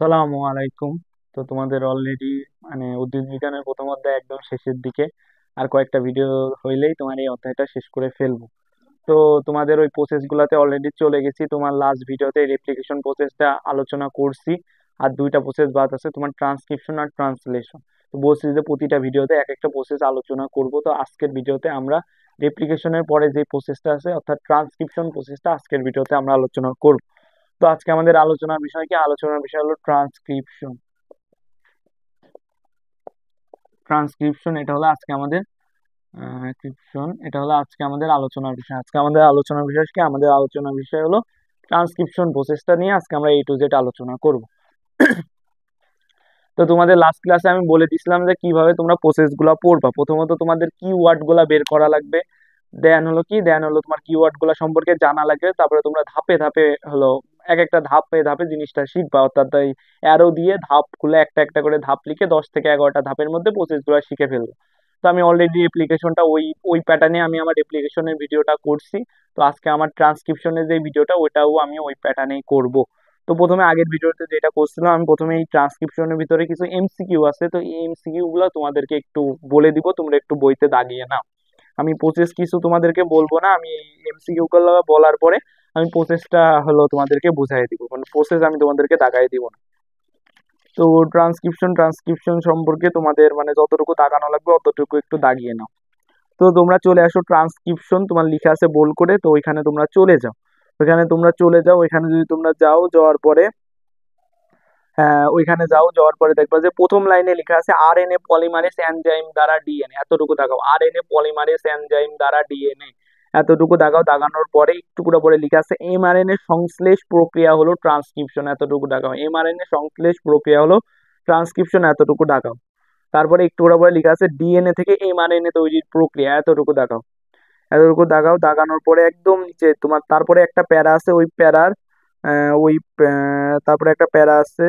সালামু আলাইকুম। তো তোমাদের অলরেডি উদ্ভিদ বিজ্ঞানের প্রথম অধ্যায় একদম শেষের দিকে। আর কয়েকটা ভিডিও হইলেই তোমার এই অধ্যায়টা শেষ করে ফেলবো। তো তোমাদের ওই প্রসেস গুলাতে অলরেডি চলে গেছি। তোমার লাস্ট ভিডিওতে রেপ্লিকেশন প্রসেসটা আলোচনা করছি। আর দুইটা প্রসেস বাদ আছে, তোমার ট্রান্সক্রিপশন আর ট্রান্সলেশন। তো বলছি যে প্রতিটা ভিডিওতে এক একটা প্রসেস আলোচনা করব। তো আজকের ভিডিওতে আমরা রেপ্লিকেশনের পরে যে প্রসেসটা আছে অর্থাৎ ট্রান্সক্রিপশন প্রসেসটা আজকের ভিডিওতে আমরা আলোচনা করব। তো আজকে আমাদের আলোচনার বিষয় কি? আলোচনার বিষয় হলো ট্রান্সক্রিপশন। ট্রান্সক্রিপশন এটা হলো আজকে আমাদের ক্রিপশন এটা হলো আজকে আমাদের আলোচনার বিষয়। আজকে আমাদের আলোচনার বিষয় কি? আমাদের আলোচনার বিষয় হলো ট্রান্সক্রিপশন প্রসেসটা নিয়ে আজকে আমরা A to Z আলোচনা করব। তো তোমাদের লাস্ট ক্লাসে আমি বলে দিছিলাম যে কিভাবে তোমরা প্রসেস গুলা পড়বা। প্রথমত তোমাদের কিওয়ার্ড গুলা বের করা লাগবে। দেন হলো তোমার কিওয়ার্ড গুলা সম্পর্কে জানা লাগবে। তারপরে তোমরা ধাপে ধাপে হলো এক একটা ধাপে ধাপে জিনিসটা শিখবা, অর্থাৎ এই অ্যারো দিয়ে ধাপ খুলে একটা একটা করে ধাপ লিখে 10 থেকে 11টা ধাপের মধ্যে প্রসেস গুলা শিখে ফেলবো। তো আমি অলরেডি অ্যাপ্লিকেশনটা ওই ওই প্যাটার্নে আমি আমার অ্যাপ্লিকেশনের ভিডিওটা করছি। তো আজকে আমার ট্রান্সক্রিপশনের যে ভিডিওটা ওইটাও আমি ওই প্যাটার্নেই করব। তো প্রথমে আগের ভিডিওতে যেটা করছিলাম, আমি প্রথমে এই ট্রান্সক্রিপশনের ভিতরে কিছু এমসিকিউ আছে, তো এই এমসিকিউ গুলো তোমাদেরকে একটু বলে দিব, তোমরা একটু বইতে দাগিয়ে নাও। আমি প্রসেস কিছু তোমাদেরকে বলবো না, আমি এই এমসিকিউ গুলো বলার পরে আমি প্রসেসটা হলো তোমাদেরকে বুঝাই দিব, মানে প্রসেস আমি তোমাদেরকে দাগাই দিব না। তো ট্রান্সক্রিপশন সম্পর্কে তোমাদের মানে যতটুকু দাগানো লাগবে অতটুকু একটু দাগিয়ে নাও। তো তোমরা চলে আসো ট্রান্সক্রিপশন, তোমার লিখা আছে বোল্ড করে, তো ওইখানে তোমরা চলে যাও। ওইখানে তোমরা চলে যাও, ওইখানে যদি তোমরা যাওয়ার পরে ওইখানে যাওয়ার পরে দেখবা যে প্রথম লাইনে লেখা আছে আরএনএ পলিমারেজ এনজাইম দ্বারা ডিএনএ, এতটুকু দাগাও। আরএনএ পলিমারেজ এনজাইম দ্বারা ডিএনএ এতটুকু দাগাও। দাগানোর পরে একটু করে পরে লেখা আছে এমআরএনএ সংশ্লেষ প্রক্রিয়া হলো ট্রান্সক্রিপশন, এতটুকু দাগাও। এমআরএনএ সংশ্লেষ প্রক্রিয়া হলো ট্রান্সক্রিপশন, এতটুকু দাগাও। তারপরে একটু করে পরে লেখা আছে ডিএনএ থেকে এমআরএনএ তৈরির প্রক্রিয়া, এতটুকু দাগাও। এতটুকু দাগাও। দাগানোর পরে একদম নিচে তোমার তারপরে একটা প্যারা আছে, ওই প্যারার তারপরে একটা প্যারা আছে,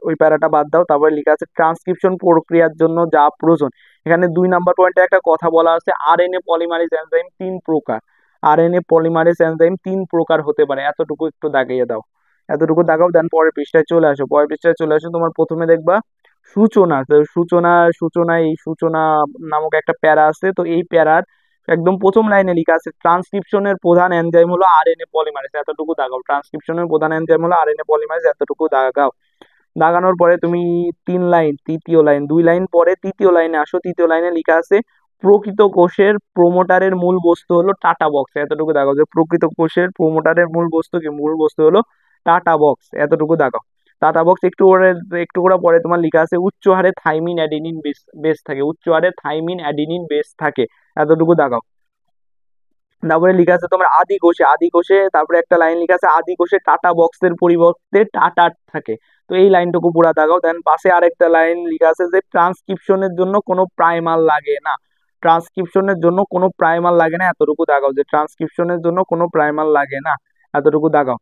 ওই প্যারাটা বাদ দাও। তারপরে লেখা আছে ট্রান্সক্রিপশন প্রক্রিয়ার জন্য যা প্রয়োজন। এখানে 2 নাম্বার পয়েন্টে একটা কথা বলা আছে, আরএনএ পলিমারেজ এনজাইম 3 প্রকার। আরএনএ পলিমারেজ এনজাইম 3 প্রকার হতে পারে, এতটুকু একটু দাগিয়ে দাও। এতটুকু দাগাও। দেন পরের পৃষ্ঠায় চলে আসো। পরের পৃষ্ঠায় চলে আসো, তোমার প্রথমে দেখবা সূচনা। তো এই সূচনা নামক একটা প্যারা আছে। তো এই প্যারার একদম প্রথম লাইনে লেখা আছে ট্রান্সক্রিপশনের প্রধান এনজাইম হলো আরএনএ পলিমারেজ, এতটুকু দাগাও। ট্রান্সক্রিপশনের প্রধান এনজাইম হলো আরএনএ পলিমারেজ, এতটুকু দাগাও। দাগানোর পরে তুমি 3 লাইন, তৃতীয় লাইন, 2 লাইন পরে তৃতীয় লাইনে আসো। তৃতীয় লাইনে লেখা আছে প্রকৃত কোষের প্রোমোটারের মূল বস্তু হলো টাটা বক্স, এতটুকু দাগাও। যে প্রকৃত কোষের প্রোমোটারের মূল বস্তু কি? মূল বস্তু হলো টাটা বক্স, এতটুকু দাগাও। টাটা বক্স একটু করে পরে তোমার লেখা আছে উচ্চ হারে থাইমিন অ্যাডিনিন বেস থাকে, উচ্চ হারে থাইমিন অ্যাডিনিন বেস থাকে, এতটুকু দাগাও। তারপরে লেখা আছে তোমার আদি কোষে তারপরে একটা লাইন লেখা আছে আদি কোষে টাটা বক্সের পরিবর্তে টাটা থাকে। তো এই লাইনটুকু পুরা দাগাও। দেন পাশে আরেকটা লাইন লেখা আছে যে ট্রান্সক্রিপশনের জন্য কোনো প্রাইমার লাগে না, ট্রান্সক্রিপশনের জন্য কোনো প্রাইমার লাগে না, এতটুকু দাগাও। যে ট্রান্সক্রিপশনের জন্য কোনো প্রাইমার লাগে না, এতটুকু দাগাও।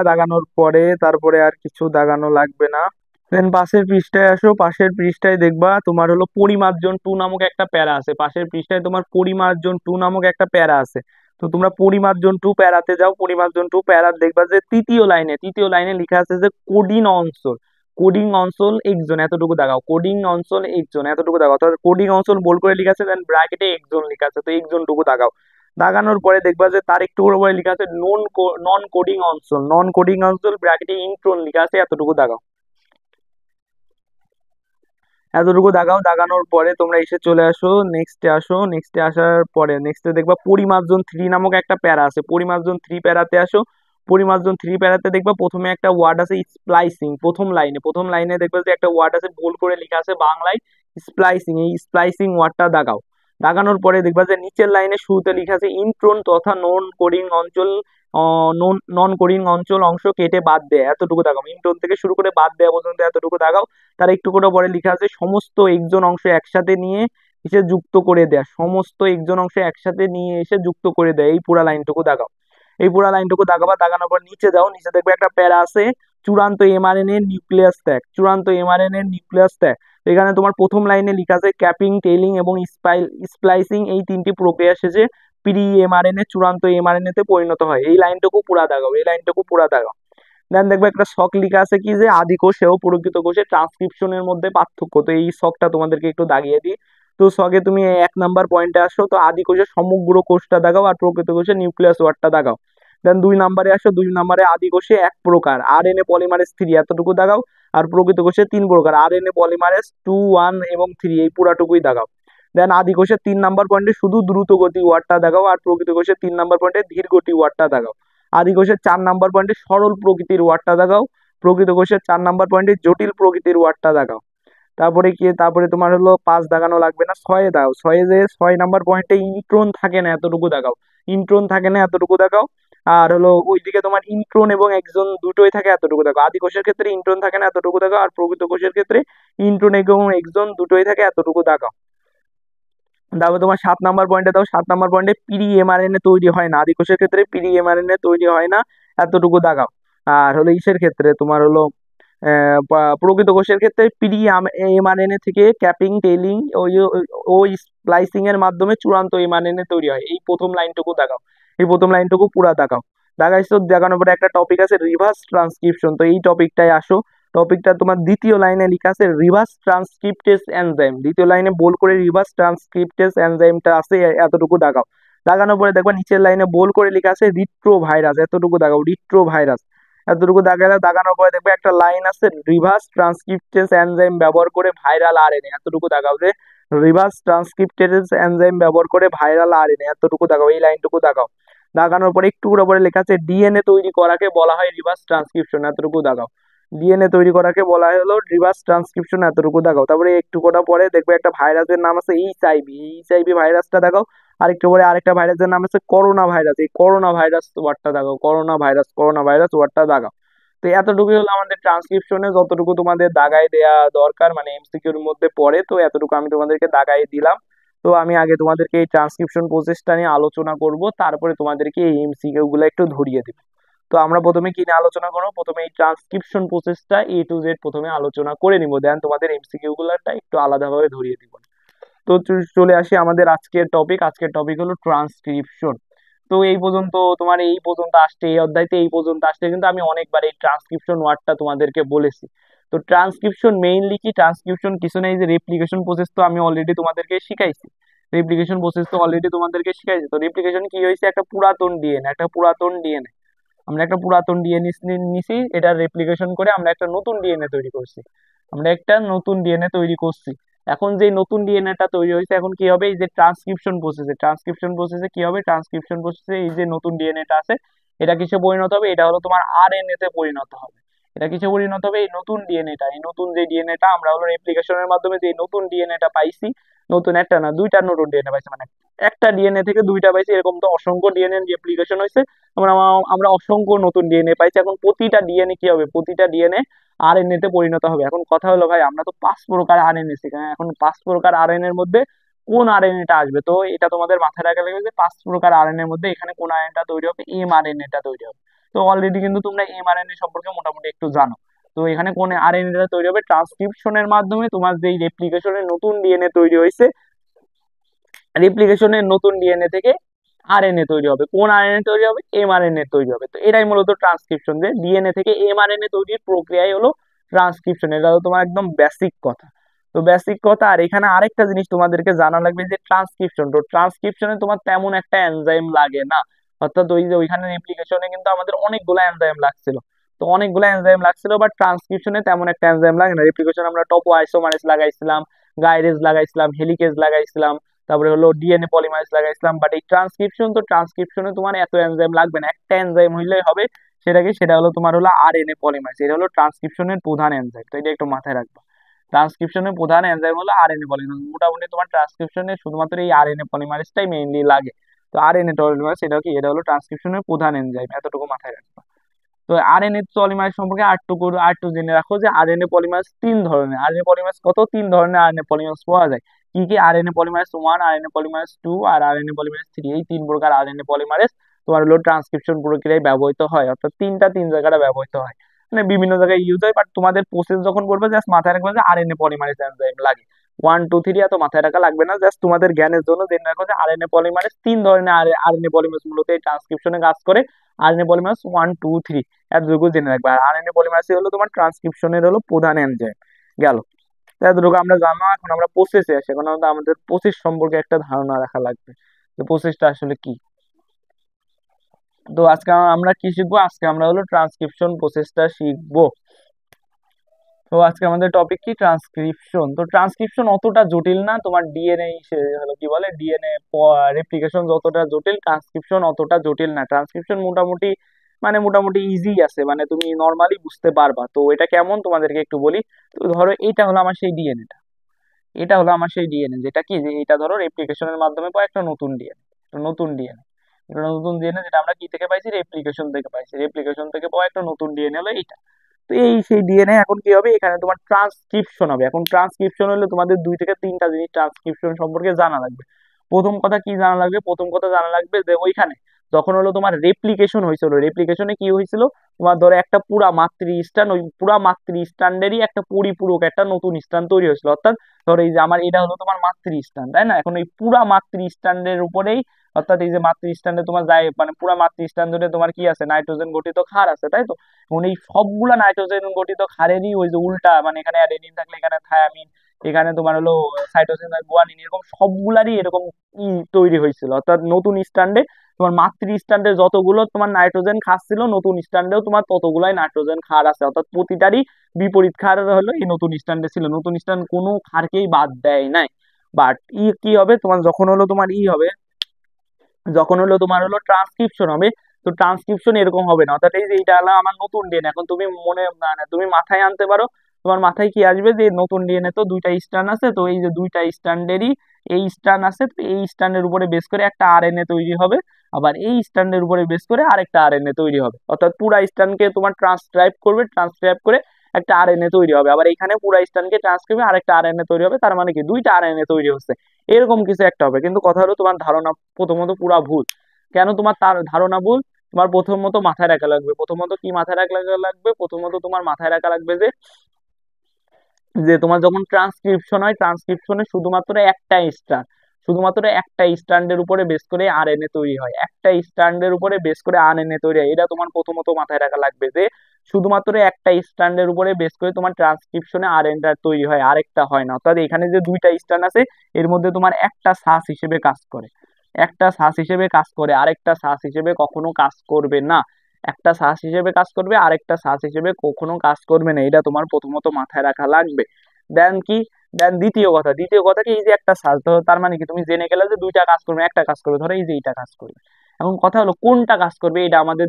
দাগানোর পরে তারপরে আর কিছু দাগানো লাগবে না। দেন পাশের পৃষ্ঠায় আসো। পাশের পৃষ্ঠায় দেখবা তোমার হলো পরিমার্জন 2 নামক একটা প্যারা আছে। পাশের পৃষ্ঠায় তোমার পরিমার্জন 2 নামক একটা প্যারা আছে। তো তোমরা পরিমার্জন 2 প্যারাতে যাও। পরিমার্জন 2 প্যারা দেখবা যে তৃতীয় লাইনে লেখা আছে যে কোডিং অঞ্চল একজন, এতটুকু দাগাও। কোডিং অঞ্চল একজন, এতটুকু দাগাও। অর্থাৎ কোডিং অঞ্চল বোল্ড করে লেখা আছে, দেন ব্র্যাকেটে একজন লেখা আছে, তো একজনটুকু দাগাও। দাগানোর পরে দেখবা যে তার একটু উপরে লেখা আছে নন কোডিং অঞ্চল ব্র্যাকেটে ইন্ট্রন লেখা আছে, এতটুকু দাগাও। এতটুকু দাগাও। দাগানোর পরে তোমরা এসে চলে আসো নেক্সটে আসো। নেক্সটে আসার পরে নেক্সটে দেখবা পরিমার্জন 3 নামক একটা প্যারা আছে। পরিমার্জন 3 প্যারাতে আসো। পরিমার্জন 3 প্যারাতে দেখবা প্রথমে একটা ওয়ার্ড আছে স্প্লাইসিং, প্রথম লাইনে দেখবা যে একটা ওয়ার্ড আছে বোল্ড করে লেখা আছে বাংলায় স্প্লাইসিং, এই স্প্লাইসিং ওয়ার্ডটা দাগাও। দাগানোর পরে দেখবা যে নিচের লাইনে শুরুতে লেখা আছে ইন্ট্রন তথা নন কোডিং অঞ্চল অংশ কেটে বাদ দেয়, এতটুকু দাগাও। ইন্ট্রন থেকে শুরু করে বাদ দেওয়া পর্যন্ত এতটুকু দাগাও। তার একটু করে পরে লেখা আছে সমস্ত একজন অংশ একসাথে নিয়ে এসে যুক্ত করে দেয়, সমস্ত একজন অংশ একসাথে নিয়ে এসে যুক্ত করে দেয়, এই পুরা লাইনটুকু দাগাও। এই পুরা লাইনটুকু দাগাবা। দাগানোর পর নিচে যাও। নিচে দেখবে একটা প্যারা আছে চূড়ান্ত এমআরএনএ নিউক্লিয়াস ত্যাগ, চূড়ান্ত এমআরএনএ নিউক্লিয়াস ত্যাগ। তো এখানে তোমার প্রথম লাইনে লেখা আছে ক্যাপিং, টেইলিং এবং স্প্লাইসিং এই 3টি প্রক্রিয়া শেষে প্রি এমআরএনএ চূড়ান্ত এমআরএনএ তে পরিণত হয়, এই লাইনটুকু পুরা দাগাও। এই লাইনটুকু পুরা দাগাও। দেন দেখবে একটা শখ লেখা আছে কি যে আদি কোষে ও প্রকৃত কোষে ট্রান্সক্রিপশনের মধ্যে পার্থক্য। তো এই শখটা তোমাদেরকে একটু দাগিয়ে দিই। তো শখে তুমি 1 নাম্বার পয়েন্টে আসো, তো আদি কোষে সমগ্র কোষটা দাগাও আর প্রকৃত কোষে নিউক্লিয়াস ওয়ার্ডটা দাগাও। দেন 2 নাম্বারে আসো, 2 নাম্বারে আদি কোষে 1 প্রকার আরএনএ পলিমারেজ 3 এতটুকু দাগাও, আর প্রকৃত কোষে 3 প্রকার আরএনএ পলিমারেজ 2, 1 এবং 3 এই পুরাটুকুই দাগাও। দেন আদি কোষে 3 নাম্বার পয়েন্টে শুধু দ্রুত গতি ওয়ার্ডটা দাগাও, আর প্রকৃত কোষে 3 নাম্বার পয়েন্টে ধীর গতি ওয়ার্ডটা দাগাও। আদি কোষের 4 নাম্বার পয়েন্টে সরল প্রকৃতির ওয়ার্ডটা দাগাও, প্রকৃত কোষের 4 নাম্বার পয়েন্টে জটিল প্রকৃতির ওয়ার্ডটা দাগাও। তারপরে কি, তারপরে তোমার হলো 5 দাগানো লাগবে না, 6 দাও। 6 নাম্বার পয়েন্টে ইন্ট্রন থাকে না এতটুকু দাগাও, ইন্ট্রন থাকে না এতটুকু দাগাও। আর হলো ওইদিকে তোমার ইন্ট্রন এবং এক্সন দুটোই থাকে এতটুকু দাগাও। আদি কোষের ক্ষেত্রে ইন্ট্রন থাকে না এতটুকু দাগাও, আর প্রকৃত কোষের ক্ষেত্রে ইন্ট্রন এবং এক্সন দুটোই থাকে এতটুকু দাগাও। তারপর তোমার 7 নাম্বার পয়েন্টে দাও, 7 নাম্বার পয়েন্টে প্রি এমআরএনএ তৈরি হয় না, আদি কোষের ক্ষেত্রে প্রি এমআরএনএ তৈরি হয় না এতটুকু দাগাও। আর হলো ইসের ক্ষেত্রে তোমার হলো প্রকৃত কোষের ক্ষেত্রে প্রি এমআরএনএ থেকে ক্যাপিং টেইলিং ও স্প্লাইসিং এর মাধ্যমে চূড়ান্ত এমআরএনএ তৈরি হয়। এই প্রথম লাইনটুকু দাগাও, এই প্রথম লাইনটুকু পুরা দাগাও। দাগাইছো, দেখানোর পরে একটা টপিক আছে রিভার্স ট্রান্সক্রিপশন, তো এই টপিকটাই আসো। টপিকটা তোমার দ্বিতীয় লাইনে লেখা আছে রিভার্স ট্রান্সক্রিপ্টেজ এনজাইম, দ্বিতীয় লাইনে বোল্ড করে রিভার্স ট্রান্সক্রিপ্টেজ এনজাইমটা আছে এতটুকু দাগাও। দাগানোর পরে দেখবা নিচের লাইনে বোল্ড করে লেখা আছে রিট্রো ভাইরাস, এতটুকু দাগাও, রিট্রো ভাইরাস এতটুকু দাগালে। দাগানোর পরে দেখবে একটা লাইন আছে রিভার্স ট্রান্সক্রিপ্টেজ এনজাইম ব্যবহার করে ভাইরাল আরএনএ, এতটুকু দাগাও যে রিভার্স ট্রান্সক্রিপ্টেজ এনজাইম ব্যবহার করে ভাইরাল আরএনএ, এতটুকু দাগাও, এই লাইনটুকু দাগাও। দাগানোর পরে একটু করে লেখা আছে ডিএনএ তৈরি করাকে বলা হয় রিভার্স ট্রান্সক্রিপশন, এতটুকু দাগাও। ডিএনএ তৈরি করাকে বলা হলো রিভার্স ট্রান্সক্রিপশন, এতটুকু দাগাও। তারপরে একটু কটা পরে দেখবে একটা ভাইরাসের নাম আছে এইচআইভি, এইচআইভি ভাইরাসটা দেখাও। আরেকটু পরে আরেকটা ভাইরাসের নাম আছে করোনা ভাইরাস, এই করোনা ভাইরাস ওয়ার্ডটা দেখাও, করোনা ভাইরাস ওয়ার্ডটা দাগাও। তো এতটুকুই হলো আমাদের ট্রান্সক্রিপশনে যতটুকু তোমাদের দাগাই দেয়া দরকার, মানে এমসিকিউর মধ্যে পড়ে, তো এতটুকু আমি তোমাদেরকে দাগাই দিলাম। তো আমি আগে তোমাদেরকে এই ট্রান্সক্রিপশন প্রসেসটা নিয়ে আলোচনা করব, তারপরে তোমাদেরকে এই এমসিকিউ গুলো একটু ধরিয়ে দিব। তো আমরা প্রথমে কি নিয়ে আলোচনা করবো, প্রথমে এই ট্রান্সক্রিপশন প্রসেসটা A to Z প্রথমে আলোচনা করে নিব, দেন তোমাদের এমসিকিউ গুলোটা একটু আলাদাভাবে ধরিয়ে দিব। তো চলে আসি আমাদের আজকের টপিক, আজকের টপিক হলো ট্রান্সক্রিপশন। তো এই পর্যন্ত তোমার এই পর্যন্ত আসতে, এই অধ্যায়তে এই পর্যন্ত আসতে কিন্তু আমি অনেকবার এই ট্রান্সক্রিপশন ওয়ার্ডটা তোমাদেরকে বলেছি। তো ট্রান্সক্রিপশন মেইনলি কি, ট্রান্সক্রিপশন কিছু নেই যে রেপ্লিকেশন প্রসেস তো আমি অলরেডি তোমাদেরকে শিখাইছি, রেপ্লিকেশন প্রসেস তো অলরেডি তোমাদেরকে শিখাইছি। তো রেপ্লিকেশন কি হয়েছে, একটা পুরাতন ডিএনএ, আমরা একটা পুরাতন ডিএনএ নিছি, এটা রেপ্লিকেশন করে আমরা একটা নতুন ডিএনএ তৈরি করছি, আমরা একটা নতুন ডিএনএ তৈরি করছি। এখন যে নতুন ডিএনএটা তৈরি হয়েছে, এখন কি হবে, এই যে ট্রান্সক্রিপশন প্রসেসে কি হবে, ট্রান্সক্রিপশন প্রসেসে এই যে নতুন ডিএনএটা আছে এটা কিসে পরিণত হবে, এটা হলো তোমার আরএনএ তে পরিণত হবে। এটা কিসে পরিণত হবে, এই নতুন ডিএনএটা, এই নতুন যে ডিএনএটা আমরা হলো রেপ্লিকেশনের মাধ্যমে যে নতুন ডিএনএটা পাইছি, নতুন একটা না দুইটা নতুন ডিএনএ পাইছি, মানে একটা ডিএনএ থেকে দুইটা পাইছি, এরকম তো অসংখ্য ডিএনএ রেপ্লিকেশন হয়েছে, আমরা আমরা অসংখ্য নতুন ডিএনএ পাইছি। এখন প্রতিটা ডিএনএ কি হবে, প্রতিটা ডিএনএ আরএনএ তে পরিণত হবে। এখন কথা হলো ভাই, আমরা তো 5 প্রকার আরএনএ সেখানে, এখন 5 প্রকার আরএনএ এর মধ্যে কোন আরএনএটা আসবে, তো এটা তোমাদের মাথায় রাখা লাগবে যে 5 প্রকার আরএনএ এর মধ্যে এখানে কোন আরএনএটা তৈরি হবে, এমআরএনএটা তৈরি হবে। তো অলরেডি কিন্তু তোমরা এমআরএনএ সম্পর্কে মোটামুটি একটু জানো। তো এখানে কোন আরএনএটা তৈরি হবে, ট্রান্সক্রিপশনের মাধ্যমে তোমার যেই রেপ্লিকেশনের নতুন ডিএনএ তৈরি হয়েছে, রেপ্লিকেশনের নতুন ডিএনএ থেকে আরএনএ তৈরি হবে। কোন আরএনএ তৈরি হবে, এমআরএনএ তৈরি হবে। তো এটাই মূলত ট্রান্সক্রিপশন, যে ডিএনএ থেকে এমআরএনএ তৈরির প্রক্রিয়াই হলো ট্রান্সক্রিপশন। এটা হলো তোমার একদম বেসিক কথা। তো বেসিক কথা, আর এখানে আরেকটা জিনিস তোমাদেরকে জানা লাগবে যে ট্রান্সক্রিপশন, তো ট্রান্সক্রিপশনে তোমার তেমন একটা এনজাইম লাগে না, অর্থাৎ ওই যে ওইখানে রেপ্লিকেশনে কিন্তু আমাদের অনেকগুলো এনজাইম লাগছিল, তো অনেকগুলো এনজাইম লাগছিল, বাট ট্রান্সক্রিপশনে তেমন একটা এনজাইম লাগে না। রেপ্লিকেশন আমরা টপো আইসোমারেজ লাগাইছিলাম, গাইরেজ লাগাইছিলাম, হেলিকেজ লাগাইছিলাম, তারপরে হলো ডিএনএ পলিমারেজ লাগাইছিলাম, বাট এই ট্রান্সক্রিপশন, তো ট্রান্সক্রিপশনে তোমার এত এনজাইম লাগবে না, একটা এনজাইম হইলেই হবে। সেটা কি, সেটা হলো তোমার হলো আরএনএ পলিমারেজ, এটা হলো ট্রান্সক্রিপশনের প্রধান এনজাইম, তো এটা একটু মাথায় রাখবা। ট্রান্সক্রিপশনের প্রধান এনজাইম হলো আরএনএ পলিমারেজ, মোটামুটি তোমার ট্রান্সক্রিপশনে শুধুমাত্র এই আরএনএ পলিমারেজটাই মেইনলি লাগে। তো আরএনএ পলিমারেজ এটা কি, এটা হলো ট্রান্সক্রিপশনের প্রধান এনজাইম, এতটুকু মাথায় রাখবা। তো আরএনএ পলিমারেজ সম্পর্কে আরেকটু জেনে রাখো যে আরএনএ পলিমারেজ 3 ধরনের, আরএনএ পলিমারেজ কত, 3 ধরনের আরএনএ পলিমারেজ পাওয়া যায়। কি কি, আরএনএ পলিমারেজ 1, আরএনএ পলিমারেজ 2 আর আরএনএ পলিমারেজ 3, এই 3 প্রকার আরএনএ পলিমারেজ তোমার হলো ট্রান্সক্রিপশন প্রক্রিয়ায় ব্যবহৃত হয়, অর্থাৎ তিনটা তিন জায়গায় ব্যবহৃত হয়, মানে বিভিন্ন জায়গায় ইউজ হয়, বাট তোমাদের প্রসেস যখন করবে জাস্ট মাথায় রাখবে যে আরএনএ পলিমারেজ এনজাইম লাগে। 1 2 3 এত মাথায় রাখা লাগবে না, জাস্ট তোমাদের জ্ঞানের জন্য জেনে রাখো যে আরএনএ পলিমারেজ 3 ধরনের আরএনএ পলিমারেজ মূলত এই ট্রান্সক্রিপশনে কাজ করে। আরএনএ পলিমারেজ 1 2 3 এতটুকু জেনে রাখবে। আর আরএনএ পলিমারেজ হলো তোমার ট্রান্সক্রিপশনের হলো প্রধান এনজাইম। গেল, এতটুকু আমরা জানলাম। এখন আমরা প্রসেসে আসি। এখন আমাদের প্রসেস সম্পর্কে একটা ধারণা রাখা লাগবে যে প্রসেসটা আসলে কি। তো আজকে আমরা কি শিখবো? আজকে আমরা হলো ট্রান্সক্রিপশন প্রসেসটা শিখবো। তো আজকে আমাদের টপিক কি? ট্রান্সক্রিপশন। তো ট্রান্সক্রিপশন অতটা জটিল না, তোমার ডিএনএ হলো কি বলে ডিএনএ রেপ্লিকেশন যতটা জটিল, ট্রান্সক্রিপশন অতটা জটিল না। ট্রান্সক্রিপশন মোটামুটি ইজি আছে, মানে তুমি নর্মালি বুঝতে পারবা। তো এটা কেমন তোমাদেরকে একটু বলি। তো ধরো এইটা হলো আমার সেই ডিএনএটা, এটা হলো আমার সেই ডিএনএ যেটা কি, যে এটা ধরো রেপ্লিকেশনের মাধ্যমে পাওয়া একটা নতুন ডিএনএ, একটা নতুন ডিএনএ যেটা আমরা কি থেকে পাইছি? রেপ্লিকেশন থেকে পাইছি। রেপ্লিকেশন থেকে পাওয়া একটা নতুন ডিএনএ হলো এইটা। তো এই সেই ডিএনএ এখন কি হবে? এখানে তোমার ট্রান্সক্রিপশন হবে। এখন ট্রান্সক্রিপশন হলে তোমাদের 2 থেকে 3টা জিনিস ট্রান্সক্রিপশন সম্পর্কে জানা লাগবে। প্রথম কথা কি জানা লাগবে? প্রথম কথা জানা লাগবে যে ওইখানে যখন হলো তোমার রেপ্লিকেশন হয়েছিল, রেপ্লিকেশনে কি হয়েছিল? তোমার ধরো একটা পুরা মাতৃ স্ট্যান্ড, ওই পুরা মাতৃ স্ট্যান্ডেরই একটা পরিপূরক একটা নতুন স্ট্যান্ড তৈরি হয়েছিল। অর্থাৎ ধরো এই যে আমার এটা হলো তোমার মাতৃ স্ট্যান্ড, তাই না? এখন এই পুরা মাতৃ স্ট্যান্ডের উপরেই, অর্থাৎ এই যে মাতৃ স্ট্যান্ডে তোমার যায় মানে পুরা মাতৃ স্ট্যান্ড ধরে তোমার কি আছে? নাইট্রোজেন গঠিত ক্ষার আছে, তাই তো? এবং এই সবগুলা নাইট্রোজেন গঠিত ক্ষারেরই ওই যে উল্টা, মানে এখানে অ্যাডেনিন থাকলে এখানে থায়ামিন, এখানে তোমার হলো সাইটোসিন আর গুয়ানিন, এরকম সবগুলারই এরকম তৈরি হয়েছিল। অর্থাৎ নতুন স্ট্যান্ডে তোমার মাতৃ স্ট্যান্ডে যতগুলো তোমার নাইট্রোজেন ক্ষার ছিল, নতুন স্ট্যান্ডেও তোমার ততগুলাই নাইট্রোজেন ক্ষার আছে। অর্থাৎ প্রতিটারই বিপরীত ক্ষার হলো এই নতুন স্ট্যান্ডে ছিল। নতুন স্ট্যান্ড কোনো ক্ষারকেই বাদ দেয় নাই। বাট কি হবে তোমার যখন হলো তোমার হবে, যখন হলো তোমার হলো ট্রান্সক্রিপশন হবে, তো ট্রান্সক্রিপশন এরকম হবে না। অর্থাৎ এই যে এটা হলো আমার নতুন ডিএনএ, এখন তুমি মানে তুমি মাথায় আনতে পারো, তোমার মাথায় কি আসবে? যে নতুন ডিএনএ তো 2টা স্ট্র্যান্ড আছে, তো এই যে 2টা স্ট্র্যান্ডেরই এই স্ট্র্যান্ড আছে, তো এই স্ট্র্যান্ডের উপরে বেস করে একটা আরএনএ তৈরি হবে। আবার এই স্ট্র্যান্ডের উপরে বেস করে আরেকটা আরএনএ তৈরি হবে। অর্থাৎ পুরা স্ট্র্যান্ডকে তোমার ট্রান্সক্রাইব করে একটা আরএনএ তৈরি হবে। আবার এখানে পুরা স্ট্র্যান্ডকে ট্রান্সক্রাইবে আরেকটা আরএনএ তৈরি হবে। তার মানে কি 2টা আরএনএ তৈরি হচ্ছে, এরকম কিছু একটা হবে। কিন্তু কথা হলো তোমার ধারণা প্রথমত পুরা ভুল। কেন তোমার তার ধারণা ভুল? তোমার প্রথমত মাথায় রাখা লাগবে, প্রথমত কি মাথায় রাখা লাগবে? প্রথমত তোমার মাথায় রাখা লাগবে যে যে তোমার যখন ট্রান্সক্রিপশন হয়, ট্রান্সক্রিপশনে শুধুমাত্র একটা স্ট্যান্ডের উপরে বেস করে আরএনএ তৈরি হয়, একটা স্ট্যান্ডের উপরে বেস করে আরএনএ তৈরি হয়। এটা তোমার প্রথমত মাথায় রাখা লাগবে যে শুধুমাত্র একটা স্ট্যান্ডের উপরে বেস করে তোমার ট্রান্সক্রিপশনে আরএনএ তৈরি হয়, আরেকটা হয় না। অর্থাৎ এখানে যে 2টা স্ট্যান্ড আছে, এর মধ্যে তোমার একটা সাস হিসেবে কাজ করে, একটা সাস হিসেবে কাজ করে, আরেকটা সাস হিসেবে কখনো কাজ করবে না। একটা শ্বাস হিসেবে কাজ করবে, আরেকটা শ্বাস হিসেবে কখনো কাজ করবে না। এটা তোমার প্রথমত মাথায় রাখা লাগবে। দেন কি? দেন দ্বিতীয় কথা কি, এই যে একটা শ্বাস, ধরো তার মানে কি তুমি জেনে গেলে যে 2টা কাজ করবে, একটা কাজ করবে, ধরো এই যে এইটা কাজ করবে। এখন কথা হলো কোনটা কাজ করবে এটা আমাদের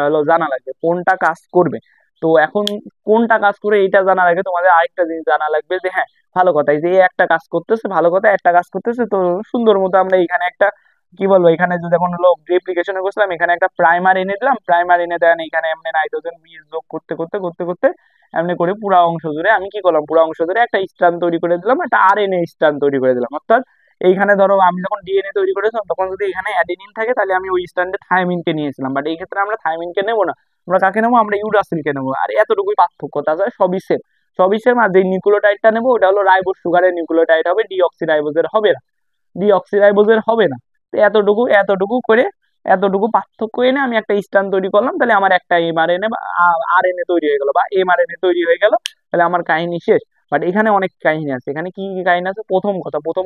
হলো জানা লাগবে, কোনটা কাজ করবে। তো এখন কোনটা কাজ করে এটা জানা লাগবে, তোমাদের আরেকটা জিনিস জানা লাগবে যে হ্যাঁ, ভালো কথা, এই যে এই একটা কাজ করতেছে, ভালো কথা, একটা কাজ করতেছে, তো সুন্দর মতো আমরা এখানে একটা কি বলবো, এখানে যদি এখন হলো রেপ্লিকেশনে বসলাম, এখানে একটা প্রাইমার এনে দিলাম, প্রাইমার এনে দেন এখানে এমনি নাইট্রোজেন বীজ যোগ করতে করতে করতে করতে এমনি করে পুরো অংশ জুড়ে আমি কি করলাম, পুরো অংশ জুড়ে একটা স্ট্র্যান্ড তৈরি করে দিলাম, একটা আরএনএ স্ট্র্যান্ড তৈরি করে দিলাম। অর্থাৎ এইখানে ধরো আমি যখন ডিএনএ তৈরি করেছিলাম, তখন যদি এখানে অ্যাডেনিন থাকে, তাহলে আমি ওই স্ট্র্যান্ডে থায়ামিনকে নিয়েছিলাম। বাট এই ক্ষেত্রে আমরা থায়ামিনকে নেবো না, আমরা কাকে নেবো? আমরা ইউরাসিলকে নেবো। আর এতটুকুই পার্থক্য, তাছাড়া সবই সেম। আর যে নিউক্লিওটাইডটা নেবো ওটা হলো রাইবোজ সুগারের নিউক্লিওটাইড হবে, ডিঅক্সিরাইবোজের হবে না, ডিঅক্সিরাইবোজের হবে না। তো এতটুকু করে এতটুকু পার্থক্য এনে আমি একটা স্ট্যান্ড তৈরি করলাম, তাহলে আমার একটা এমআরএনএ বা আরএনএ তৈরি হয়ে গেল, বা এমআরএনএ তৈরি হয়ে গেল, তাহলে আমার কাহিনী শেষ। বাট এখানে অনেক কাহিনী আছে। এখানে কি কি কাহিনী আছে? প্রথম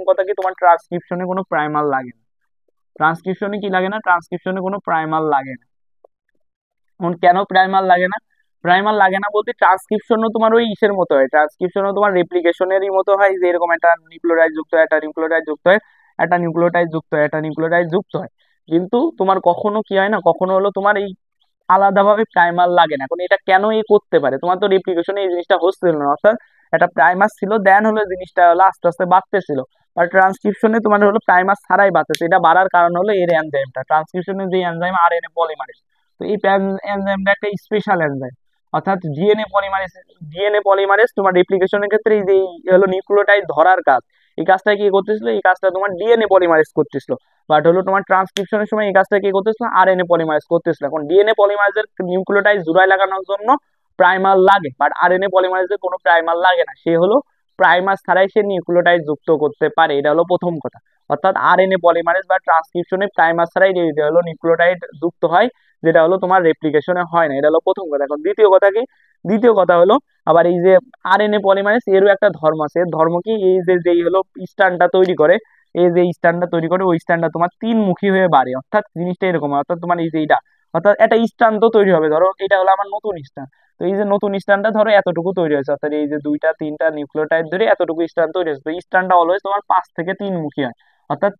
কথা কি, তোমার ট্রান্সক্রিপশনে কোনো প্রাইমার লাগে না। ট্রান্সক্রিপশনে কি লাগে না? ট্রান্সক্রিপশনে কোনো প্রাইমার লাগে না। এখন কেন প্রাইমার লাগে না? প্রাইমার লাগে না বলতে, ট্রান্সক্রিপশনও তোমার ওই ইসের মতো হয়, ট্রান্সক্রিপশনও তোমার রেপ্লিকেশনেরই মতো হয়, যে এরকম একটা নিউক্লিওটাইড যুক্ত হয়, একটা নিউক্লিওটাইড যুক্ত হয়, একটা নিউক্লিওটাইড যুক্ত হয়, একটা নিউক্লিওটাইড যুক্ত হয়। কিন্তু তোমার কখনো কি হয় না, কখনো হলো তোমার এই আলাদাভাবে প্রাইমার লাগে না। এখন এটা কেন করতে পারে? তোমার তো রেপ্লিকেশনে এই জিনিসটা হচ্ছিল না, অর্থাৎ একটা প্রাইমার ছিল, দেন হলো জিনিসটা হলো আস্তে আস্তে বাড়তেছিল। আর ট্রান্সক্রিপশনে তোমার হলো প্রাইমার ছাড়াই বাড়তেছে। এটা বাড়ার কারণ হলো এর এনজাইমটা, ট্রান্সক্রিপশনে যে এনজাইম আরএনএ পলিমারেজ। তো এই এনজাইমটা একটা স্পেশাল এনজাইম। অর্থাৎ ডিএনএ পলিমারেজ তোমার রেপ্লিকেশনের ক্ষেত্রে এই যে হলো নিউক্লিওটাইড ধরার কাজ, এই কাজটা কি করতেছিল? এই কাজটা তোমার ডিএনএ পলিমারেজ করতেছিল। বাট হলো তোমার ট্রান্সক্রিপশনের সময় এই কাজটা কি করতেছিল? আরএনএ পলিমারেজ করতেছিল। এখন ডিএনএ পলিমারেজের নিউক্লিওটাইড জোড়ায় লাগানোর জন্য প্রাইমার লাগে, বাট আরএনএ পলিমারেজের কোনো প্রাইমার লাগে না। সে হলো প্রাইমার ছাড়াই সে নিউক্লিওটাইড যুক্ত করতে পারে, এটা হলো প্রথম কথা। অর্থাৎ আরএনএ পলিমারেজ বা ট্রান্সক্রিপশনে প্রাইমার ছাড়াই এটা হলো নিউক্লিওটাইড যুক্ত হয়, যেটা হলো তোমার রেপ্লিকেশনে হয় না, এটা হলো প্রথম কথা। এখন দ্বিতীয় কথা কি, দ্বিতীয় কথা হলো আবার এই যে আরএনএ পলিমারেজ এরও একটা ধর্ম আছে। এর ধর্ম কি, এই যে যেই হলো স্ট্র্যান্ডটা তৈরি করে, এই যে স্ট্যান্ডটা তৈরি করে ওই স্ট্যান্ডটা তোমার তিন মুখী হয়ে বাড়ে। অর্থাৎ জিনিসটা এরকম, অর্থাৎ তোমার এই যে এইটা, অর্থাৎ একটা স্ট্যান্ড তো তৈরি হবে। ধরো এটা হলো আমার নতুন স্ট্যান্ড, তো এই যে নতুন স্ট্যান্ডটা ধরো এতটুকু তৈরি হয়েছে, অর্থাৎ এই যে দুইটা তিনটা নিউক্লিওটাইড ধরে এতটুকু স্ট্যান্ড তৈরি হয়েছে। তো স্ট্যান্ডটা অলওয়েজ তোমার 5 থেকে 3 মুখী হয়, অর্থাৎ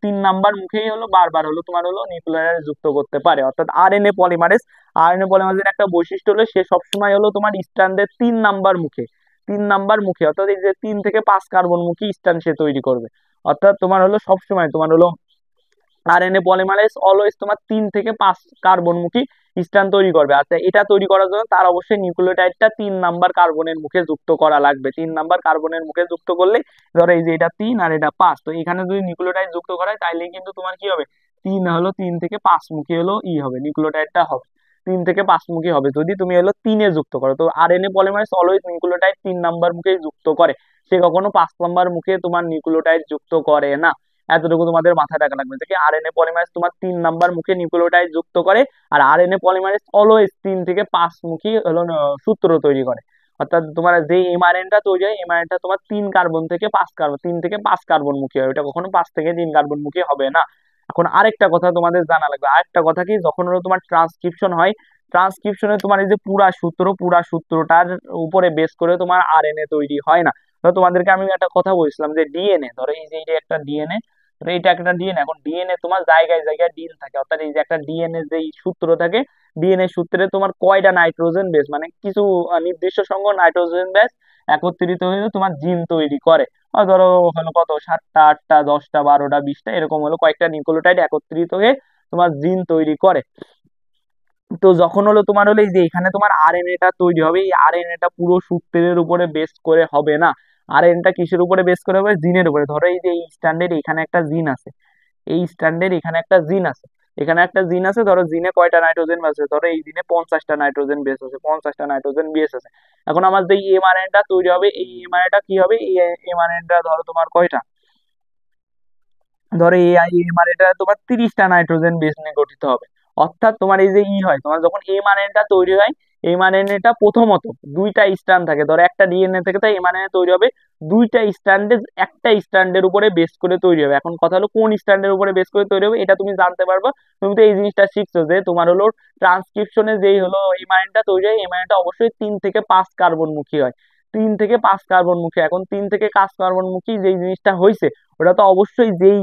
তিন নাম্বার মুখেই হলো বারবার হলো তোমার হলো নিউক্লিওটাইড যুক্ত করতে পারে। অর্থাৎ আরএনএ পলিমারেজের একটা বৈশিষ্ট্য হলো সে সবসময় হলো তোমার স্ট্যান্ডের 3 নাম্বার মুখে, 3 নাম্বার মুখে, অর্থাৎ এই যে 3 থেকে 5 কার্বন মুখী স্ট্যান্ড সে তৈরি করবে। অর্থাৎ তোমার হলো সবসময় তোমার হলো আরএনএ পলিমারেজ অলওয়েজ তোমার 3 থেকে 5 কার্বনমুখী স্ট্যান্ড তৈরি করবে। আচ্ছা, এটা তৈরি করার জন্য তার অবশ্যই নিউক্লিওটাইডটা 3 নাম্বার কার্বনের মুখে যুক্ত করা লাগবে। 3 নাম্বার কার্বনের মুখে যুক্ত করলে, ধরো এই যে এটা 3 আর এটা 5, তো এখানে যদি নিউক্লিওটাইড যুক্ত করা হয় তাইলে কিন্তু তোমার কি হবে, 3 থেকে 5 মুখী হলো হবে নিউক্লিওটাইডটা হবে, 3 থেকে 5 মুখী হবে যদি তুমি হলো 3-এ যুক্ত করো। তো RNA polymerase always nucleotide 3 number মুখে যুক্ত করে, সে কখনো 5 নাম্বার মুখে তোমার নিউক্লিওটাইড যুক্ত করে না। এতটুকু তোমাদের মাথায় রাখা লাগবে যে আরএনএ পলিমারেজ তোমার 3 নাম্বার মুখে নিউক্লিওটাইড যুক্ত করে, আর আরএনএ পলিমারেজ অলওয়েজ 3 থেকে 5 মুখী হলো সূত্র তৈরি করে। অর্থাৎ তোমার যে এমআরএনটা তৈরি হয়, এমআরএনটা তোমার 3 কার্বন থেকে 5 কার্বন, 3 থেকে 5 কার্বন মুখী হয়, ওটা কখনো 5 থেকে 3 কার্বন মুখী হবে না। এখন আরেকটা কথা তোমাদের জানা লাগবে, আরেকটা কথা কি, যখন হলো তোমার ট্রান্সক্রিপশন হয়, ট্রান্সক্রিপশনে তোমার এই যে পুরা সূত্রটার উপরে বেস করে তোমার আরএনএ তৈরি হয় না। তো তোমাদেরকে আমি একটা কথা বলছিলাম যে ডিএনএ, ধরো এই যে এটা একটা ডিএনএ, ধরো এটা একটা ডিএনএ। এখন ডিএনএ তোমার জায়গায় জায়গায় ডিন থাকে, অর্থাৎ এই যে একটা ডিএনএ যে সূত্র থাকে, ডিএনএ সূত্রে তোমার কয়টা নাইট্রোজেন বেস, মানে কিছু নির্দিষ্ট সংখ্যক নাইট্রোজেন বেস একত্রিত হয়ে তোমার জিন তৈরি করে। ধরো হলো কত, 7টা 8টা 10টা 12টা 20টা এরকম হলো কয়েকটা নিউক্লিওটাইড একত্রিত হয়ে তোমার জিন তৈরি করে। তো যখন হলো তোমার হলো এই যে এখানে তোমার আরএনএটা তৈরি হবে, এই আরএনএটা পুরো সূত্রের উপরে বেস করে হবে না। আরএনএটা কিসের উপরে বেস করে হবে, জিনের উপরে। ধরো এই যে এই স্ট্যান্ডের এখানে একটা জিন আছে, এই স্ট্যান্ডের এখানে একটা জিন আছে, এখানে একটা জিন আছে, ধরো জিনে কয়টা নাইট্রোজেন বেস আছে, ধরো এই জিনে 50টা নাইট্রোজেন বেস আছে, 50টা নাইট্রোজেন বেস আছে। এখন আমার যে এমআরএনটা তৈরি হবে, এই এমআরএনটা কি হবে, এই এমআরএনটা ধরো তোমার কয়টা, ধরো এই এমআরএনটা তোমার 30টা নাইট্রোজেন বেস নিয়ে গঠিত হবে। অর্থাৎ তোমার এই যে হয়, তোমার যখন এমআরএনটা তৈরি হয়, এমআরএনএটা প্রথমত দুইটা স্ট্র্যান্ড থাকে, ধরো একটা ডিএনএ থেকে তাই এমআরএনএ তৈরি হবে, দুইটা স্ট্র্যান্ডে একটা স্ট্র্যান্ডের উপরে বেস করে তৈরি হবে। এখন কথা হলো কোন স্ট্র্যান্ডের উপরে বেস করে তৈরি হবে এটা তুমি জানতে পারবা, তুমি তো এই জিনিসটা শিখছো যে তোমার হলো ট্রান্সক্রিপশনে যেই হলো এমআরএনটা তৈরি হয়, এমআরএনটা অবশ্যই 3 থেকে 5 কার্বনমুখী হয়, 3 থেকে 5 কার্বনমুখী। এখন 3 থেকে 5 কার্বনমুখী যেই জিনিসটা হয়েছে, ওটা তো অবশ্যই যেই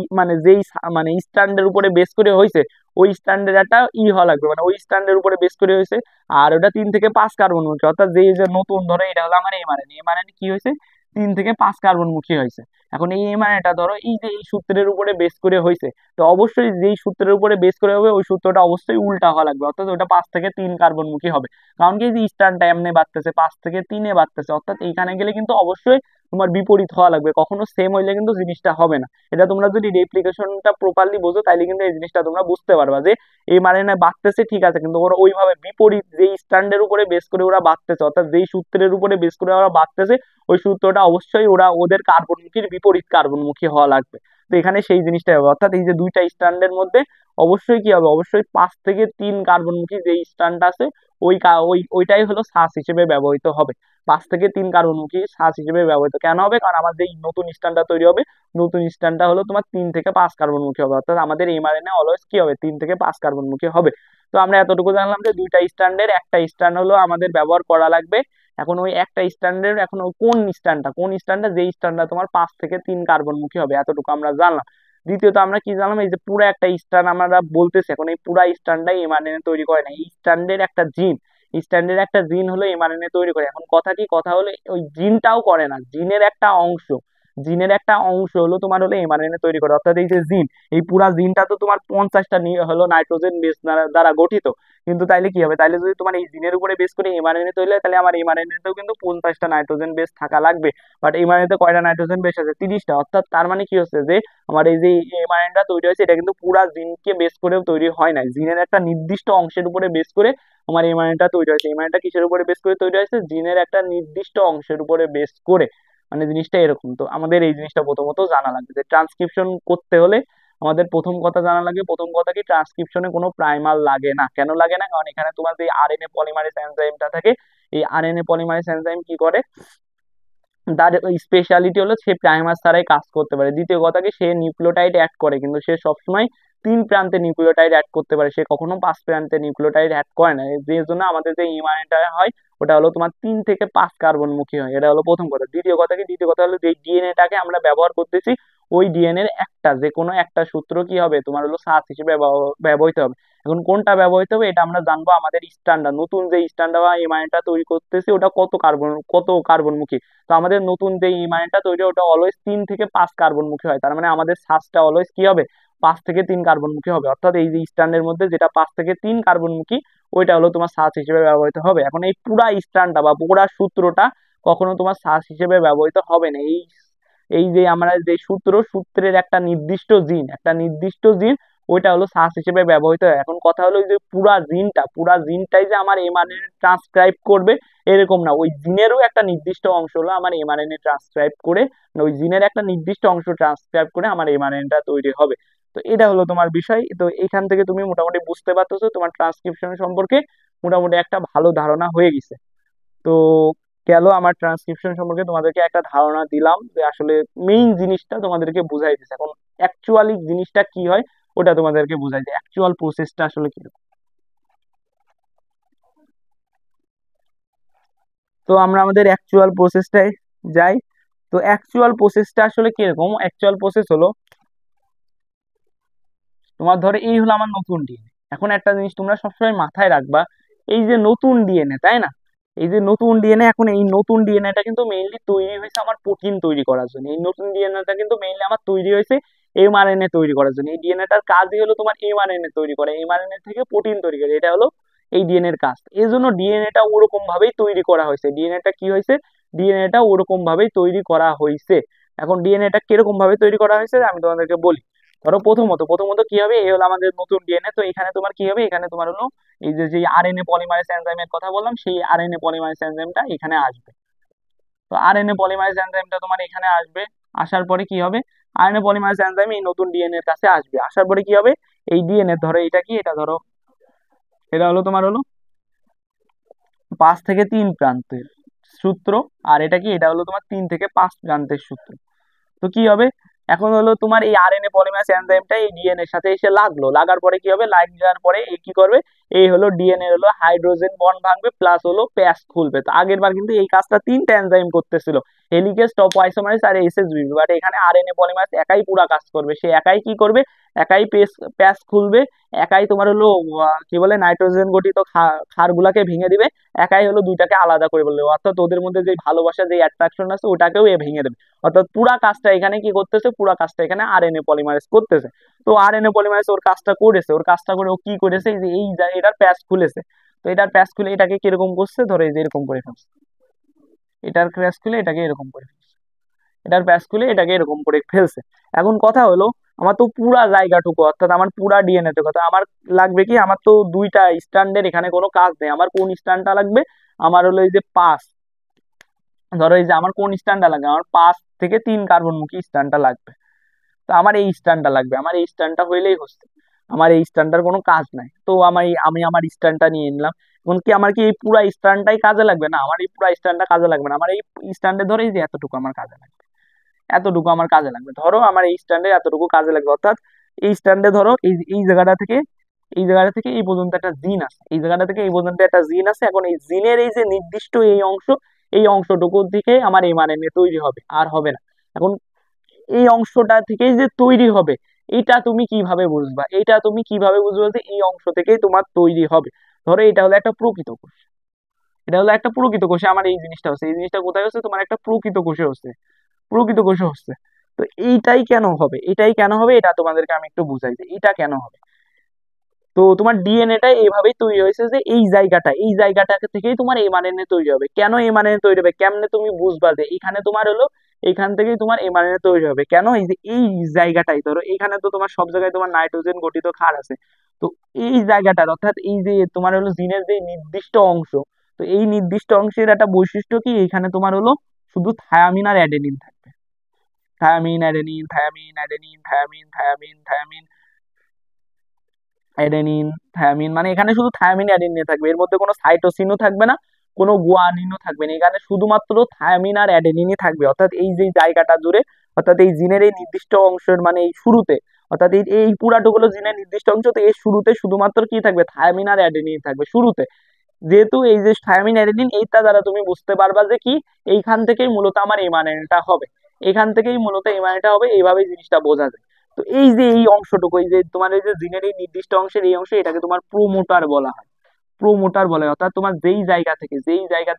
স্ট্যান্ডের উপরে বেস করে হয়েছে, ওই স্ট্যান্ডের একটা হওয়া লাগবে, মানে ওই স্ট্যান্ডের উপরে বেস করে হয়েছে। আর ওটা 3 থেকে 5 কার্বন মুখী, অর্থাৎ যেই যে নতুন, ধরো এটা হলো আমার এমআরএনএ, এমআরএনএ কি হয়েছে, 3 থেকে 5 কার্বন মুখী হয়েছে। এখন এই এমআরএনএটা ধরো এই যে এই সূত্রের উপরে বেস করে হয়েছে, তো অবশ্যই যেই সূত্রের উপরে বেস করে হবে ওই সূত্রটা অবশ্যই উল্টা হওয়া লাগবে, অর্থাৎ ওটা 5 থেকে 3 কার্বন মুখী হবে। কারণ কি, যে স্ট্যান্ডটা এমনি বাড়তেছে, 5 থেকে 3-এ বাড়তেছে, অর্থাৎ এইখানে গেলে কিন্তু অবশ্যই তোমার বিপরীত হওয়া লাগবে, কখনো সেম হইলে কিন্তু জিনিসটা হবে না। এটা তোমরা যদি রেপ্লিকেশনটা প্রপারলি বোঝো তাইলে কিন্তু এই জিনিসটা তোমরা বুঝতে পারবা যে এই মানে বাড়তেছে ঠিক আছে, কিন্তু ওরা ওইভাবে বিপরীত যেই স্ট্যান্ডের উপরে বেস করে ওরা বাড়তেছে, অর্থাৎ যেই সূত্রের উপরে বেস করে ওরা বাড়তেছে, ওই সূত্রটা অবশ্যই ওদের কার্বনমুখীর বিপরীত কার্বনমুখী হওয়া লাগবে। তো এখানে সেই জিনিসটাই হবে, অর্থাৎ এই যে দুইটা স্ট্যান্ডের মধ্যে অবশ্যই কি হবে, অবশ্যই 5 থেকে 3 কার্বনমুখী যে স্ট্যান্ড আছে, ওইটাই হলো সাস হিসেবে ব্যবহৃত হবে। 5 থেকে 3 কার্বনমুখী সাস হিসেবে ব্যবহৃত কেন হবে, কারণ আমার যে নতুন স্ট্যান্ডটা তৈরি হবে, নতুন স্ট্যান্ডটা হলো তোমার 3 থেকে 5 কার্বনমুখী হবে, অর্থাৎ আমাদের এমআরএনএ অলওয়েজ কি হবে, 3 থেকে 5 কার্বনমুখী হবে। তো আমরা এতটুকু জানলাম যে দুইটা স্ট্যান্ডের একটা স্ট্যান্ড হলো আমাদের ব্যবহার করা লাগবে। এখন ওই একটা স্ট্যান্ডের, এখন ওই কোন স্ট্যান্ডটা যেই স্ট্যান্ডটা তোমার 5 থেকে 3 কার্বনমুখী হবে, এতটুকু আমরা জানলাম। দ্বিতীয়ত আমরা কি জানলাম, এই যে পুরো একটা স্ট্যান্ড আমরা বলতেছি, এখন এই পুরা স্ট্যান্ডটাই এমআরএনএ তৈরি করে না, এই স্ট্যান্ডের একটা জিন হলো এমআরএনএ তৈরি করে। এখন কথা কি, কথা হলো ওই জিনটাও করে না, জিনের একটা অংশ হলো তোমার হলো এমআরএনএ তৈরি করে। অর্থাৎ এই যে জিন, এই পুরা জিনটা তো তোমার 50টা হলো নাইট্রোজেন বেস দ্বারা গঠিত, কিন্তু তাইলে কি হবে, তাইলে যদি তোমার এই জিনের উপরে বেস করে এমআরএনএ তৈরি হয়, তাহলে আমার এমআরএনএ তেও কিন্তু 50টা নাইট্রোজেন বেস থাকা লাগবে। বাট এমআরএনএ তে কয়টা নাইট্রোজেন বেস আছে, 30টা। অর্থাৎ তার মানে কি হচ্ছে যে আমার এই যে এমআরএনএটা তৈরি হয়েছে, এটা কিন্তু পুরা জিনকে বেস করেও তৈরি হয় নাই, জিনের একটা নির্দিষ্ট অংশের উপরে বেস করে আমার এমআরএনএটা তৈরি হয়েছে। এমআরএনএটা কিসের উপরে বেস করে তৈরি হয়েছে, জিনের একটা নির্দিষ্ট অংশের উপরে বেস করে। মানে জিনিসটা এরকম। তো আমাদের এই জিনিসটা প্রথমত জানা লাগবে যে ট্রান্সক্রিপশন করতে হলে আমাদের প্রথম কথা জানা লাগে, প্রথম কথা কি ট্রান্সক্রিপশনে কোনো প্রাইমার লাগে না। কেন লাগে না? কারণ এখানে তোমার যে আরএনএ পলিমারেজ এনজাইমটা থাকে, এই আরএনএ পলিমারেজ এনজাইম কি করে, তার স্পেশালিটি হলো সে প্রাইমার ছাড়াই কাজ করতে পারে। দ্বিতীয় কথা কি, সে নিউক্লিওটাইড অ্যাড করে, কিন্তু সে সবসময় 3 প্রান্তে নিউক্লিওটাইড অ্যাড করতে পারে, সে কখনো 5 প্রান্তে নিউক্লিওটাইড অ্যাড করে না। যে জন্য আমাদের যে এমআরএনএটা হয় ওটা হলো তোমার 3 থেকে 5 কার্বনমুখী হয়। এটা হলো প্রথম কথা। দ্বিতীয় কথা কি, দ্বিতীয় কথা হলো যে ডিএনএটাকে আমরা ব্যবহার করতেছি, ওই ডিএনএর একটা যে কোনো একটা সূত্র কি হবে তোমার হলো সাস হিসেবে ব্যবহৃত হবে। এখন কোনটা ব্যবহৃত হবে এটা আমরা জানবো আমাদের স্ট্যান্ডার্ড, নতুন যে স্ট্যান্ডার্ড বা এমআরএনএটা তৈরি করতেছি ওটা কত কার্বনমুখী। তো আমাদের নতুন যে ইমাইনটা তৈরি ওটা অলওয়েজ 3 থেকে 5 কার্বনমুখী হয়। তার মানে আমাদের সাজটা অলওয়েজ কি হবে, 5 থেকে 3 কার্বনমুখী হবে। অর্থাৎ এই যে স্ট্যান্ডের মধ্যে যেটা 5 থেকে 3 কার্বনমুখী ওইটা হলো তোমার সাজ হিসেবে ব্যবহৃত হবে। এখন এই পুরা স্ট্যান্ডটা বা পুরা সূত্রটা কখনো তোমার সাজ হিসেবে ব্যবহৃত হবে না। এই এই যে আমরা যে সূত্রের একটা নির্দিষ্ট জিন ওইটা হলো সাস হিসেবে ব্যবহৃত হয়। এখন কথা হলো যে পুরা জিনটাই যে আমার এমআরএনএ ট্রান্সক্রাইব করবে এরকম না, ওই জিনেরও একটা নির্দিষ্ট অংশ হলো আমার এমআরএনএ ট্রান্সক্রাইব করে, ওই জিনের একটা নির্দিষ্ট অংশ ট্রান্সক্রাইব করে আমার এমআরএনএটা তৈরি হবে। তো এটা হলো তোমার বিষয়। তো এখান থেকে তুমি মোটামুটি বুঝতে পারতেছো তোমার ট্রান্সক্রিপশন সম্পর্কে মোটামুটি একটা ভালো ধারণা হয়ে গেছে। তো গেল আমার ট্রান্সক্রিপশন সম্পর্কে তোমাদেরকে একটা ধারণা দিলাম যে আসলে মেইন জিনিসটা তোমাদেরকে বুঝাই দিচ্ছে। এখন অ্যাকচুয়ালি জিনিসটা কি হয় ওটা তোমাদেরকে বুঝাই যে অ্যাকচুয়াল প্রসেসটা আসলে কি। তো আমরা আমাদের অ্যাকচুয়াল প্রসেসটায় যাই। তো অ্যাকচুয়াল প্রসেসটা আসলে কিরকম, অ্যাকচুয়াল প্রসেস হলো তোমার ধরো এই হলো আমার নতুন ডিএনএ। এখন একটা জিনিস তোমরা সবসময় মাথায় রাখবা, এই যে নতুন ডিএনএ তাই না, এই যে নতুন ডিএনএ, এখন এই নতুন ডিএনএটা কিন্তু মেইনলি তৈরি হয়েছে আমার প্রোটিন তৈরি করার জন্য। এই নতুন ডিএনএটা কিন্তু মেইনলি আমার তৈরি হয়েছে এমআরএনএ তৈরি করার জন্য। এই ডিএনএটার কাজই হলো তোমার এমআরএনএ তৈরি করা, এমআরএনএ থেকে প্রোটিন তৈরি করে, এটা হলো এই ডিএনএর কাজ। এই জন্য ডিএনএটা ওরকম ভাবেই তৈরি করা হয়েছে। ডিএনএটা কি হয়েছে, ডিএনএটা ওরকম ভাবেই তৈরি করা হয়েছে। এখন ডিএনএটা কিরকম ভাবে তৈরি করা হয়েছে আমি তোমাদেরকে বলি। ধরো প্রথমত কি হবে, এই হলো আমাদের নতুন ডিএনএ। তো এখানে তোমার কি হবে, এখানে তোমার হলো এই যে আরএনএ পলিমারেজ এনজাইমের কথা বললাম, সেই আরএনএ পলিমারেজ এনজাইমটা এখানে আসবে। তো আরএনএ পলিমারেজ এনজাইমটা তোমার এখানে আসবে, আসার পরে কি হবে, আরএনএ পলিমারেজ এনজাইম এই নতুন ডিএনএ এর কাছে আসবে, আসার পরে কি হবে, এই ডিএনএ ধরো এটা কি, এটা ধরো এটা হলো তোমার হলো 5 থেকে 3 প্রান্তের সূত্র, আর এটা কি, এটা হলো তোমার 3 থেকে 5 প্রান্তের সূত্র। তো কি হবে, এখন হলো তোমার এই আরএনএ পলিমারেজ এনজাইমটা এই ডিএনএ এর সাথে এসে লাগলো, লাগার পরে কি হবে, যাওয়ার পরে এই কি করবে, এই হলো ডিএনএ হলো হাইড্রোজেন বন্ড ভাঙবে প্লাস হলো প্যাচ খুলবে। তো আগের বার কিন্তু এই কাজটা 3টা এনজাইম করতেছিল, হেলিকেজ, টপোআইসোমারেজ আর এসএসবি, বাট এখানে আরএনএ পলিমারেজ একাই পুরা কাজ করবে। সে একাই কি করবে, একাই প্যাচ খুলবে, একাই তোমার হলো কি বলে নাইট্রোজেন গঠিত ক্ষারগুলাকে ভেঙে দিবে, একাই হলো দুইটাকে আলাদা করে বলবে, অর্থাৎ ওদের মধ্যে যে ভালোবাসা যে অ্যাট্রাকশন আছে ওটাকেও এ ভেঙে দেবে। অর্থাৎ পুরা কাজটা এখানে কি করতেছে, পুরা কাজটা এখানে আরএনএ পলিমারেজ করতেছে। তো আরএনএ পলিমারেজ ওর কাজটা করেছে, ওর কাজটা করে ও কি করেছে, এই যে এটার প্যাচ খুলেছে। তো এটার প্যাচ খুলে এটাকে কিরকম করছে, ধরো এই যে এরকম করে ফেলছে, এটার প্যাচ খুলে এটাকে এরকম করে ফেলছে, এটার প্যাচ খুলে এটাকে এরকম করে ফেলছে। এখন কথা হলো আমার তো পুরা জায়গাটুকু অর্থাৎ আমার পুরা ডিএনএ তে কথা আমার লাগবে কি, আমার তো দুইটা স্ট্যান্ডের এখানে কোনো কাজ নেই, আমার কোন স্ট্যান্ডটা লাগবে, আমার হলো এই যে 5, ধরো এই যে আমার কোন স্ট্যান্ডটা লাগবে, আমার 5 থেকে 3 কার্বনমুখী স্ট্যান্ডটা লাগবে। তো আমার এই স্ট্যান্ডটা লাগবে, আমার এই স্ট্যান্ডটা হইলেই হচ্ছে, আমার এই স্ট্যান্ডটার কোনো কাজ নাই। তো আমি আমার স্ট্যান্ডটা নিয়ে নিলাম। এখন কি আমার কি এই পুরা স্ট্যান্ডটাই কাজে লাগবে, না আমার এই পুরা স্ট্যান্ডটা কাজে লাগবে না, আমার এই স্ট্যান্ডে ধরে এই যে এতটুকু আমার কাজে লাগবে, এতটুকু আমার কাজে লাগবে। ধরো আমার এই স্ট্যান্ডে এতটুকু কাজে লাগবে, অর্থাৎ এই স্ট্যান্ডে ধরো এই জায়গাটা থেকে এই জায়গাটা থেকে এই পর্যন্ত একটা জিন আছে, এই জায়গাটা থেকে এই পর্যন্ত একটা জিন আছে। এখন এই জিনের এই যে নির্দিষ্ট এই অংশ, এই অংশটুকু থেকে আমার এমআরএনএ তৈরি হবে, আর হবে না। এখন এই অংশটা থেকেই যে তৈরি হবে, এটা তুমি কিভাবে বুঝবা, এটা তুমি কিভাবে বুঝবে যে এই অংশ থেকেই তোমার তৈরি হবে। ধরো এটা হলো একটা প্রকৃত কোষ, এটা হলো একটা প্রকৃত কোষে আমার এই জিনিসটা হচ্ছে, এই জিনিসটা কোথায় হচ্ছে, তোমার একটা প্রকৃত কোষে হচ্ছে, প্রকৃত কোষে হচ্ছে। তো এইটাই কেন হবে, এটাই কেন হবে, এটা তোমাদেরকে আমি একটু বুঝাই যে এটা কেন হবে। তো তোমার ডিএনএটা এইভাবেই তৈরি হয়েছে যে এই জায়গাটা থেকেই তোমার এমআরএনএ তৈরি হবে। কেন এমআরএনএ তৈরি হবে, কেমনে তুমি বুঝবা যে এখানে তোমার হলো এখান থেকেই তোমার এমআরএনএ তৈরি হবে, কেন, এই যে এই জায়গাটাই ধরো এখানে তো তোমার সব জায়গায় তোমার নাইট্রোজেন গঠিত ক্ষার আছে। তো এই জায়গাটার অর্থাৎ এই যে তোমার হলো জিনের যে নির্দিষ্ট অংশ, তো এই নির্দিষ্ট অংশের একটা বৈশিষ্ট্য কি, এখানে তোমার হলো শুধু থায়ামিন আর অ্যাডেনিন থাকবে। Thymine adenine, thymine adenine, thymine thymine thymine adenine, thymine, মানে এখানে শুধু থায়ামিন অ্যাডেনিন থাকবে, এর মধ্যে কোনো সাইটোসিনও থাকবে না, কোনো গুয়ানিনও থাকবে না, এখানে শুধুমাত্র থায়ামিন আর অ্যাডেনিনই থাকবে। অর্থাৎ এই যে জায়গাটা জুড়ে, অর্থাৎ এই জিনের এই নির্দিষ্ট অংশের মানে এই শুরুতে, অর্থাৎ এই এই পুরাটুকু হলো জিনের নির্দিষ্ট অংশ, তো এর শুরুতে শুধুমাত্র কি থাকবে, থায়ামিন আর অ্যাডেনিন থাকবে শুরুতে। যেহেতু এই যে থায়ামিন অ্যাডেনিন, এইটা দ্বারা তুমি বুঝতে পারবা যে কি এইখান থেকেই মূলত আমার এমআরএনএটা হবে, এখান থেকেই মূলত এমআরএনএটা হবে, এইভাবেই জিনিসটা বোঝা যায়। তো এই যে এই অংশটুকু, এই যে তোমার এই যে জিনের এই নির্দিষ্ট অংশের এই অংশ, এটাকে তোমার প্রোমোটার বলা হয়। প্রোমোটার বলে, অর্থাৎ তোমার যেই জায়গা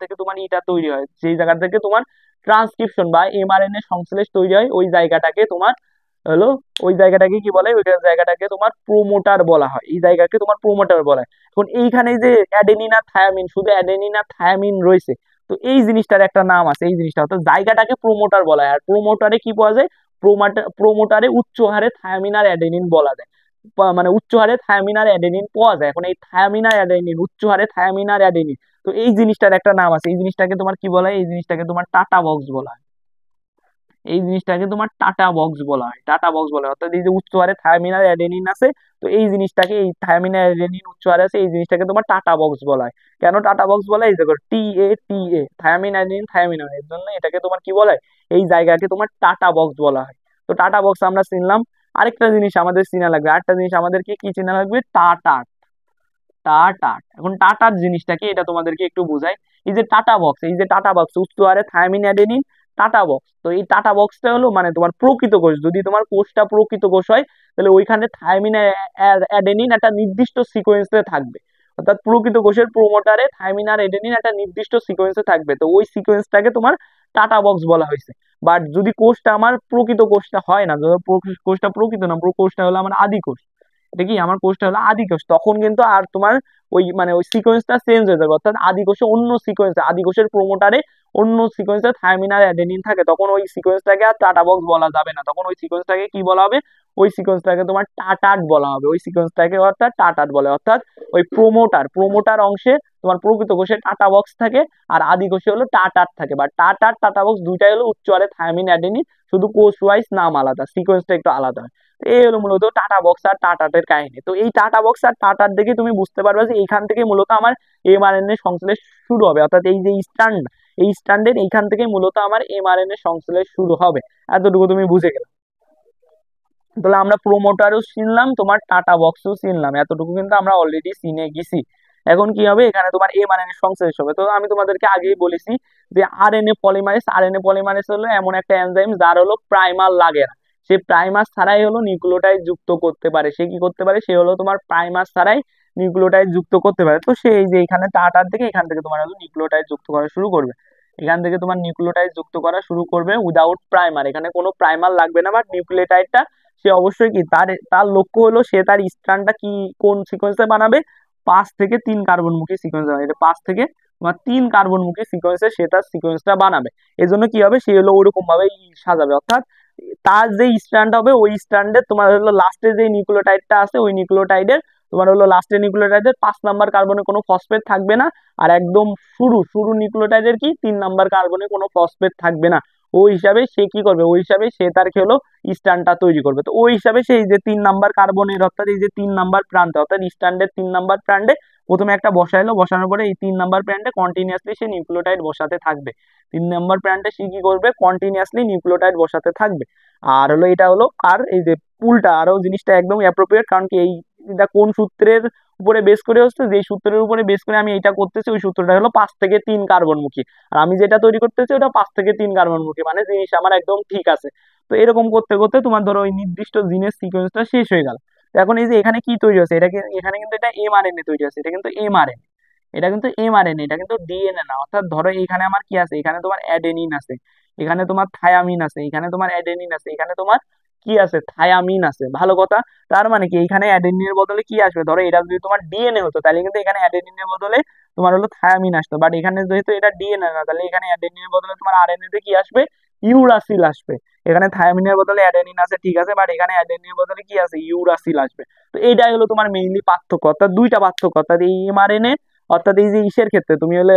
থেকে তোমার ইটা তৈরি হয়, যেই জায়গা থেকে তোমার ট্রান্সক্রিপশন বা এমআরএনএ সংশ্লেষ তৈরি হয়, ওই জায়গাটাকে তোমার হলো, ওই জায়গাটাকে কি বলে, ওই জায়গাটাকে তোমার প্রোমোটার বলা হয়, এই জায়গাকে তোমার প্রোমোটার বলা হয়। এখন এইখানে যে অ্যাডেনিন আর থায়ামিন, শুধু অ্যাডেনিন আর থায়ামিন রয়েছে, তো এই জিনিসটার একটা নাম আছে, এই জিনিসটা অর্থাৎ জায়গাটাকে প্রোমোটার বলা হয়। আর প্রোমোটারে কি পাওয়া যায়, প্রোমোটারে উচ্চ হারে থায়ামিন আর অ্যাডেনিন বলা যায়, মানে উচ্চ হারে থায়ামিন আর অ্যাডেনিন পাওয়া যায়। এখন এই থায়ামিন আর অ্যাডেনিন, উচ্চ হারে থায়ামিন আর অ্যাডেনিন, তো এই জিনিসটার একটা নাম আছে, এই জিনিসটাকে তোমার কি বলা হয়, এই জিনিসটাকে তোমার টাটা বক্স বলা হয়, এই জিনিসটাকে তোমার টাটা বক্স বলা হয়, টাটা বক্স বলা হয়। অর্থাৎ এই যে উচ্চ হারে থায়ামিন আর অ্যাডেনিন আছে, তো এই জিনিসটাকে, এই থায়ামিন আর অ্যাডেনিন উচ্চ হারে আছে, এই জিনিসটাকে তোমার টাটা বক্স বলা হয়। কেন টাটা বক্স বলা হয়, এই দেখো টি এ থায়ামিন অ্যাডেনিন থায়ামিন, এর জন্য এটাকে তোমার কি বলা হয়, এই জায়গাকে তোমার টাটা বক্স বলা হয়। তো টাটা বক্স আমরা চিনলাম। আরেকটা জিনিস আমাদের চিনা লাগবে, আরেকটা জিনিস আমাদেরকে কি চিনা লাগবে, টাটার, টাটার। এখন টাটার জিনিসটা কি, এটা তোমাদেরকে একটু বোঝাই। এই যে টাটা বক্স, এই যে টাটা বক্স, উচ্চ হারে থায়ামিন অ্যাডেনিন, টাটা বক্স। তো এই টাটা বক্সটা হলো মানে তোমার প্রকৃত কোষ, যদি তোমার কোষটা প্রকৃত কোষ হয়, তাহলে ওইখানে থায়ামিন অ্যাডেনিন একটা নির্দিষ্ট সিকোয়েন্সে থাকবে। অর্থাৎ প্রকৃত কোষের প্রোমোটারে থায়ামিন আর অ্যাডেনিন একটা নির্দিষ্ট সিকোয়েন্সে থাকবে, তো ওই সিকোয়েন্সটাকে তোমার টাটা বক্স বলা হয়েছে। বাট যদি কোষটা আমার প্রকৃত কোষটা হয় না, যদি কোষটা প্রকৃত না, কোষটা হলো আমার আদি কোষ, এটা কি আমার কোষটা হলো আদি কোষ, তখন কিন্তু আর তোমার ওই মানে ওই সিকোয়েন্সটা চেঞ্জ হয়ে যাবে। অর্থাৎ আদি কোষে অন্য সিকোয়েন্সে, আদি কোষের প্রোমোটারে অন্য সিকোয়েন্সে থায়ামিন আর অ্যাডেনিন থাকে, তখন ওই সিকোয়েন্সটাকে আর টাটা বক্স বলা যাবে না, তখন ওই সিকোয়েন্সটাকে কি বলা হবে, ওই সিকোয়েন্সটাকে তোমার টাটাট বলা হবে, ওই সিকোয়েন্সটাকে অর্থাৎ টাটাট বলে। অর্থাৎ ওই প্রোমোটার অংশে তোমার প্রকৃত কোষে টাটা বক্স থাকে, আর আদি কোষে হলো টাটাট থাকে, বা টাটাট টাটা বক্স দুইটাই হলো উচ্চ হারে থায়ামিন অ্যাডেনিন, শুধু কোষ ওয়াইজ নাম আলাদা, সিকোয়েন্সটা একটু আলাদা হয়। এই হলো মূলত টাটা বক্স আর টাটাটের কাহিনী। তো এই টাটা বক্স আর টাটার দেখে তুমি বুঝতে পারবে যে এইখান থেকে মূলত আমার এমআরএনএ সংশ্লেষ শুরু হবে, অর্থাৎ এই যে স্ট্যান্ড, এই স্ট্যান্ডের এইখান থেকে মূলত আমার এমআরএনএ সংশ্লেষ শুরু হবে। এতটুকু তুমি বুঝে গেলে। তাহলে আমরা প্রোমোটারও চিনলাম, তোমার টাটা বক্সও চিনলাম, এতটুকু কিন্তু আমরা অলরেডি চিনে গেছি। এখন কি হবে, এখানে তোমার এমআরএনএ সংশ্লেষ হবে। তো আমি তোমাদেরকে আগেই বলেছি যে আরএনএ পলিমারেজ হলো এমন একটা এনজাইম যার হলো প্রাইমার লাগে না, সে প্রাইমার ছাড়াই হলো নিউক্লিওটাইড যুক্ত করতে পারে। সে কি করতে পারে, সে হলো তোমার প্রাইমার ছাড়াই নিউক্লিওটাইড যুক্ত করতে পারে। তো সে এই যে এখানে টাটার থেকে এখান থেকে তোমার হলো নিউক্লিওটাইড যুক্ত করা শুরু করবে, এখান থেকে তোমার নিউক্লিওটাইড যুক্ত করা শুরু করবে উইদাউট প্রাইমার, এখানে কোনো প্রাইমার লাগবে না। বাট নিউক্লিওটাইডটা সে অবশ্যই কি, তার তার লক্ষ্য হলো সে তার স্ট্র্যান্ডটা কি কোন সিকোয়েন্সে বানাবে, 5 থেকে 3 কার্বনমুখী সিকোয়েন্স বানাবে, এটা 5 থেকে 3 কার্বনমুখী সিকোয়েন্সে সে তার সিকোয়েন্সটা বানাবে। এই জন্য কি হবে, সে হলো ওরকম ভাবে সাজাবে। অর্থাৎ তার যে স্ট্র্যান্ড হবে, ওই স্ট্র্যান্ডে তোমার হলো লাস্টে যে নিউক্লিওটাইডটা আছে, ওই নিউক্লিওটাইডের তোমার হলো লাস্টে নিউক্লিওটাইডের 5 নাম্বার কার্বনে কোনো ফসফেট থাকবে না, আর একদম শুরু শুরু নিউক্লিওটাইডের কি 3 নাম্বার কার্বনে কোনো ফসফেট থাকবে না। ওই হিসাবে সে কি করবে, ওই হিসাবে সে তার কি হলো স্ট্যান্ডটা তৈরি করবে। তো ওই হিসাবে সে এই যে 3 নাম্বার কার্বনের, অর্থাৎ এই যে 3 নাম্বার প্রান্তে, অর্থাৎ স্ট্যান্ডের 3 নাম্বার প্রান্তে প্রথমে একটা বসাইলো, বসানোর পরে এই 3 নাম্বার প্রান্তে কন্টিনিউয়াসলি সে নিউক্লিওটাইড বসাতে থাকবে। 3 নাম্বার প্রান্তে সে কি করবে, কন্টিনিউয়াসলি নিউক্লিওটাইড বসাতে থাকবে। আর হলো এটা হলো আর এই যে পুলটা, আরো জিনিসটা একদম অ্যাপ্রোপ্রিয়েট, কারণ কি এটা কোন সূত্রের উপরে বেস করে হচ্ছে, যে সূত্রের উপরে বেস করে আমি এটা করতেছি, ওই সূত্রটা হলো 5 থেকে 3 কার্বনমুখী, আর আমি যেটা তৈরি করতেছি ওটা 5 থেকে 3 কার্বনমুখী, মানে জিনিস আমার একদম ঠিক আছে। তো এরকম করতে করতে তোমার ধরো ওই নির্দিষ্ট জিনের সিকোয়েন্সটা শেষ হয়ে গেল। তো এখন এই যে এখানে কি তৈরি হচ্ছে, এখানে কিন্তু এটা এমআরএনএ তৈরি হচ্ছে, এটা কিন্তু এমআরএনএ, এটা কিন্তু ডিএনএ না। অর্থাৎ ধরো এইখানে আমার কি আছে, এখানে তোমার অ্যাডেনিন আছে, এখানে তোমার থায়ামিন আছে, এখানে তোমার অ্যাডেনিন আছে, এখানে তোমার কি আছে, থায়ামিন আছে, ভালো কথা। তার মানে কি এইখানে অ্যাডেনিনের বদলে কি আসবে, ধরো এটা যদি তোমার ডিএনএ হতো, তাহলে কিন্তু এখানে অ্যাডেনিনের বদলে তোমার হলো থায়ামিন আসতো। বাট এখানে যেহেতু এটা ডিএনএ না, তাহলে এখানে অ্যাডেনিনের বদলে তোমার আরএনএ তে কি আসবে, ইউরাসিল আসবে। এখানে থায়ামিনের বদলে অ্যাডেনিন আছে, ঠিক আছে, বাট এখানে অ্যাডেনিনের বদলে কি আছে, ইউরাসিল আসবে। তো এইটাই হলো তোমার মেইনলি পার্থক্য, অর্থাৎ দুইটা পার্থক্য, অর্থাৎ এই এমআরএনএ, অর্থাৎ এই যে ইসের ক্ষেত্রে তুমি হলে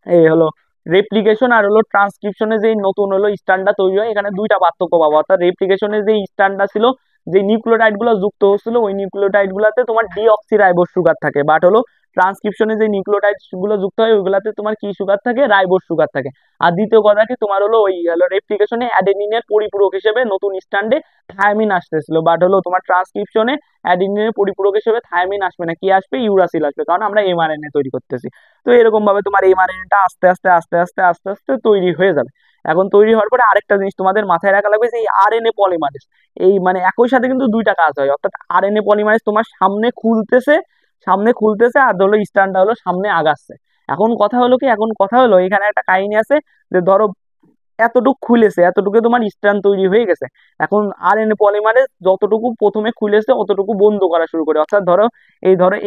এই হলো রেপ্লিকেশন আর হলো ট্রান্সক্রিপশনে যে নতুন হলো স্ট্যান্ডটা তৈরি হয়, এখানে দুইটা পার্থক্য পাবো। অর্থাৎ রেপ্লিকেশনে যে স্ট্যান্ডটা ছিল, যে নিউক্লিওটাইড গুলো যুক্ত হচ্ছিল, ওই নিউক্লিওটাইড গুলাতে তোমার ডিঅক্সি রাইবোজ সুগার থাকে, বাট হলো ট্রান্সক্রিপশনে যে নিউক্লিওটাইড গুলো যুক্ত হয় ওইগুলাতে তোমার কি সুগার থাকে, রাইবোজ সুগার থাকে। আর দ্বিতীয় কথা কি, তোমার হলো ওই হলো রেপ্লিকেশনে অ্যাডেনিনের পরিপূরক হিসেবে নতুন স্ট্যান্ডে থায়ামিন আসতেছিল, বাট হলো তোমার ট্রান্সক্রিপশনে অ্যাডেনিনের পরিপূরক হিসেবে থায়ামিন আসবে না, কি আসবে, ইউরাসিল আসবে, কারণ আমরা এমআরএনএ তৈরি করতেছি। তো এরকম ভাবে তোমার এমআরএনএটা আস্তে আস্তে আস্তে আস্তে আস্তে আস্তে তৈরি হয়ে যাবে। এখন তৈরি হওয়ার পরে আরেকটা জিনিস তোমাদের মাথায় রাখা লাগবে, যে এই আরএনএ পলিমারেজ, এই মানে একই সাথে কিন্তু দুইটা কাজ হয়। অর্থাৎ আরএনএ পলিমারেজ তোমার সামনে খুলতেছে আর হলো স্ট্যান্ডটা হলো সামনে আগাচ্ছে। এখন কথা হলো কি, এখন কথা হলো এখানে একটা কাহিনী আছে, যে ধরো এতটুকু খুলেছে, এতটুকু তোমার স্ট্যান্ড তৈরি হয়ে গেছে। এখন আরএনএ পলিমারেজ যতটুকু প্রথমে খুলেছে অতটুকু বন্ধ করা শুরু করে। অর্থাৎ ধরো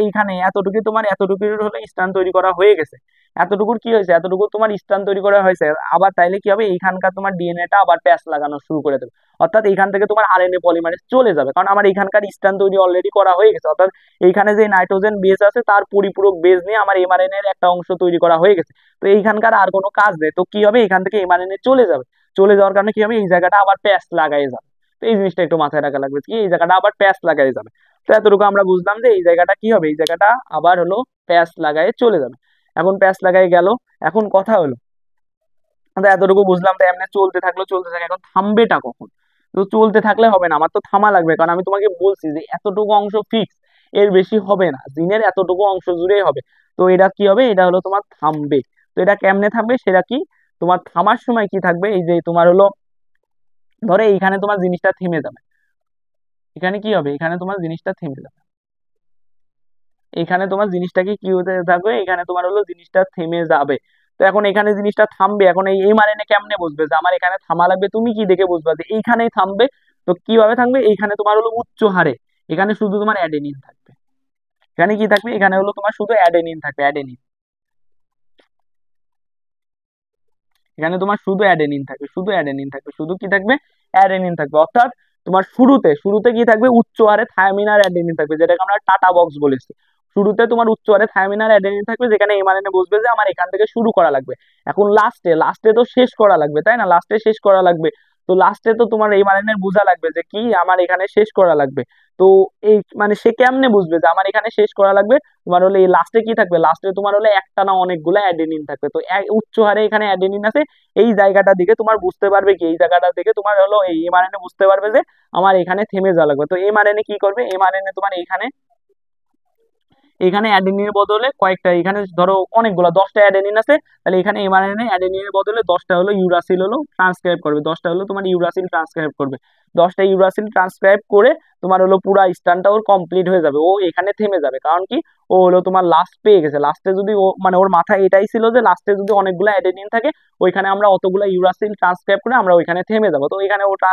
এইখানে এতটুকু তোমার এতটুকুর হলো স্ট্যান্ড তৈরি করা হয়ে গেছে। এতটুকুর কি হয়েছে, এতটুকু তোমার স্ট্যান্ড তৈরি করা হয়েছে। আবার তাইলে কি হবে, এইখানকার তোমার ডিএনএটা আবার প্যাচ লাগানো শুরু করে দেবে। অর্থাৎ এইখান থেকে তোমার আরএনএ পলিমারেজ চলে যাবে, কারণ আমার এইখানকার স্ট্যান্ড তৈরি অলরেডি করা হয়ে গেছে। অর্থাৎ এইখানে যে নাইট্রোজেন বেস আছে তার পরিপূরক বেস নিয়ে আমার এমআরএনএ এর একটা অংশ তৈরি করা হয়ে গেছে। তো এইখানকার আর কোনো কাজ নেই, তো কি হবে, এখান থেকে এমআরএনএ চলে যাবে। চলে যাওয়ার কারণে কি হবে, এই জায়গাটা আবার প্যাচ লাগাই যাবে। তো এই জিনিসটা একটু মাথায় রাখা লাগবে, কি এই জায়গাটা আবার প্যাচ লাগাই যাবে। তো এতটুকু আমরা বুঝলাম যে এই জায়গাটা কি হবে, এই জায়গাটা আবার হলো প্যাচ লাগাই চলে যাবে। এখন প্যাচ লাগাই গেল। এখন কথা হলো, আমরা এতটুকু বুঝলাম, তো এমনি চলতে থাকলো চলতে থাকে, এখন থামবেটা কখন? তো চলতে থাকলে হবে না, আমার তো থামা লাগবে, কারণ আমি তোমাকে বলছি যে এতটুকু অংশ ফিক্স, এর বেশি হবে না, জিনের এতটুকু অংশ জুড়েই হবে। তো এটা কি হবে, এটা হলো তোমার থামবে। তো এটা কেমনে থামবে, সেটা কি, তোমার থামার সময় কি থাকবে, এই যে তোমার হলো ধরো এইখানে তোমার জিনিসটা থেমে যাবে। এখানে কি হবে, এখানে তোমার জিনিসটা থেমে যাবে। এখানে তোমার জিনিসটাকে কি হতে থাকবে, এখানে তোমার হলো জিনিসটা থেমে যাবে। তো এখন এখানে জিনিসটা থামবে, এখন এই এমআরএনএ কেমনে বুঝবে যে আমার এখানে থামা লাগবে, তুমি কি দেখে বুঝবা যে এইখানেই থামবে? তো কিভাবে থামবে, এইখানে তোমার হলো উচ্চ হারে, এখানে শুধু তোমার অ্যাডেনিন থাকবে। এখানে কি থাকবে, এখানে হলো তোমার শুধু অ্যাডেনিন থাকবে, অ্যাডেনিন। এখানে তোমার শুধু অ্যাডেনিন থাকবে, শুধু অ্যাডেনিন থাকবে, শুধু কি থাকবে, অ্যাডেনিন থাকবে। অর্থাৎ তোমার শুরুতে শুরুতে কি থাকবে, উচ্চ হারে থায়ামিন আর অ্যাডেনিন থাকবে, যেটাকে আমরা টাটা বক্স বলেছি। শুরুতে তোমার উচ্চ হারে থায়ামিন আর অ্যাডেনিন থাকবে, যেখানে এমআরএনএ বুঝবে যে আমার এখান থেকে শুরু করা লাগবে। এখন লাস্টে লাস্টে তো শেষ করা লাগবে, তাই না, লাস্টে শেষ করা লাগবে। তো লাস্টে তো তোমার এমআরএনএ বোঝা লাগবে যে কি আমার এখানে শেষ করা লাগবে। তো এই মানে সে কেমনে বুঝবে যে আমার এখানে শেষ করা লাগবে? তোমার হলো এই লাস্টে কি থাকবে, লাস্টে তোমার হলো একটা না অনেকগুলো অ্যাডেনিন থাকবে। তো উচ্চ হারে এখানে অ্যাডেনিন আছে, এই জায়গাটা দিকে তোমার বুঝতে পারবে কি, এই জায়গাটা দিকে তোমার হলো এই এমআরএনএ বুঝতে পারবে যে আমার এখানে থেমে যাওয়া লাগবে। তো এমআরএনএ কি করবে, এমআরএনএ তোমার এইখানে এখানে অ্যাডেনিনের বদলে কয়েকটা, এখানে ধরো অনেকগুলো 10টা অ্যাডেনিন আছে, তাহলে এখানে এমআরএনএ অ্যাডেনিনের বদলে 10টা হলো ইউরাসিল হলো ট্রান্সক্রাইব করবে, 10টা হলো তোমার ইউরাসিল ট্রান্সক্রাইব করবে। 10টা ইউরাসিল ট্রান্সক্রাইব করে তোমার হলো পুরো স্ট্যান্ডটা ওর কমপ্লিট হয়ে যাবে, ও এখানে থেমে যাবে। কারণ কি, ও হলো তোমার লাস্ট পেয়ে গেছে। লাস্টে যদি ও মানে ওর মাথায় এটাই ছিল যে লাস্টে যদি অনেকগুলো অ্যাডেনিন থাকে, ওইখানে আমরা অতগুলো ইউরাসিল ট্রান্সক্রাইব করে আমরা ওইখানে থেমে যাবো। তো এখানে ওটা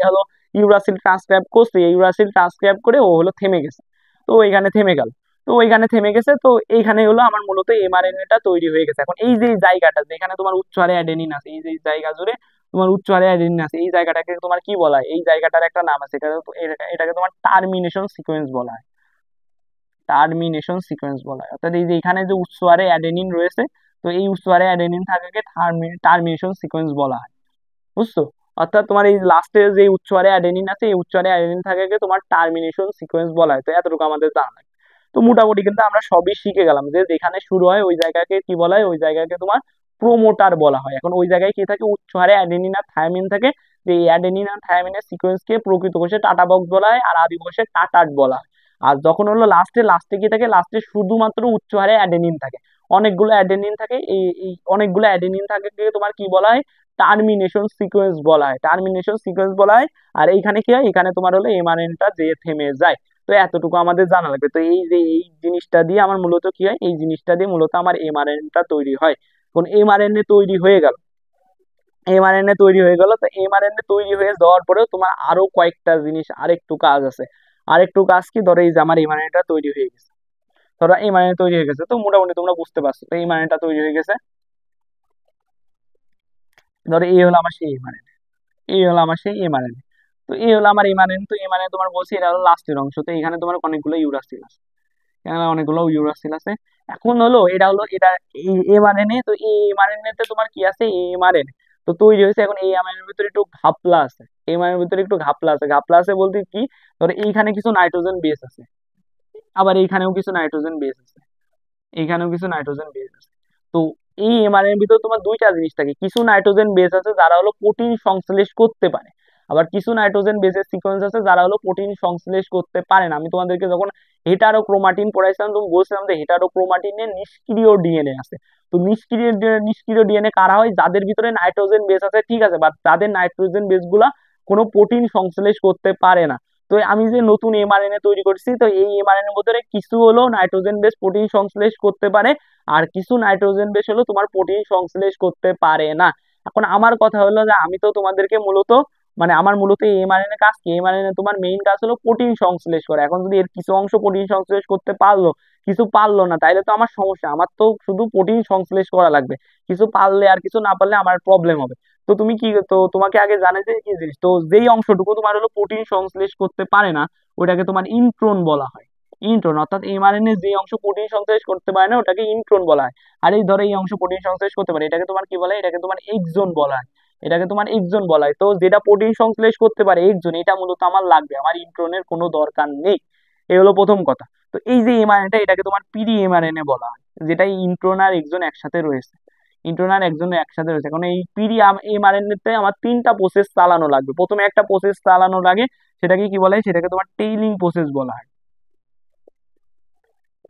হলো ইউরাসিল ট্রান্সক্রাইব করছে, এই ইউরাসিল ট্রান্সক্রাইব করে ও হলো থেমে গেছে। তো এখানে থেমে গেল। তো ওইখানে থেমে গেছে, তো এইখানে হলো আমার মূলত এমআরএনএটা তৈরি হয়ে গেছে। এখন এই যে জায়গাটা যেখানে তোমার উচ্চ হারে অ্যাডেনিন আছে, এই যে জায়গা জুড়ে তোমার উচ্চ হারে অ্যাডেনিন আছে, এই জায়গাটাকে তোমার কি বলা হয়, এই জায়গাটার একটা নাম আছে, এটাকে তোমার টার্মিনেশন সিকোয়েন্স বলা হয়। টার্মিনেশন সিকোয়েন্স বলা হয়। অর্থাৎ এই যে এখানে যে উচ্চ হারে অ্যাডেনিন রয়েছে, তো এই উচ্চ হারে অ্যাডেনিন থাকাকে টার্মিনেশন সিকোয়েন্স বলা হয়। বুঝছো? অর্থাৎ তোমার এই লাস্টে যে উচ্চ হারে অ্যাডেনিন আছে, এই উচ্চ হারে অ্যাডেনিন থাকাকে তোমার টার্মিনেশন সিকোয়েন্স বলা হয়। তো এতটুকু আমাদের জানা লাগে। তো মোটামুটি কিন্তু আমরা সবই শিখে গেলাম, যে যেখানে শুরু হয় ওই জায়গাকে কি বলা হয়, ওই জায়গাকে তোমার প্রোমোটার বলা হয়। এখন ওই জায়গায় কি থাকে, উচ্চ হারে অ্যাডেনিন আর থায়ামিন থাকে। যে এই অ্যাডেনিন আর থায়ামিনের সিকোয়েন্সকে প্রকৃতপক্ষে টাটা বক্স বলা হয়, আর আদি বসে টাটাট বলা হয়। আর যখন হলো লাস্টে লাস্টে কি থাকে, লাস্টে শুধুমাত্র উচ্চ হারে অ্যাডেনিন থাকে, অনেকগুলো অ্যাডেনিন থাকে, এই অনেকগুলো অ্যাডেনিন থাকে তোমার কি বলা হয়, টার্মিনেশন সিকোয়েন্স বলা হয়, টার্মিনেশন সিকোয়েন্স বলা হয়। আর এইখানে কি হয়, এখানে তোমার হলো এমআরএনটা যে থেমে যায়। তো এতটুকু আমাদের জানা লাগবে। তো এই যে এই জিনিসটা দিয়ে আমার মূলত কি হয়, এই জিনিসটা দিয়ে মূলত আমার এমআরএনটা তৈরি হয়। কোন এমআরএনএ তৈরি হয়ে গেল, এমআরএনএ তৈরি হয়ে গেল। তো এমআরএনএ তৈরি হয়ে যাওয়ার পরেও তোমার আরো কয়েকটা জিনিস, আরেকটু কাজ আছে। আরেকটু কাজ কি, ধরো এই যে আমার এমআরএনএটা তৈরি হয়ে গেছে, ধরো এমআরএনএ তৈরি হয়ে গেছে, তো মোটামুটি তোমরা বুঝতে পারছো, তো এমআরএনএটা তৈরি হয়ে গেছে। ধরো এই হলো আমার সেই এমআরএনএ, এই হলো আমার সেই এমআরএনএ। তো এই হলো আমার এমআরএনএ। তো এমআরএনএ তোমার বলছি এটা হলো লাস্টের অংশ। তো এখানে তোমার অনেকগুলো ইউরাসিল আছে, এখানে অনেকগুলো ইউরাসিল আছে। এখন হলো এটা হলো এটা এমআরএনএ, তো এই এমআরএনএ তে তোমার কি আছে, এমআরএনএ তো তৈরি হয়েছে। এখন এই এমআরএনএ এর ভিতরে একটু ঘাপলা আছে, এমআরএনএ এর ভিতরে একটু ঘাপলা আছে। ঘাপলা আছে বলতে কি, ধরো এইখানে কিছু নাইট্রোজেন বেস আছে, আবার এইখানেও কিছু নাইট্রোজেন বেস আছে, এইখানেও কিছু নাইট্রোজেন বেস আছে। তো এই এমআরএনএ এর ভিতরে তোমার দুইটা জিনিস থাকে, কিছু নাইট্রোজেন বেস আছে যারা হলো প্রোটিন সংশ্লেষ করতে পারে, আবার কিছু নাইট্রোজেন বেসের সিকোয়েন্স আছে যারা হলো প্রোটিন সংশ্লেষ করতে পারে না। আমি তোমাদেরকে যখন হেটারোক্রোমাটিন পড়াইছিলাম তুমি বলছিলাম যে হেটারোক্রোমাটিনের নিষ্ক্রিয় ডিএনএ আছে। তো নিষ্ক্রিয় ডিএনএ কারা হয়, যাদের ভিতরে নাইট্রোজেন বেস আছে ঠিক আছে, বাট তাদের নাইট্রোজেন বেস গুলা কোনো প্রোটিন সংশ্লেষ করতে পারে না। তো আমি যে নতুন এমআরএনএ তৈরি করছি, তো এই এমআরএনএ ভিতরে কিছু হলো নাইট্রোজেন বেস প্রোটিন সংশ্লেষ করতে পারে, আর কিছু নাইট্রোজেন বেস হলো তোমার প্রোটিন সংশ্লেষ করতে পারে না। এখন আমার কথা হলো যে আমি তো তোমাদেরকে মূলত মানে আমার মূলত এমআরএনএ কাজ কি, এমআরএনএ তোমার মেইন কাজ হলো প্রোটিন সংশ্লেষ করা। এখন যদি এর কিছু অংশ প্রোটিন সংশ্লেষ করতে পারলো, কিছু পারলো না, তাইলে তো আমার সমস্যা। আমার তো শুধু প্রোটিন সংশ্লেষ করা লাগবে, কিছু পারলে আর কিছু না পারলে আমার প্রবলেম হবে। তো তুমি কি, তো তোমাকে আগে জানে যে কি জিনিস, তো যেই অংশটুকু তোমার হলো প্রোটিন সংশ্লেষ করতে পারে না ওটাকে তোমার ইন্ট্রন বলা হয়। ইন্ট্রন অর্থাৎ এমআরএনএ যে অংশ প্রোটিন সংশ্লেষ করতে পারে না ওটাকে ইন্ট্রন বলা হয়। আর এই ধরো এই অংশ প্রোটিন সংশ্লেষ করতে পারে, এটাকে তোমার কি বলা হয়, এটাকে তোমার এক্সন বলা হয়। এটাকে তোমার এক্সন বলা হয়। তো যেটা প্রোটিন সংশ্লেষ করতে পারে এক্সন, এটা মূলত আমার লাগবে, আমার ইন্ট্রনের কোনো দরকার নেই। এই হলো প্রথম কথা। তো এই যে এমআরএনএটা এটাকে তোমার পিরি এমআরএনএ বলা হয়, যেটা ইন্ট্রন আর এক্সন একসাথে রয়েছে। ইন্ট্রন আর এক্সন একসাথে রয়েছে, কারণ এই পিরি এমআরএনএ তে আমার তিনটা প্রসেস চালানো লাগবে। প্রথমে একটা প্রসেস চালানো লাগে, সেটাকে কি বলা হয়, সেটাকে তোমার টেইলিং প্রসেস বলা হয়।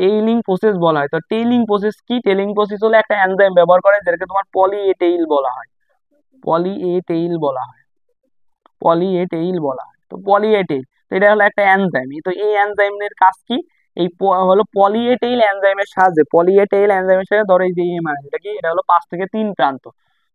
টেইলিং প্রসেস বলা হয়। তো টেইলিং প্রসেস কি, টেইলিং প্রসেস হলো একটা এনজাইম ব্যবহার করে যেটাকে তোমার পলি এ টেইল বলা হয়। পলি এ টেইল বলা হয়, পলি এ টেইল বলা হয়। তো পলি এ টেইল, তো এটা হলো একটা এনজাইম। তো এই এনজাইমের কাজ কি, এই হলো পলি এ টেইল এনজাইমের সাহায্যে, পলি এ টেইল এনজাইমের সাথে ধরো এই যে এমআরএনএ, এটা কি, এটা হলো 5 থেকে 3 প্রান্ত।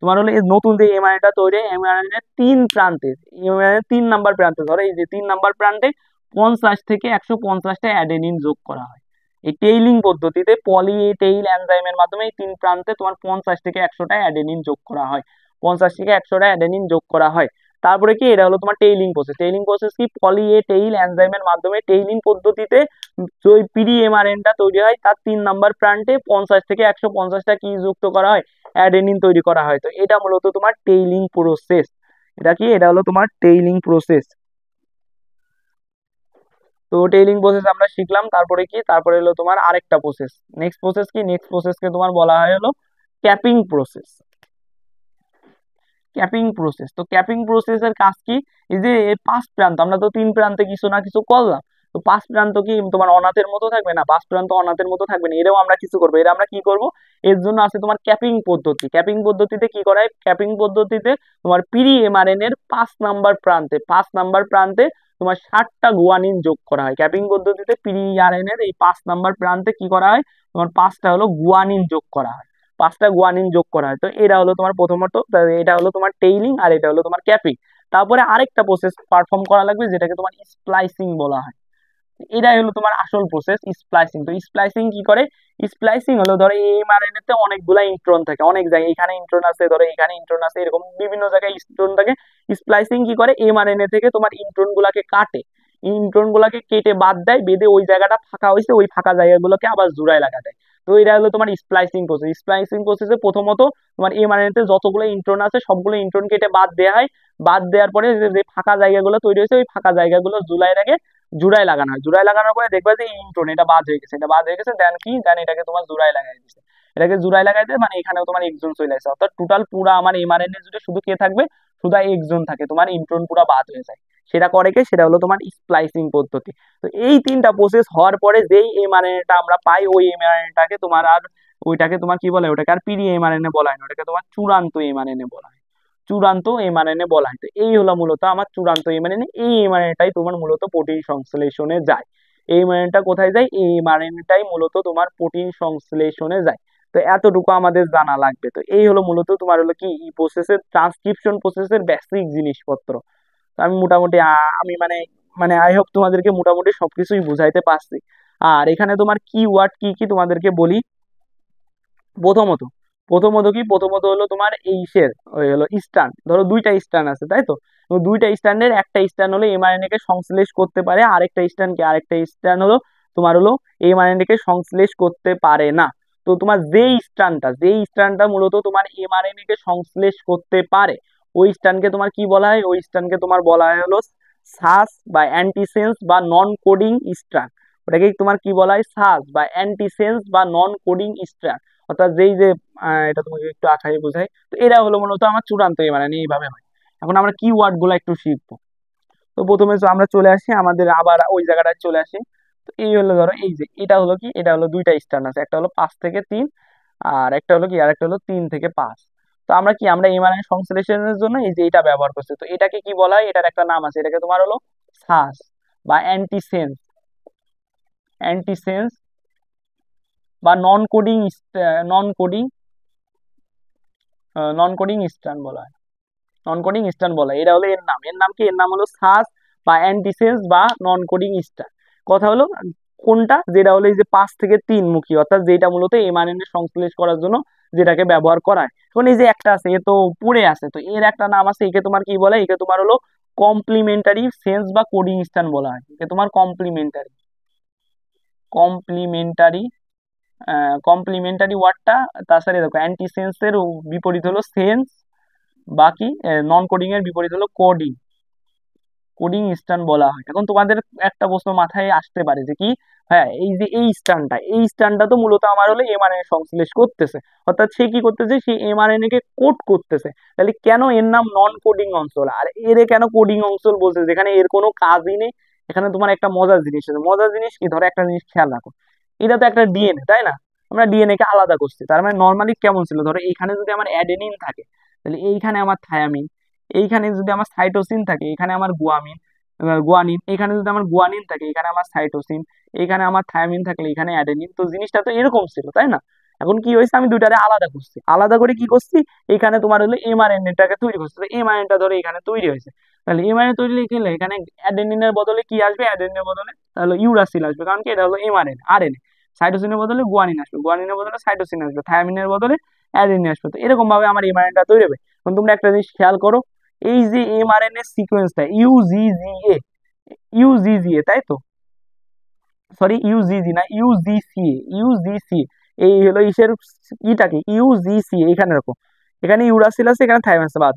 তোমার হলো এই নতুন যে এমআরএনএটা তৈরি হয় এমআরএনএ 3 প্রান্তে, এমআরএনএ 3 নাম্বার প্রান্তে, ধরো এই যে 3 নাম্বার প্রান্তে 50 থেকে 150টা অ্যাডেনিন যোগ করা হয়। এই টেইলিং পদ্ধতিতে পলি এ টেইল এনজাইমের মাধ্যমে এই 3 প্রান্তে তোমার 50 থেকে 100টা অ্যাডেনিন যোগ করা হয়, 50 থেকে 100টা অ্যাডেনিন যোগ করা হয়। তারপরে কি, এটা হলো তোমার টেইলিং প্রসেস। টেইলিং প্রসেস কি, পলি এ টেইল এনজাইমের মাধ্যমে টেইলিং পদ্ধতিতে যে ওই পিরিএমআরএনটা তৈরি হয় তার 3 নাম্বার প্রান্তে 50 থেকে 150টা কি যুক্ত করা হয়, অ্যাডেনিন তৈরি করা হয়। তো এটা মূলত তোমার টেইলিং প্রসেস। এটা কি, এটা হলো তোমার টেইলিং প্রসেস। তো টেইলিং প্রসেস আমরা শিখলাম। তারপরে কি, তারপরে হলো তোমার আরেকটা প্রসেস, নেক্সট প্রসেস কি, নেক্সট প্রসেসকে তোমার বলা হয় হলো ক্যাপিং প্রসেস। ক্যাপিং প্রসেস, তো ক্যাপিং প্রসেসের কাজ কি, এই যে 5 প্রান্ত, আমরা তো 3 প্রান্তে কিছু না কিছু করলাম, তো 5 প্রান্ত কি তোমার অনাথের মতো থাকবে না, 5 প্রান্ত অনাথের মতো থাকবে না, এরও আমরা কিছু করবো। এরা আমরা কি করব, এর জন্য আছে তোমার ক্যাপিং পদ্ধতি। ক্যাপিং পদ্ধতিতে কি করা হয়, ক্যাপিং পদ্ধতিতে তোমার পিরি এমআরএন এর 5 নাম্বার প্রান্তে, 5 নাম্বার প্রান্তে তোমার 60টা গুয়ানিন যোগ করা হয়। ক্যাপিং পদ্ধতিতে পিরি আরএন এর এই 5 নাম্বার প্রান্তে কি করা হয়, তোমার 5টা হলো গুয়ানিন যোগ করা হয়, 5টা গুয়ানিন যোগ করা হয়। তো এটা হলো তোমার প্রথমত, এটা হলো তোমার টেইলিং আর এটা হলো তোমার ক্যাপিং। তারপরে আরেকটা প্রসেস পারফর্ম করা লাগবে যেটাকে তোমার স্প্লাইসিং বলা হয়। এটাই হলো তোমার আসল প্রসেস, স্প্লাইসিং। তো স্প্লাইসিং কি করে, স্প্লাইসিং হলো ধরো এমআরএনএ তে অনেকগুলা ইন্ট্রন থাকে, অনেক জায়গায়, এখানে ইন্ট্রন আছে, ধরো এখানে ইন্ট্রন আছে, এরকম বিভিন্ন জায়গায় ইন্ট্রন থাকে। স্প্লাইসিং কি করে, এমআরএনএ থেকে তোমার ইন্ট্রন গুলাকে কাটে, ইন্ট্রন গুলাকে কেটে বাদ দেয়, বেঁধে ওই জায়গাটা ফাঁকা হয়েছে ওই ফাঁকা জায়গাগুলোকে আবার জোড়ায় লাগা দেয়। তো এটা হলো তোমার স্প্লাইসিং প্রসেস। স্প্লাইসিং প্রসেসে প্রথমত তোমার এমআরএনএ তে যতগুলো ইন্ট্রন আছে সবগুলো ইন্ট্রন কেটে বাদ দেওয়া হয়। বাদ দেওয়ার পরে যে ফাঁকা জায়গাগুলো তৈরি হয়েছে ওই ফাঁকা জায়গাগুলো জুলাই রেখে জুড়াই লাগানো হয়। জুড়াই লাগানোর পরে দেখবা যে ইন্ট্রন এটা বাদ হয়ে গেছে, এটা বাদ হয়ে গেছে, দেন কি, দেন এটাকে তোমার জুড়াই লাগাই দিচ্ছে। এটাকে জুড়াই লাগাই দিয়ে মানে এখানেও তোমার এক্সন চলে আসে, অর্থাৎ টোটাল পুরা আমার এমআরএনএ জুড়ে শুধু কে থাকবে, শুধু এক্সন থাকে, তোমার ইন্ট্রন পুরা বাদ হয়ে যায়। সেটা করে কে, সেটা হলো তোমার স্প্লাইসিং পদ্ধতি। তো এই 3টা প্রসেস হওয়ার পরে যেই এমআরএনএটা আমরা পাই ওই এমআরএনএটাকে তোমার আর ওইটাকে তোমার কি বলে, ওটাকে আর পিরি এমআরএনএ বলা হয় না, ওটাকে তোমার চূড়ান্ত এমআরএনএ বলা হয়, চূড়ান্ত এমআরএনএ বলা হয়। তো এই হলো মূলত আমার চূড়ান্ত এমআরএনএ। এই এমআরএনএটাই তোমার মূলত প্রোটিন সংশ্লেষণে যায়। এই এমআরএনএটা কোথায় যায়, এই এমআরএনএটাই মূলত তোমার প্রোটিন সংশ্লেষণে যায়। তো এতটুকু আমাদের জানা লাগবে। তো এই হলো মূলত তোমার হলো কি এই প্রসেসের, ট্রান্সক্রিপশন প্রসেসের বেসিক জিনিসপত্র। তো আমি মোটামুটি আমি মানে মানে আই হোপ তোমাদেরকে মোটামুটি সবকিছুই বুঝাইতে পারছি। আর এখানে তোমার কি ওয়ার্ড কি কি তোমাদেরকে বলি। প্রথমত, প্রথমত হলো তোমার এইসের ওই হলো স্ট্যান্ড, ধরো দুইটা স্ট্যান্ড আছে তাই তো, তো দুইটা স্ট্যান্ডের একটা স্ট্যান্ড হলো এমআরএনএ কে সংশ্লেষ করতে পারে, আরেকটা স্ট্যান্ড কি, আরেকটা স্ট্যান্ড হলো তোমার হলো এমআরএনএ কে সংশ্লেষ করতে পারে না। তো তোমার যেই স্ট্র্যান্ডটা মূলত তোমার এমআরএনএ কে সংশ্লেষ করতে পারে, ওই স্ট্র্যান্ডকে তোমার কি বলা হয়? ওই স্ট্র্যান্ডকে তোমার বলা হয় হলো সাস বা অ্যান্টিসেন্স বা নন কোডিং স্ট্র্যান্ড। ওটাকে তোমার কি বলা হয়? সাস বা অ্যান্টিসেন্স বা নন কোডিং স্ট্র্যান্ড। অর্থাৎ যেই যে এটা তোমাকে একটু আঁকাই বোঝাই, তো এরা হলো মূলত আমার চূড়ান্ত এমআরএনএ, এইভাবে হয়। এখন আমরা কি ওয়ার্ড গুলো একটু শিখবো। তো প্রথমে আমরা চলে আসি আমাদের আবার ওই জায়গাটায় চলে আসি। তো এই হলো ধরো এই যে এটা হলো কি, এটা হলো দুইটা স্ট্যান্ড আছে, একটা হলো 5 থেকে 3, আর একটা হলো কি, আর একটা হলো 3 থেকে 5। তো আমরা এমআরএনএ সংশ্লেষণের জন্য এই যে এটা ব্যবহার করছি। তো এটাকে কি বলা হয়? এটার একটা নাম আছে, এটাকে তোমার হলো সাস বা অ্যান্টিসেন্স বা নন কোডিং নন কোডিং স্ট্যান্ড বলা হয়। নন কোডিং স্ট্যান্ড বলা হয়, এটা হলো এর নাম কি? এর নাম হলো সাস বা অ্যান্টিসেন্স বা নন কোডিং স্ট্যান্ড। কথা হলো কোনটা? যেটা হলো এই যে 5 থেকে 3 মুখী, অর্থাৎ যেটা মূলত এমআরএনএ সংশ্লেষ করার জন্য যেটাকে ব্যবহার করা হয়। এখন এই যে একটা আছে, এ তো পড়ে আছে, তো এর একটা নাম আছে, একে তোমার কি বলে? একে তোমার হলো কমপ্লিমেন্টারি সেন্স বা কোডিং স্ট্যান্ড বলা হয়। একে তোমার কমপ্লিমেন্টারি কমপ্লিমেন্টারি ওয়ার্ডটা। তাছাড়া দেখো অ্যান্টিসেন্সের বিপরীত হলো সেন্স, বাকি নন কোডিং এর বিপরীত হলো কোডিং স্ট্যান্ড বলা হয়। এখন তোমাদের একটা প্রশ্ন মাথায় আসতে পারে যে কি, হ্যাঁ এই যে এই স্ট্যান্ডটা তো মূলত আমার হলো এমআরএনএ সংশ্লেষ করতেছে, অর্থাৎ সে কি করতেছে? সে এমআরএনএ কে কোড করতেছে। তাহলে কেন এর নাম নন কোডিং অঞ্চল, আর এর কেন কোডিং অঞ্চল বলছে, যেখানে এর কোনো কাজই নেই? এখানে তোমার একটা মজার জিনিস আছে। মজার জিনিস কি? ধরো একটা জিনিস খেয়াল রাখো, এটা তো একটা ডিএনএ, তাই না? আমরা ডিএনএ কে আলাদা করছি, তার মানে নর্মালি কেমন ছিল? ধরো এইখানে যদি আমার অ্যাডেনিন থাকে, তাহলে এইখানে আমার থায়ামিন, এইখানে যদি আমার সাইটোসিন থাকে, এখানে আমার গুয়ানিন, এখানে যদি আমার গুয়ানিন থাকে, এখানে আমার সাইটোসিন, এখানে আমার থায়ামিন থাকলে এখানে অ্যাডেনিন। তো জিনিসটা তো এরকম ছিল, তাই না? এখন কি হয়েছে? আমি দুইটারে আলাদা করছি, আলাদা করে কি করছি? এখানে তোমার হলো এমআরএনএটাকে তৈরি করছে। তো এমআরএনটা ধরো এখানে তৈরি হয়েছে, তাহলে এমআরএনএ তৈরি হলে এখানে অ্যাডেনিনের বদলে কি আসবে? অ্যাডেনিনের বদলে তাহলে ইউরাসিল আসবে, কারণ কি এটা হলো আরএনএ। সাইটোসিনের বদলে গুয়ানিন আসবে, গুয়ানিনের বদলে সাইটোসিন আসবে, থায়ামিনের বদলে অ্যাডেনিন আসবে। তো এরকম ভাবে আমার এমআরএনটা তৈরি হবে। এখন তোমরা একটা জিনিস খেয়াল করো, এই যে এমআরএনএ সিকোয়েন্সটা ইউজিজিএ, তাই তো? সরি, ইউজিজি না, ইউজিসি। এই হলো ইসের ইটাকে ইউজিসি, এখানে রাখো। এখানে ইউরাসিল আছে, এখানে থাইমাস আছে, বাদ।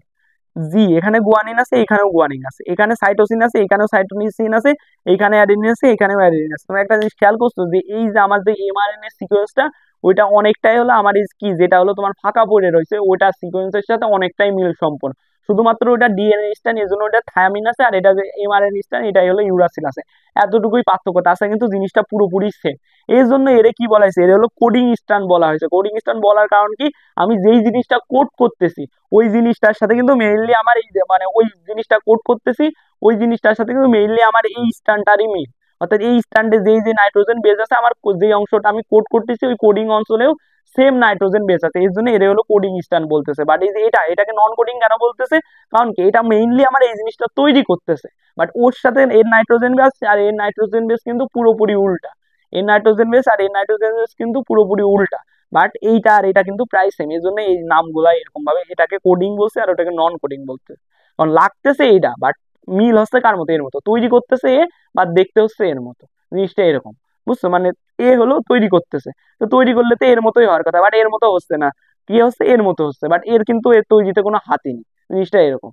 জি, এখানে গুয়ানিন আছে, এখানেও গুয়ানিন আছে, এখানে সাইটোসিন আছে, এখানেও সাইটোসিন আছে, এখানে অ্যাডেনিন আছে, এখানেও অ্যাডেনিন আছে। তুমি একটা জিনিস খেয়াল করছো যে এই যে আমার যে এমআরএনএ সিকোয়েন্সটা, ওইটা অনেকটাই হলো আমার কি, যেটা হলো তোমার ফাঁকা পড়ে রয়েছে, ওইটা সিকোয়েন্সের সাথে অনেকটাই মিল সম্পন্ন। শুধুমাত্র ওটা ডিএনএ স্ট্যান্ড, এই জন্য ওটা থায়ামিন আছে, আর এটা যে এমআরএনএ স্ট্যান্ড, এটাই হলো ইউরাসিল আছে। এতটুকুই পার্থক্য, তাছাড়া কিন্তু জিনিসটা পুরোপুরি সেম। এই জন্য এর কি বলা হয়েছে? এর হলো কোডিং স্ট্যান্ড বলা হয়েছে। কোডিং স্ট্যান্ড বলার কারণ কি? আমি যেই জিনিসটা কোড করতেছি, ওই জিনিসটার সাথে কিন্তু মেইনলি আমার এই যে মানে ওই জিনিসটা কোড করতেছি, ওই জিনিসটার সাথে কিন্তু মেইনলি আমার এই স্ট্যান্ডটারই মিল। অর্থাৎ এই স্ট্যান্ডে যেই যে নাইট্রোজেন বেস আছে, আমার যে অংশটা আমি কোড করতেছি, ওই কোডিং অঞ্চলেও সেম নাইট্রোজেন বেস আছে। এই জন্য এর হলো কোডিং স্ট্যান্ড বলতেছে। বাট এই যে এটাকে নন কোডিং কেন বলতেছে? কারণ কি, এটা মেইনলি আমার এই জিনিসটা তৈরি করতেছে, বাট ওর সাথে এর নাইট্রোজেন বেস আর এর নাইট্রোজেন বেস কিন্তু পুরোপুরি উল্টা। এর নাইট্রোজেন বেস আর এর নাইট্রোজেন বেস কিন্তু পুরোপুরি উল্টা। বাট এইটা আর এটা কিন্তু প্রায় সেম, এই জন্য এই নামগুলা এরকম ভাবে, এটাকে কোডিং বলছে আর ওটাকে নন কোডিং বলছে। কারণ লাগতেছে এইটা, বাট মিল হচ্ছে কার মতো? এর মতো। তৈরি করতেছে এ, বা দেখতে হচ্ছে এর মতো। জিনিসটা এরকম, বুঝছো? মানে এ হলো তৈরি করতেছে, তো তৈরি করলে তো এর মতোই হওয়ার কথা, বাট এর মতো হচ্ছে না। কি হচ্ছে? এর মতো হচ্ছে, বাট এর কিন্তু এর তৈরিতে কোনো হাতই নেই। জিনিসটা এরকম।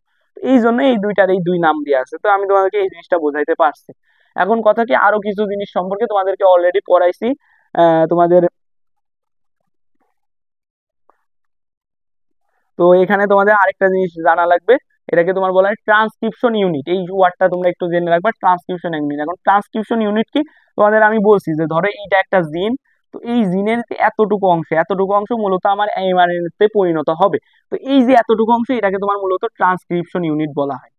এই জন্য এই দুইটার এই দুই নাম দিয়ে আছে। তো আমি তোমাদেরকে এই জিনিসটা বোঝাইতে পারছি। এখন কথা কি, আরো কিছু জিনিস সম্পর্কে তোমাদেরকে অলরেডি পড়াইছি। তোমাদের তো এখানে তোমাদের আরেকটা জিনিস জানা লাগবে, এটাকে তোমার বলা হয় ট্রান্সক্রিপশন ইউনিট। এই ওয়ার্ডটা তোমরা একটু জেনে রাখবা, ট্রান্সক্রিপশন ইউনিট। এখন ট্রান্সক্রিপশন ইউনিট কি? তোমাদের আমি বলছি যে ধরো এইটা একটা জিন, তো এই জিনের এতটুকু অংশ মূলত আমার এমআরএনএ তে পরিণত হবে। তো এই যে এতটুকু অংশ, এটাকে তোমার মূলত ট্রান্সক্রিপশন ইউনিট বলা হয়।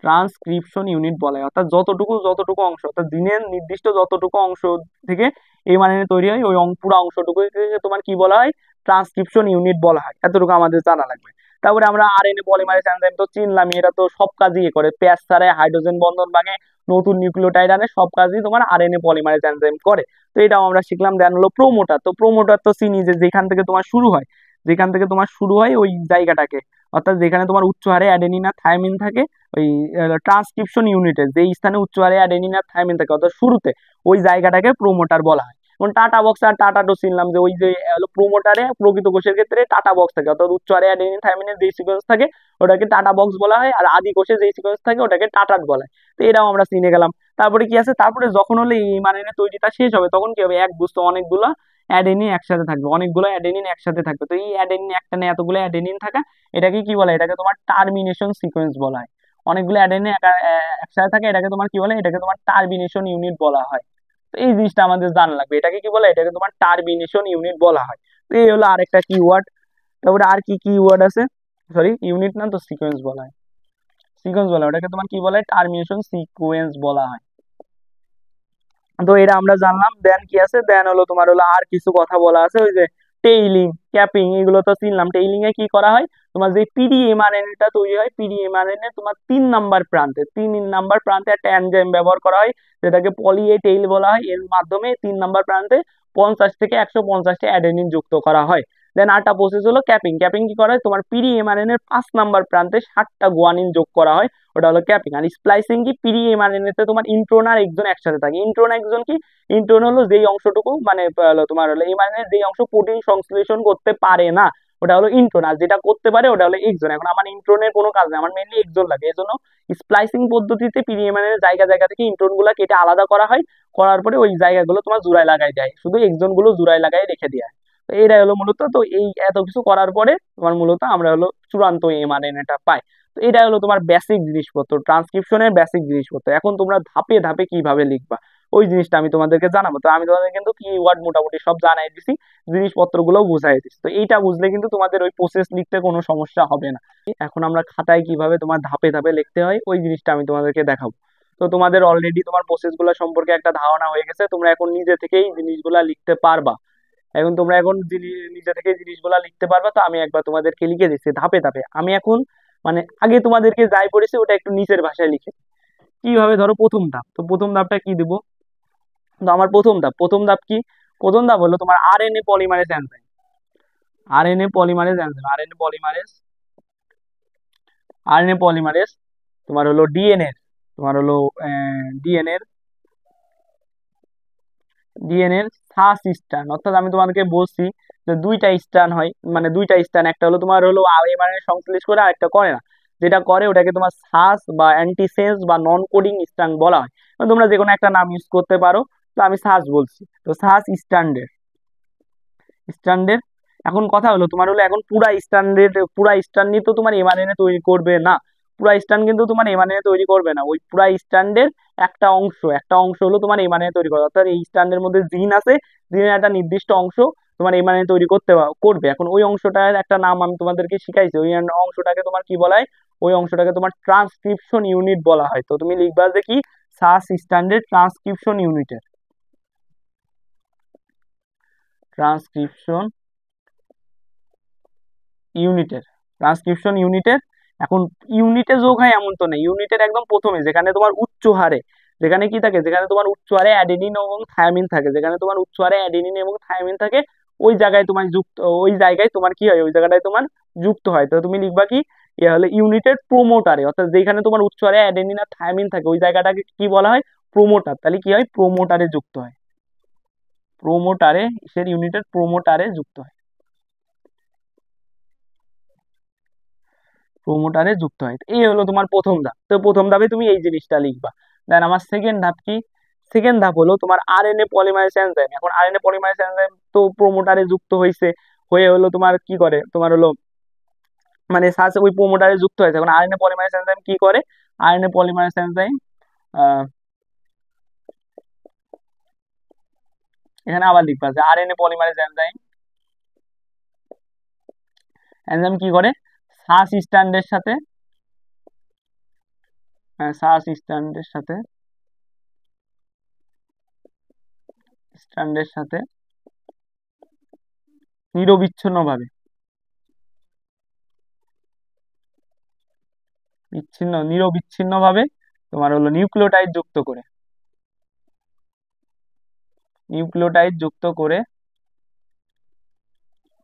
ট্রান্সক্রিপশন ইউনিট বলে, অর্থাৎ যতটুকু অংশ, অর্থাৎ দিনের নির্দিষ্ট যতটুকু অংশ থেকে এমআরএনএ তৈরি হয়, ওই পুরো অংশটুকু তোমার কি বলা হয়? ট্রান্সক্রিপশন ইউনিট বলা হয়। এতটুকু আমাদের জানা লাগবে। তারপরে আমরা আরএনএ পলিমারেজ এনজাইম তো চিনলাম, এরা তো সব কাজই করে, প্যাচ ছাড়াই হাইড্রোজেন বন্ধন ভাঙে, নতুন নিউক্লিওটাইড আনে, সব কাজই তোমার আরএনএ পলিমারেজ এনজাইম করে। তো এটাও আমরা শিখলাম। দেন হলো প্রোমোটার। তো প্রোমোটার তো চিনি যে যেখান থেকে তোমার শুরু হয়, ওই জায়গাটাকে অর্থাৎ যেখানে তোমার উচ্চ হারে অ্যাডেনিন আর থায়ামিন থাকে, ওই ট্রান্সক্রিপশন ইউনিটে যেই স্থানে উচ্চ হারে অ্যাডেনিন আর থায়ামিন থাকে অর্থাৎ শুরুতে, ওই জায়গাটাকে প্রোমোটার বলা হয়। যেমন টাটা বক্স আর টাটা টো চিনলাম যে ওই যে প্রোমোটারে প্রকৃত কোষের ক্ষেত্রে টাটা বক্স থাকে, অর্থাৎ উচ্চ হারে অ্যাডেনিন থায়ামিনের যে সিকোয়েন্স থাকে ওটাকে টাটা বক্স বলা হয়, আর আদি কোষে যে সিকোয়েন্স থাকে ওটাকে টাটাট বলা হয়। তো এটাও আমরা চিনে গেলাম। তারপরে কি আছে, তারপরে যখন হলে এই এমআরএনএ তৈরিটা শেষ হবে তখন কি হবে, এক বুঝতো অনেকগুলো অ্যাডেনিন একসাথে থাকবে, অনেকগুলো অ্যাডেনিন একসাথে থাকবে। তো এই অ্যাডেনিন একটা না এতগুলো অ্যাডেনিন থাকা, এটাকে কি বলে, এটাকে তোমার টার্মিনেশন সিকোয়েন্স বলা হয়। অনেকগুলো অ্যাডেনিন একসাথে থাকে, এটাকে তোমার কি বলে, এটাকে তোমার টার্মিনেশন ইউনিট বলা হয়। তো এই জিনিসটা আমাদের জানা লাগবে, এটাকে কি বলে, এটাকে তোমার টার্মিনেশন ইউনিট বলা হয়। তো এই হলো আরেকটা কিওয়ার্ড। তারপরে আর কি কিওয়ার্ড আছে, সরি ইউনিট না তো সিকোয়েন্স বলা হয়, সিকোয়েন্স বলা হয়, ওটাকে তোমার কি বলে, টার্মিনেশন সিকোয়েন্স বলা হয়। তো এটা আমরা জানলাম। দেন কি আছে, দেন হলো তোমার হলো আর কিছু কথা বলা আছে, ওই যে টেইলিং, ক্যাপিং, এগুলো তো চিনলাম। টেইলিং এ কি করা হয়, তোমার যে পিডিএমআরএনএ টা তৈরি হয়, পিডিএমআরএনএ তোমার 3 নাম্বার প্রান্তে একটা এনজাইম ব্যবহার করা হয়, যেটাকে পলি এ টেইল বলা হয়। এর মাধ্যমে 3 নাম্বার প্রান্তে 50 থেকে 150টা অ্যাডেনিন যুক্ত করা হয়। দেন আরেকটা প্রসেস হলো ক্যাপিং। ক্যাপিং কি করা হয়, তোমার পিডিএমআরএনএ এর 5 নাম্বার প্রান্তে 60টা গুয়ানিন যোগ করা হয়, ওটা হলো ক্যাপিং। আর স্প্লাইসিং কি, পিরিএমআরএনএ তে তোমার ইন্ট্রোন আর এক্সন একসাথে থাকে। ইন্ট্রোন এক্সন কি, ইন্ট্রোন হলো যেই অংশটুকু মানে তোমার হলো এমআরএনএ যেই অংশ প্রোটিন সংশ্লেষণ করতে পারে না, ওটা হলো ইন্ট্রোন, আর যেটা করতে পারে ওটা হলো এক্সন। এখন আমার ইন্ট্রোনের কোনো কাজ নেই, আমার মেইনলি এক্সন লাগে, এজন্য স্প্লাইসিং পদ্ধতিতে পিরিএমআরএনএ জায়গা জায়গা থেকে ইন্ট্রোন গুলা কেটে আলাদা করা হয়, করার পরে ওই জায়গাগুলো তোমার জোড়ায় লাগাই দেয়, শুধু এক্সন গুলো জোড়ায় লাগাই রেখে দেয়। তো এটাই হলো মূলত, তো এই এত কিছু করার পরে তোমার মূলত আমরা হলো চূড়ান্ত এমআরএনএটা পাই। তো এটা হলো তোমার বেসিক জিনিসপত্র, ট্রান্সক্রিপশনের বেসিক জিনিসপত্র। এখন তোমরা ধাপে ধাপে কিভাবে লিখবা ওই জিনিসটা আমি তোমাদেরকে জানাবো। তো আমি তোমাদের কিন্তু কি ওয়ার্ড মোটামুটি সব জানাই দিছি, জিনিসপত্রগুলো বুঝাই দিছি। তো এইটা বুঝলে কিন্তু তোমাদের ওই প্রসেস লিখতে কোনো সমস্যা হবে না। এখন আমরা খাতায় কিভাবে তোমার ধাপে ধাপে লিখতে হয় ওই জিনিসটা আমি তোমাদেরকে দেখাবো। তো তোমাদের অলরেডি তোমার প্রসেসগুলো সম্পর্কে একটা ধারণা হয়ে গেছে, তোমরা এখন নিজে থেকেই জিনিসগুলা লিখতে পারবা। এখন তোমরা এখন নিজে থেকে জিনিসগুলা লিখতে পারবা। তো আমি একবার তোমাদেরকে লিখে দিচ্ছি ধাপে ধাপে। আমি এখন মানে আগে তোমাদেরকে যাই পড়েছে ওটা একটু নিচের ভাষায় লিখে কিভাবে, ধরো প্রথম ধাপ, তো প্রথম ধাপটা কি দিব, তো আমার প্রথম ধাপ কি, প্রথম ধাপ হলো তোমার RNA polymerase enzyme. RNA polymerase তোমার হলো ডিএনএ, তোমার হলো ডিএনএ ডিএনএর ফার্স্ট স্ট্র্যান্ড, অর্থাৎ আমি তোমাদেরকে বলছি যে দুইটা স্ট্র্যান্ড হয়, মানে দুইটা স্ট্র্যান্ড, একটা হলো তোমার হলো এমআরএনএ সংশ্লেষ করে, আর একটা করে না। যেটা করে ওটাকে তোমার সাস বা অ্যান্টিসেন্স বা নন কোডিং স্ট্র্যান্ড বলা হয়। তোমরা যে কোনো একটা নাম ইউজ করতে পারো, তো আমি সাস বলছি, তো সাস স্ট্যান্ডের। এখন কথা হলো তোমার হলো এখন পুরা স্ট্যান্ড নিয়ে তো তোমার এমআরএনএ তৈরি করবে না, পুরা স্ট্যান্ড কিন্তু তোমার এমআরএনএ তৈরি করবে না, ওই পুরা স্ট্যান্ডের একটা অংশ হলো তোমার এমআরএনএ তৈরি করবে। অর্থাৎ এই স্ট্যান্ডের মধ্যে জিন আছে, জিনের একটা নির্দিষ্ট অংশ তোমার এমআরএনএ তৈরি করবে। এখন ওই অংশটার একটা নাম আমি তোমাদেরকে শিখাইছি, ওই অংশটাকে তোমার কি বলা হয়, ওই অংশটাকে তোমার ট্রান্সক্রিপশন ইউনিট বলা হয়। তো তুমি লিখবা যে কি, সাস স্ট্যান্ডের ট্রান্সক্রিপশন ইউনিটের ট্রান্সক্রিপশন ইউনিটের এখন ইউনিটে যোগ হয় এমন তো নেই, ইউনিটের একদম প্রথমে যেখানে তোমার উচ্চ হারে, যেখানে কি থাকে, যেখানে তোমার উচ্চ হারে অ্যাডেনিন এবং থায়ামিন থাকে, যেখানে তোমার উচ্চ হারে অ্যাডেনিন এবং থায়ামিন থাকে, ওই জায়গায় তোমার ওই জায়গায় তোমার কি হয়, ওই জায়গাটায় তোমার যুক্ত হয়। তো তুমি লিখবা কি, এ হলো ইউনিটের প্রোমোটারে, অর্থাৎ যেখানে তোমার উচ্চ হারে অ্যাডেনিন আর থায়ামিন থাকে ওই জায়গাটাকে কি বলা হয়, প্রোমোটার। তাহলে কি হয়, প্রোমোটারে যুক্ত হয়, প্রোমোটারে সে ইউনিটের প্রোমোটারে যুক্ত হয়, প্রোমোটারে যুক্ত হয়। এই হলো তোমার প্রথম ধাপ। তো প্রথম ধাপে তুমি এই জিনিসটা লিখবা। দেন আমার সেকেন্ড ধাপ কি, সেকেন্ড ধাপ হলো তোমার আরএনএ পলিমারেজ এনজাইম। এখন আরএনএ পলিমারেজ এনজাইম তো প্রোমোটারে যুক্ত হয়েছে, হয়ে হলো তোমার কি করে, তোমার হলো মানে ওই প্রোমোটারে যুক্ত হয়েছে। এখন আরএনএ পলিমারেজ এনজাইম কি করে, আরএনএ পলিমারেজ এনজাইম এখানে আবার লিখবা যে আরএনএ পলিমারেজ এনজাইম এনজাইম কি করে, সাস স্ট্যান্ডের সাথে সাস স্ট্যান্ডের সাথে নিরবিচ্ছিন্নভাবে নিরবিচ্ছিন্নভাবে তোমার হলো নিউক্লিওটাইড যুক্ত করে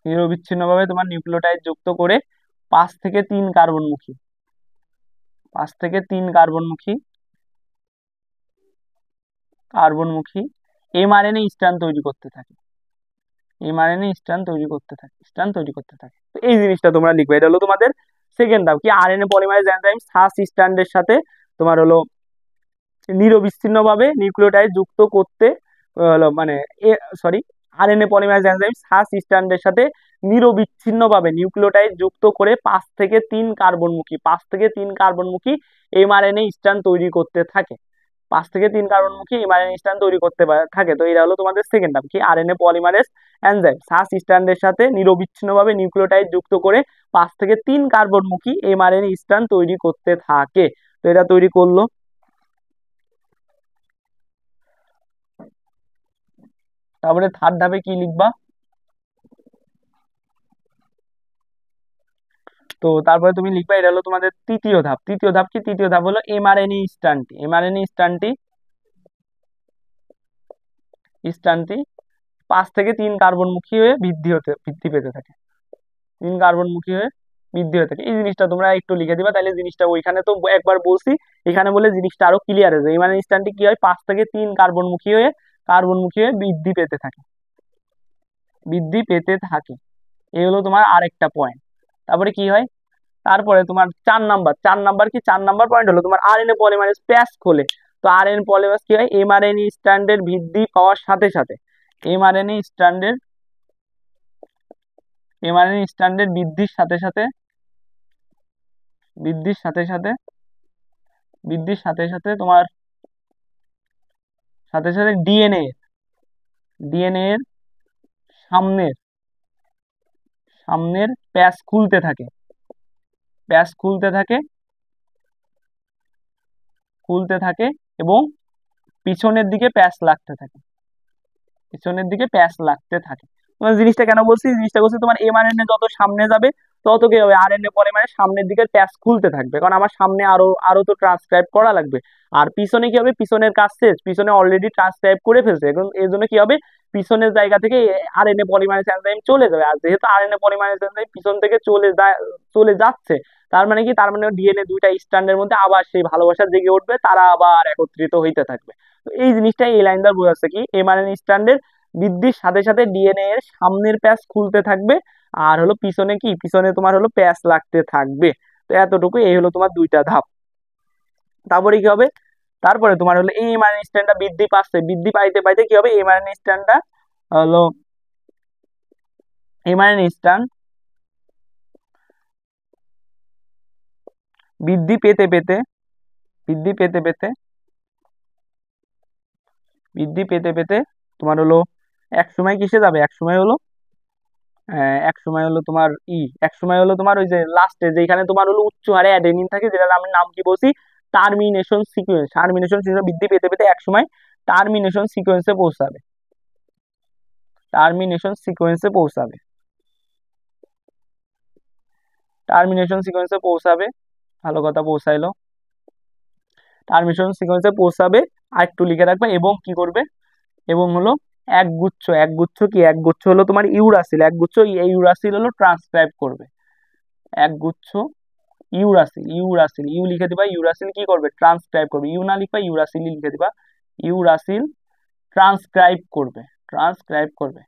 নিরবিচ্ছিন্নভাবে তোমার নিউক্লিওটাইড যুক্ত করে 5 থেকে 3 কার্বনমুখী, 5 থেকে 3 কার্বনমুখী এমআরএনএ স্ট্র্যান্ড তৈরি করতে থাকে, এমআরএনএ স্ট্র্যান্ড তৈরি করতে থাকে, স্ট্র্যান্ড তৈরি করতে থাকে। তো এই জিনিসটা তোমরা লিখবে, এটা হলো তোমাদের সেকেন্ড ধাপ। কি আরএনএ পলিমারেজ এনজাইম সাস স্ট্র্যান্ডের সাথে তোমার হলো নিরবিচ্ছিন্নভাবে নিউক্লিওটাইড যুক্ত করতে হলো মানে সরি, আরএনএ পলিমারেজ এনজাইম সাস স্ট্র্যান্ডের সাথে নিরবিচ্ছিন্নভাবে নিউক্লিওটাইড যুক্ত করে 5 থেকে 3 কার্বনমুখী, 5 থেকে 3 কার্বনমুখী এমআরএনএ স্ট্র্যান্ড তৈরি করতে থাকে, 5 থেকে 3 কার্বনমুখী এমআরএনএ স্ট্র্যান্ড তৈরি করতে থাকে। তো এটা হলো তোমাদের সেকেন্ড ধাপ। কি আরএনএ পলিমারেজ এনজাইম সাস স্ট্র্যান্ডের সাথে নিরবিচ্ছিন্নভাবে নিউক্লিওটাইড যুক্ত করে 5 থেকে 3 কার্বনমুখী এমআরএনএ স্ট্র্যান্ড তৈরি করতে থাকে। তো এটা তৈরি করলো। তারপরে থার্ড ধাপে কি লিখবা? তো তারপরে তুমি লিখবা, এটা হলো তোমাদের তৃতীয় ধাপ। তৃতীয় ধাপ কি? তৃতীয় ধাপ হলো এমআরএনএ স্ট্র্যান্ডটি, এমআরএনএ স্ট্র্যান্ডটি 5 থেকে 3 কার্বনমুখী হয়ে বৃদ্ধি পেতে থাকে, 3 কার্বনমুখী হয়ে বৃদ্ধি হয়ে থাকে। এই জিনিসটা তোমরা একটু লিখে দিবা, তাহলে জিনিসটা ওইখানে তো একবার বলছি, এখানে বলে জিনিসটা আরো ক্লিয়ার হয়ে যায়। এমআরএনএ স্ট্র্যান্ডটি কি হয়? 5 থেকে 3 কার্বনমুখী হয়ে বৃদ্ধি পেতে থাকে, বৃদ্ধি পেতে থাকে। এই হলো তোমার আরেকটা পয়েন্ট। তারপরে কি হয়? তারপরে তোমার 4 নাম্বার কি? 4 নাম্বার পয়েন্ট হলো তোমার আরএনএ পলিমারেজ প্যাচ খোলে। তো আরএনএ পলিমারেজ কি হয়? এমআরএনএ স্ট্র্যান্ডের বৃদ্ধি পাওয়ার সাথে সাথে এমআরএনএ স্ট্র্যান্ডের এমআরএনএ স্ট্র্যান্ডের বৃদ্ধির সাথে সাথে বৃদ্ধির সাথে সাথে তোমার সাথে সাথে ডিএনএ এর সামনের সামনের প্যাচ খুলতে থাকে, প্যাচ খুলতে থাকে এবং পিছনের দিকে প্যাচ লাগতে থাকে, পিছনের দিকে প্যাচ লাগতে থাকে। তোমার জিনিসটা কেন বলছি? জিনিসটা বলছি তোমার এমআরএনএ যত সামনে যাবে তত কি হবে? আরএনএ পলিমারেজ সামনের দিকে প্যাচ খুলতে থাকবে, কারণ আমার সামনে আরো আরো তো ট্রান্সক্রাইব করা লাগবে। আর পিছনে কি হবে? পিছনের কাজ শেষ, পিছনে অলরেডি ট্রান্সক্রাইব করে ফেলছে, এবং এই জন্য কি হবে? পিছনের জায়গা থেকে আরএনএ পলিমারেজ এনজাইম চলে যাবে। আর যেহেতু আরএনএ পলিমারেজ এনজাইম পিছন থেকে চলে যাচ্ছে, তার মানে কি? তার মানে ডিএনএ দুইটা স্ট্র্যান্ডের মধ্যে আবার সেই ভালোবাসা জেগে উঠবে, তারা আবার একত্রিত হইতে থাকবে। তো এই জিনিসটাই এই লাইন দ্বারা বোঝাচ্ছে কি এমআরএনএ স্ট্র্যান্ডের বৃদ্ধির সাথে সাথে ডিএনএ এর সামনের প্যাচ খুলতে থাকবে, আর হলো পিছনে কি? পিছনে তোমার হলো প্যাচ লাগতে থাকবে। তো এতটুকু, এই হলো তোমার দুইটা ধাপ। তারপরে কি হবে? তারপরে তোমার হলো এই এমআরএনএ স্ট্র্যান্ডটা বৃদ্ধি পাচ্ছে, বৃদ্ধি পাইতে পাইতে কি হবে? এমআরএনএ স্ট্র্যান্ডটা হলো এমআরএনএ স্ট্র্যান্ড বৃদ্ধি পেতে পেতে বৃদ্ধি পেতে পেতে বৃদ্ধি পেতে পেতে তোমার হলো এক সময় কিসে যাবে? এক সময় হলো এক সময় হলো তোমার এক সময় হলো তোমার ওই যে লাস্টে যেখানে তোমার হলো উচ্চ হারে অ্যাডেনিন থাকে, যেটার আমি নাম কি বলছি? Termination sequence. টার্মিনেশন সিকোয়েন্স বৃদ্ধি পেতে পেতে এক সময় টার্মিনেশন সিকোয়েন্সে পৌঁছাবে, টার্মিনেশন সিকোয়েন্সে পৌঁছাবে, টার্মিনেশন সিকোয়েন্সে পৌঁছাবে। ভালো কথা, পৌঁছাইলো। টার্মিনেশন সিকোয়েন্সে পৌঁছাবে। আর একটু লিখে রাখবে, এবং কি করবে? এবং হলো একগুচ্ছ হলো তোমার ইউরাসিল, একগুচ্ছ ইউরাসিল হলো ট্রান্সক্রাইব করবে। একগুচ্ছ ইউরাসিল ইউ লিখে দিবা। ইউরাসিল কি করবে? ট্রান্সক্রাইব করবে। ইউ না লিখবা, ইউরাসিল লিখে দিবা। ইউরাসিল ট্রান্সক্রাইব করবে, ট্রান্সক্রাইব করবে।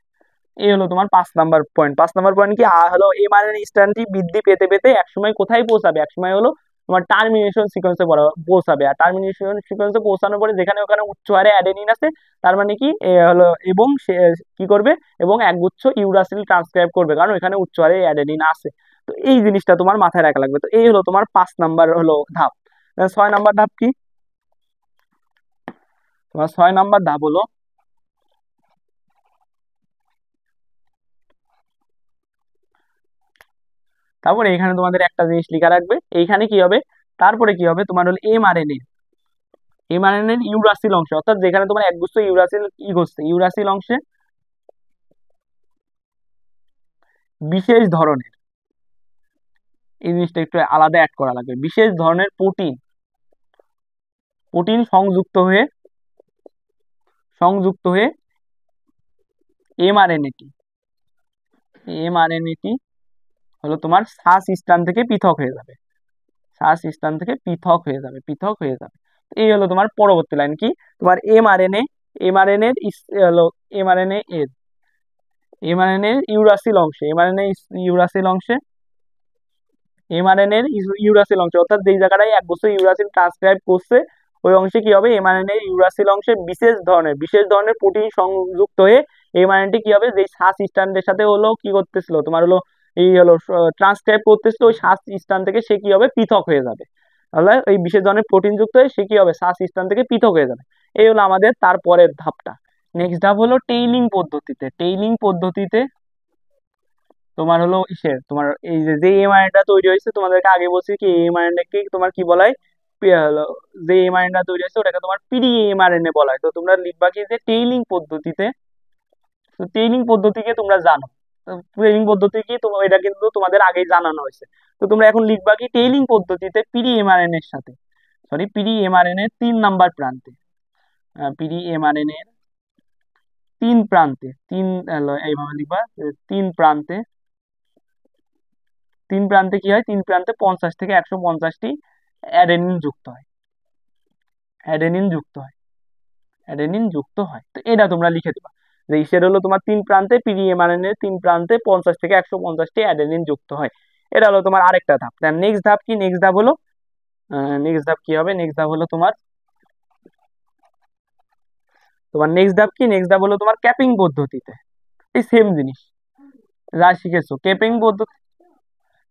এই হলো তোমার 5 নাম্বার পয়েন্ট। 5 নাম্বার পয়েন্ট কি? হলো এমআরএনএ স্ট্র্যান্ডটি বৃদ্ধি পেতে পেতে একসময় কোথায় পৌঁছাবে? একসময় হলো তোমার টার্মিনেশন সিকোয়েন্সে পৌঁছাবে। আর টার্মিনেশন সিকোয়েন্সে পৌঁছানোর পরে যেখানে ওখানে উচ্চ হারে অ্যাডেনিন আছে, তার মানে কি হলো, এবং সে কি করবে? এবং একগুচ্ছ ইউরাসিল ট্রান্সক্রাইব করবে, কারণ ওখানে উচ্চ হারে অ্যাডেনিন আছে। তো এই জিনিসটা তোমার মাথায় রাখা লাগবে। তো এই হলো তোমার 5 নাম্বার হলো ধাপ। 6 নাম্বার ধাপ কি? তোমার 6 নাম্বার ধাপ হলো তারপরে এখানে তোমাদের একটা জিনিস লেখা রাখবে, এইখানে কি হবে? তারপরে কি হবে? তোমার হলো এমআরএনএ ইউরাসিল অংশে, অর্থাৎ যেখানে তোমার একগুচ্ছ ইউরাসিল করছে, ইউরাসিল অংশে বিশেষ ধরনের, এই জিনিসটা একটু আলাদা অ্যাড করা লাগবে, বিশেষ ধরনের প্রোটিন প্রোটিন সংযুক্ত হয়ে এমআরএনএটি এমআরএনএটি হলো তোমার শ্বাস স্থান থেকে পৃথক হয়ে যাবে, শ্বাস স্থান থেকে পৃথক হয়ে যাবে, পৃথক হয়ে যাবে। এই হলো তোমার পরবর্তী লাইন কি, তোমার এমআরএনএ, এমআরএনএ হলো এমআরএনএ এর এমআরএনএ ইউরাসিল অংশে, এমআরএনএ ইউরাসিল অংশে, এমআরএনএ ইউরাসিল অংশে, অর্থাৎ যেই জায়গাটায় এক বছর ইউরাসিল ট্রান্সক্রাইব করছে ওই অংশে কি হবে, এমআরএনএ ইউরাসিল অংশে বিশেষ ধরনের প্রোটিন সংযুক্ত হয়ে এমআরএনএ কি হবে, যে শ্বাস স্ট্যান্ডের সাথে হলো কি করতেছিল তোমার হলো এই হলো ট্রান্সক্রাইব করতেছিল, ওই শ্বাস স্ট্যান্ড থেকে সে কি হবে, পৃথক হয়ে যাবে। তাহলে এই বিশেষ ধরনের প্রোটিন যুক্ত হয়ে সে কি হবে, শ্বাস স্ট্যান্ড থেকে পৃথক হয়ে যাবে। এই হলো আমাদের তারপরের ধাপটা। নেক্সট ধাপ হলো টেইলিং পদ্ধতিতে। টেইলিং পদ্ধতিতে তোমার হলো ইসের তোমার এই যে এমআরএনএটা তৈরি হয়েছে, তোমাদেরকে আগে বলছি কি এমআরএনএ তোমার কি বলা হয়, হলো যে এমআরএনএটা তৈরি হয়েছে ওটাকে তোমার পিডি এমআরএনএ বলা হয়। তো তোমরা লিখবা কি যে টেইলিং পদ্ধতিতে, তো টেইলিং পদ্ধতিকে তোমরা জানো, টেইলিং পদ্ধতি কি তোমার এটা কিন্তু তোমাদের আগেই জানানো হয়েছে। তো তোমরা এখন লিখবা কি টেইলিং পদ্ধতিতে পিডি এমআরএনএ এর সাথে, পিডি এমআরএনএ 3 নাম্বার প্রান্তে, পিডি এমআরএনএ 3 প্রান্তে, এইভাবে লিখবা 3 প্রান্তে, 3 প্রান্তে কি হয়, 3 প্রান্তে 50 থেকে 150টি অ্যাডেনিন যুক্ত হয়, অ্যাডেনিন যুক্ত হয়, অ্যাডেনিন যুক্ত হয়। তো এটা তোমরা লিখে দিবা যে ইসের হলো তোমার 3 প্রান্তে পিরিএমআরএনএ 3 প্রান্তে 50 থেকে 150টি অ্যাডেনিন যুক্ত হয়। এটা হলো তোমার আরেকটা ধাপ। তার নেক্সট ধাপ কি, নেক্সট ধাপ হলো নেক্সট ধাপ কি হবে, নেক্সট ধাপ হলো তোমার নেক্সট ধাপ কি, নেক্সট ধাপ হলো তোমার ক্যাপিং পদ্ধতিতে। এই সেম জিনিস যা শিখেছো ক্যাপিং পদ্ধতি,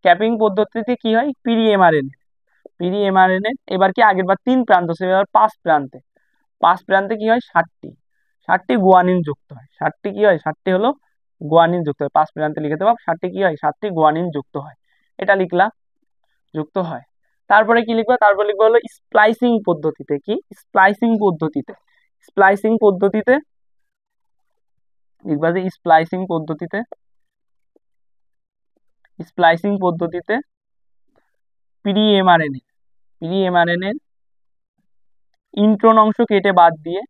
ক্যাপিং পদ্ধতিতে কি হয়, পিরিএমআরএনএ এবার কি আগের বার 3 প্রান্ত ছিল, এবার 5 প্রান্তে, 5 প্রান্তে কি হয়, 60টি গুয়ানিন যুক্ত হয়, 60টি কি হয়, 60টি হলো গুয়ানিন যুক্ত হয়। 5 প্রান্তে লিখে দেবো 60টি কি হয়, 60টি গুয়ানিন যুক্ত হয়। এটা লিখলা, যুক্ত হয়। তারপরে কি লিখবা, তারপর লিখবা হলো স্প্লাইসিং পদ্ধতিতে, কি স্প্লাইসিং পদ্ধতিতে, স্প্লাইসিং পদ্ধতিতে লিখবা যে স্প্লাইসিং পদ্ধতিতে, স্প্লাইসিং পদ্ধতিতে পিরিএমআরএনএ, পিরিএমআরএনএ ইন্ট্রন অংশ কেটে বাদ দিয়ে,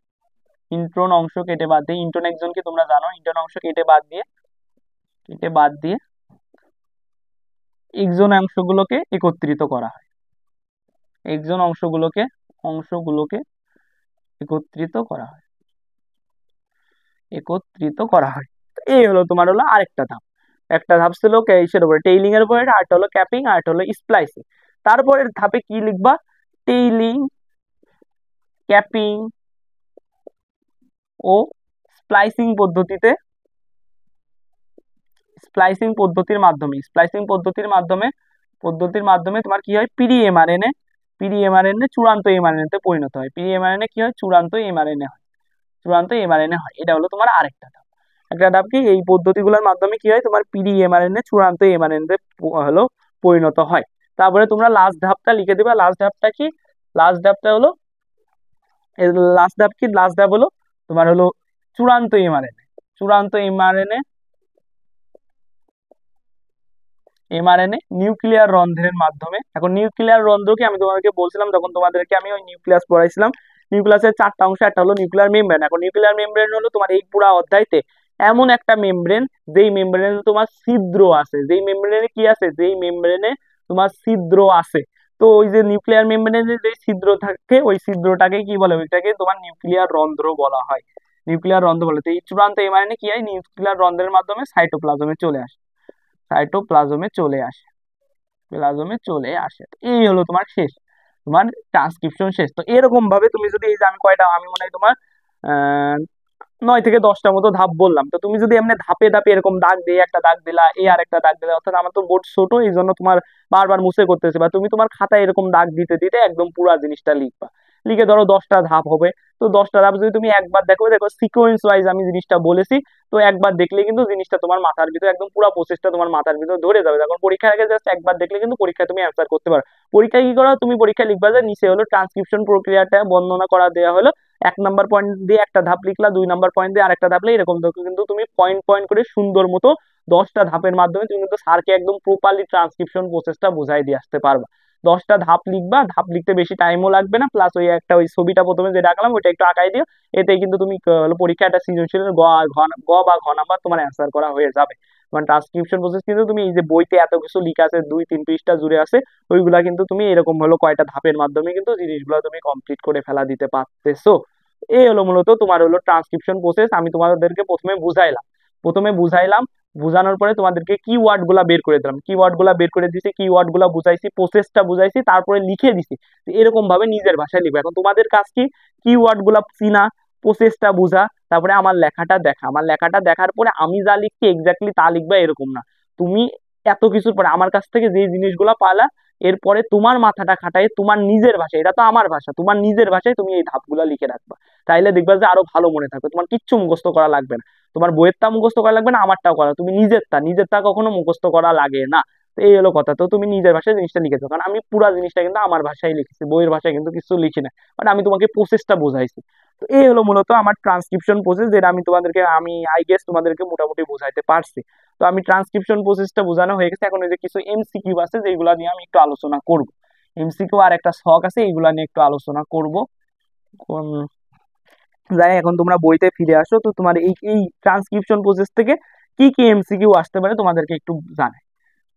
ইন্ট্রন অংশ কেটে বাদ দিয়ে, ইন্ট্রন একজনকে তোমরা জানো, ইন্ট্রন অংশ কেটে বাদ দিয়ে, কেটে বাদ দিয়ে এক্সন অংশগুলোকে একত্রিত করা হয়, এক্সন অংশগুলোকে অংশগুলোকে একত্রিত করা হয়, একত্রিত করা হয়। এই হলো তোমার হলো আরেকটা ধাপ। একটা ধাপ ছিল ইসের উপরে টেইলিং এর উপরে, আরেকটা হলো ক্যাপিং, আরেকটা হলো স্প্লাইসিং। তারপরের ধাপে কি লিখবা, টেইলিং, ক্যাপিং ও স্প্লাইসিং পদ্ধতিতে, স্প্লাইসিং পদ্ধতির মাধ্যমে, স্প্লাইসিং পদ্ধতির মাধ্যমে তোমার কি হয়, পিরিএমআরএনএ, পিরিএমআরএনএ চূড়ান্ত এমআরএনএ তে পরিণত হয়, পিরিএমআরএনএ কি হয়, চূড়ান্ত এমআরএনএ হয়, চূড়ান্ত এমআরএনএ হয়। এটা হলো তোমার আরেকটা ধাপ। একটা ধাপ কি, এই পদ্ধতিগুলোর মাধ্যমে কি হয়, তোমার পিরিএমআরএনএ চূড়ান্ত এমআরএনএ তে হলো পরিণত হয়। তারপরে তোমরা লাস্ট ধাপটা লিখে দিবা, লাস্ট ধাপটা কি, লাস্ট ধাপটা হলো লাস্ট ধাপ কি, লাস্ট ধাপ হলো তোমার হলো চূড়ান্ত এমআরএনএ, চূড়ান্ত এমআরএনএ, এমআরএনএ নিউক্লিয়ার রন্ধ্রের মাধ্যমে। এখন নিউক্লিয়ার রন্ধ্র কি আমি তোমাদেরকে বলছিলাম যখন তোমাদেরকে আমি ওই নিউক্লিয়াস পড়াইছিলাম, নিউক্লিয়াসের 4টা অংশ, একটা হলো নিউক্লিয়ার মেমব্রেন। এখন নিউক্লিয়ার মেমব্রেন হলো তোমার এই পুরো অধ্যায়তে এমন একটা মেমব্রেন যেই মেমব্রেনে তোমার ছিদ্র আছে, যেই মেমব্রেনে কি আছে, যেই মেমব্রেনে তোমার ছিদ্র আছে। তো ওই যে নিউক্লিয়ার মেমব্রেনে যে ছিদ্র থাকে ওই ছিদ্রটাকে কি বলে, ওইটাকে তোমার নিউক্লিয়ার রন্ধ্র বলা হয়, নিউক্লিয়ার রন্ধ্র বলে। তো এই চূড়ান্ত এমআরএনএ কি হয়, নিউক্লিয়ার রন্ধ্রের মাধ্যমে সাইটোপ্লাজমে চলে আসে, সাইটোপ্লাজমে চলে আসে, প্লাজমে চলে আসে। এই হলো তোমার শেষ, তোমার ট্রান্সক্রিপশন শেষ। তো এরকম ভাবে তুমি যদি এই যে আমি কয়টা, আমি মনে হয় তোমার 9 থেকে 10টার মতো ধাপ বললাম। তো তুমি যদি এমনি ধাপে ধাপে এরকম দাগ দিয়ে, একটা দাগ দিলা, এই আর একটা দাগ দিলা, অর্থাৎ আমার তো বোর্ড ছোট এই জন্য তোমার বারবার মুছে করতেছে, বা তুমি তোমার খাতায় এরকম দাগ দিতে দিতে একদম পুরো জিনিসটা লিখবা, লিখে ধরো 10টা ধাপ হবে। তো 10টা ধাপ যদি তুমি একবার দেখো, দেখো সিকোয়েন্স ওয়াইজ আমি জিনিসটা বলেছি, তো একবার দেখলে কিন্তু জিনিসটা তোমার মাথার ভিতর একদম পুরো প্রসেসটা তোমার মাথার ভিতর ধরে যাবে। তখন পরীক্ষার আগে জাস্ট একবার দেখলে কিন্তু পরীক্ষায় তুমি অ্যান্সার করতে পারো। পরীক্ষায় কি করো, তুমি পরীক্ষায় লিখবা যে নিচে হলো ট্রান্সক্রিপশন প্রক্রিয়াটা বর্ণনা করা দেওয়া হলো, 1 নাম্বার পয়েন্ট দিয়ে একটা ধাপ লিখলা, 2 নাম্বার পয়েন্ট দিয়ে আরেকটা ধাপ লিখলে, এরকম কিন্তু তুমি পয়েন্ট পয়েন্ট করে সুন্দর মতো 10টা ধাপের মাধ্যমে তুমি কিন্তু স্যারকে একদম প্রপারলি ট্রান্সক্রিপশন প্রসেসটা বোঝাই দিয়ে আসতে পারবা। 10টা ধাপ লিখবা, ধাপ লিখতে বেশি টাইমও লাগবে না, প্লাস ওই একটা ওই ছবিটা প্রথমে যেটা আঁকলাম ওইটা একটু আঁকাই দিও, এতে কিন্তু তুমি পরীক্ষা একটা সৃজনশীল গ বা ঘ নাম্বার তোমার অ্যান্সার করা হয়ে যাবে। তোমার ট্রান্সক্রিপশন প্রসেস কিন্তু তুমি এই যে বইতে এত কিছু লেখা আছে 2-3 পৃষ্ঠা জুড়ে আছে, ওইগুলা কিন্তু তুমি এরকম হলো কয়টা ধাপের মাধ্যমে কিন্তু জিনিসগুলো তুমি কমপ্লিট করে ফেলা দিতে পারতেছো। এই হলো মূলত তোমার হলো ট্রান্সক্রিপশন প্রসেস। আমি তোমাদেরকে প্রথমে বুঝাইলাম, বুঝানোর পরে তোমাদেরকে কিওয়ার্ড গুলা বের করে দিলাম, কিওয়ার্ড গুলা বের করে দিছি, কিওয়ার্ড গুলা বুঝাইছি, প্রসেসটা বুঝাইছি, তারপরে লিখে দিছি এরকম ভাবে নিজের ভাষায় লিখবে। এখন তোমাদের কাজ কি, কিওয়ার্ড গুলা চিনা, প্রসেসটা বুঝা, তারপরে আমার লেখাটা দেখা, আমার লেখাটা দেখার পরে আমি যা লিখছি এক্স্যাক্টলি তা লিখবা এরকম না। তুমি এত কিছুর পরে আমার কাছ থেকে যে জিনিসগুলা পালা, এরপরে তোমার মাথাটা খাটাই তোমার নিজের ভাষায়, এটা তো আমার ভাষা, তোমার নিজের ভাষায় তুমি এই ধাপগুলা লিখে রাখবা। তাইলে দেখবা যে আরো ভালো মনে থাকবে, তোমার কিচ্ছু মুখস্থ করা লাগবে না, তোমার বইয়েরটা মুখস্থ করা লাগবে না, আমারটাও করা, তুমি নিজেরটা কখনো মুখস্থ করা লাগে না। তো এই হলো কথা। তো তুমি নিজের ভাষায় জিনিসটা লিখেছো, কারণ আমি পুরা জিনিসটা কিন্তু আমার ভাষায় লিখেছি, বইয়ের ভাষায় কিন্তু কিছু লিখি না, বাট আমি তোমাকে প্রসেসটা বোঝাইছি। তো এই হলো মূলত আমার ট্রান্সক্রিপশন প্রসেস, যেটা আমি আই গেস তোমাদেরকে মোটামুটি বোঝাইতে পারছি। তো আমি ট্রান্সক্রিপশন প্রসেসটা বোঝানো হয়ে গেছে, এখন এই যে কিছু এমসিকিউ আছে যেগুলো নিয়ে আমি একটু আলোচনা করব। এমসিকিউ আর একটা শখ আছে, এইগুলা নিয়ে একটু আলোচনা করব। যাই, এখন তোমরা বইতে ফিরে আসো, তো তোমার এই এই ট্রান্সক্রিপশন প্রসেস থেকে কি কি এমসিকিউ আসতে পারে তোমাদেরকে একটু জানাই।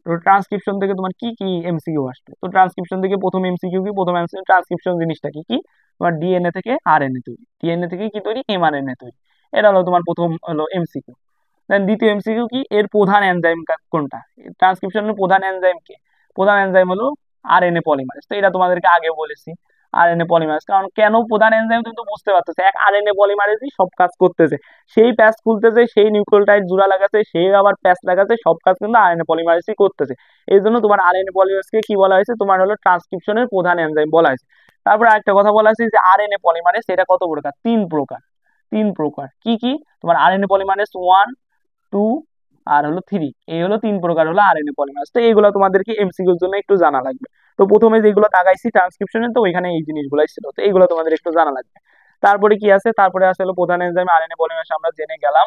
তো ট্রান্সক্রিপশন থেকে তোমার কি কি এমসিকিউ আসবে, তো ট্রান্সক্রিপশন থেকে প্রথম এমসিকিউ কি, প্রথম এমসিকিউ ট্রান্সক্রিপশন জিনিসটা কি কি, তোমার ডিএনএ থেকে আরএনএ তৈরি, ডিএনএ থেকে কি তৈরি, এমআরএনএ তৈরি, এটা হলো তোমার প্রথম হলো এমসিকিউ। দেন দ্বিতীয় এমসিকিউ কি, এর প্রধান এনজাইম কোনটা, ট্রান্সক্রিপশনের প্রধান এনজাইম কি, প্রধান এনজাইম হলো আরএনএ পলিমারেজ। তো এটা তোমাদেরকে আগে বলেছি, আরএনএ পলিমারেজ, কারণ কেন প্রধান এনজাইম তুমি তো বুঝতে পারতেছো, এক আরএনএ পলিমারেজই সব কাজ করতেছে, সেই প্যাচ খুলতেছে, সেই নিউক্লিওটাইড জোড়া লাগাচ্ছে, সেই আবার প্যাচ লাগাচ্ছে, সব কাজ কিন্তু আরএনএ পলিমারেজই করতেছে। এই জন্য তোমার আরএনএ পলিমারেজকে কি বলা হয়েছে, তোমার হলো ট্রান্সক্রিপশনের প্রধান এনজাইম বলা হয়েছে। তারপর আরেকটা কথা বলা হয়েছে যে আরএনএ পলিমারেজ এটা কত প্রকার, 3 প্রকার। 3 প্রকার কি কি, তোমার আরএনএ পলিমারেজ 1, 2 আর হলো 3, এই হলো 3 প্রকার হলো আরএনএ পলিমারেজ। তো এইগুলো তোমাদেরকে এমসিকিউর জন্য একটু জানা লাগবে। তো প্রথমে যেগুলো দাগাইছি ট্রান্সক্রিপশনে, তো ওইখানে এই জিনিসগুলাই ছিল, তো এইগুলো তোমাদের একটু জানা লাগবে। তারপরে কি আছে, তারপরে আছে হলো প্রধান এনজাইম আরএনএ পলিমারেজ, আমরা জেনে গেলাম।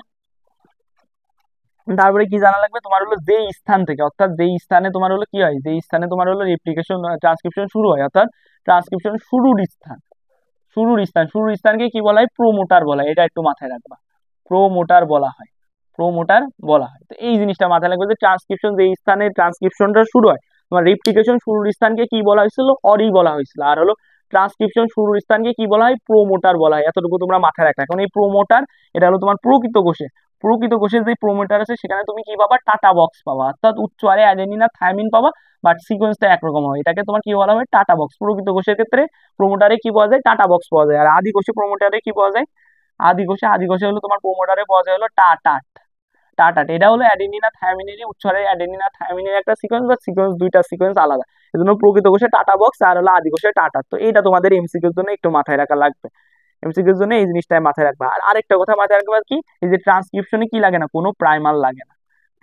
তারপরে কি জানা লাগবে, তোমার হলো যেই স্থান থেকে, অর্থাৎ যেই স্থানে তোমার হলো কি হয়, যেই স্থানে তোমার হলো রেপ্লিকেশন ট্রান্সক্রিপশন শুরু হয়, অর্থাৎ ট্রান্সক্রিপশন শুরুর স্থানকে কি বলা হয়, প্রোমোটার বলা হয়, এটা একটু মাথায় রাখবা, প্রোমোটার বলা হয়, প্রোমোটার বলা হয়। তো এই জিনিসটা মাথায় রাখবে যে ট্রান্সক্রিপশন যে স্থানে ট্রান্সক্রিপশনটা শুরু হয়, তোমার রেপ্লিকেশন শুরুর স্থানকে কি বলা হয়েছিল, অরি বলা হয়েছিল, আর হলো ট্রান্সক্রিপশন শুরুর স্থানকে কি বলা হয়, প্রোমোটার বলা হয়। এতটুকু তোমরা মাথায় রাখো। এখন এই প্রোমোটার, এটা হলো তোমার প্রকৃত কোষে যে প্রোমোটার আছে সেখানে তুমি কি পাবা, টাটা বক্স পাবা, অর্থাৎ উচ্চ আরে অ্যাডেনিন আর থাইমিন পাবা, বাট সিকোয়েন্সটা একরকম হবে, এটাকে তোমার কি বলা হয়, টাটা বক্স। প্রকৃত কোষের ক্ষেত্রে প্রোমোটারে কি পাওয়া যায়, টাটা বক্স পাওয়া যায়। আর আদি কোষে প্রোমোটারে কি পাওয়া যায়, আদি কোষে হলো তোমার প্রোমোটারে পাওয়া যায় হলো টাটাট। টাটাট এটা হলো অ্যাডেনিন আর থায়ামিনের উচ্চারণে, অ্যাডেনিন আর থায়ামিনের একটা সিকোয়েন্স, বা সিকোয়েন্স দুইটা সিকোয়েন্স আলাদা, এজন্য প্রকৃত কোষে টাটা বক্স আর হলো আদি কোষে টাটাট। তো এইটা তোমাদের এমসিকিউর জন্য একটু মাথায় রাখা লাগবে, এমসিকিউর জন্য এই জিনিসটাই মাথায় রাখবা। আর আরেকটা কথা মাথায় রাখবা কি, এই যে ট্রান্সক্রিপশনে কি লাগে না, কোনো প্রাইমার লাগে না,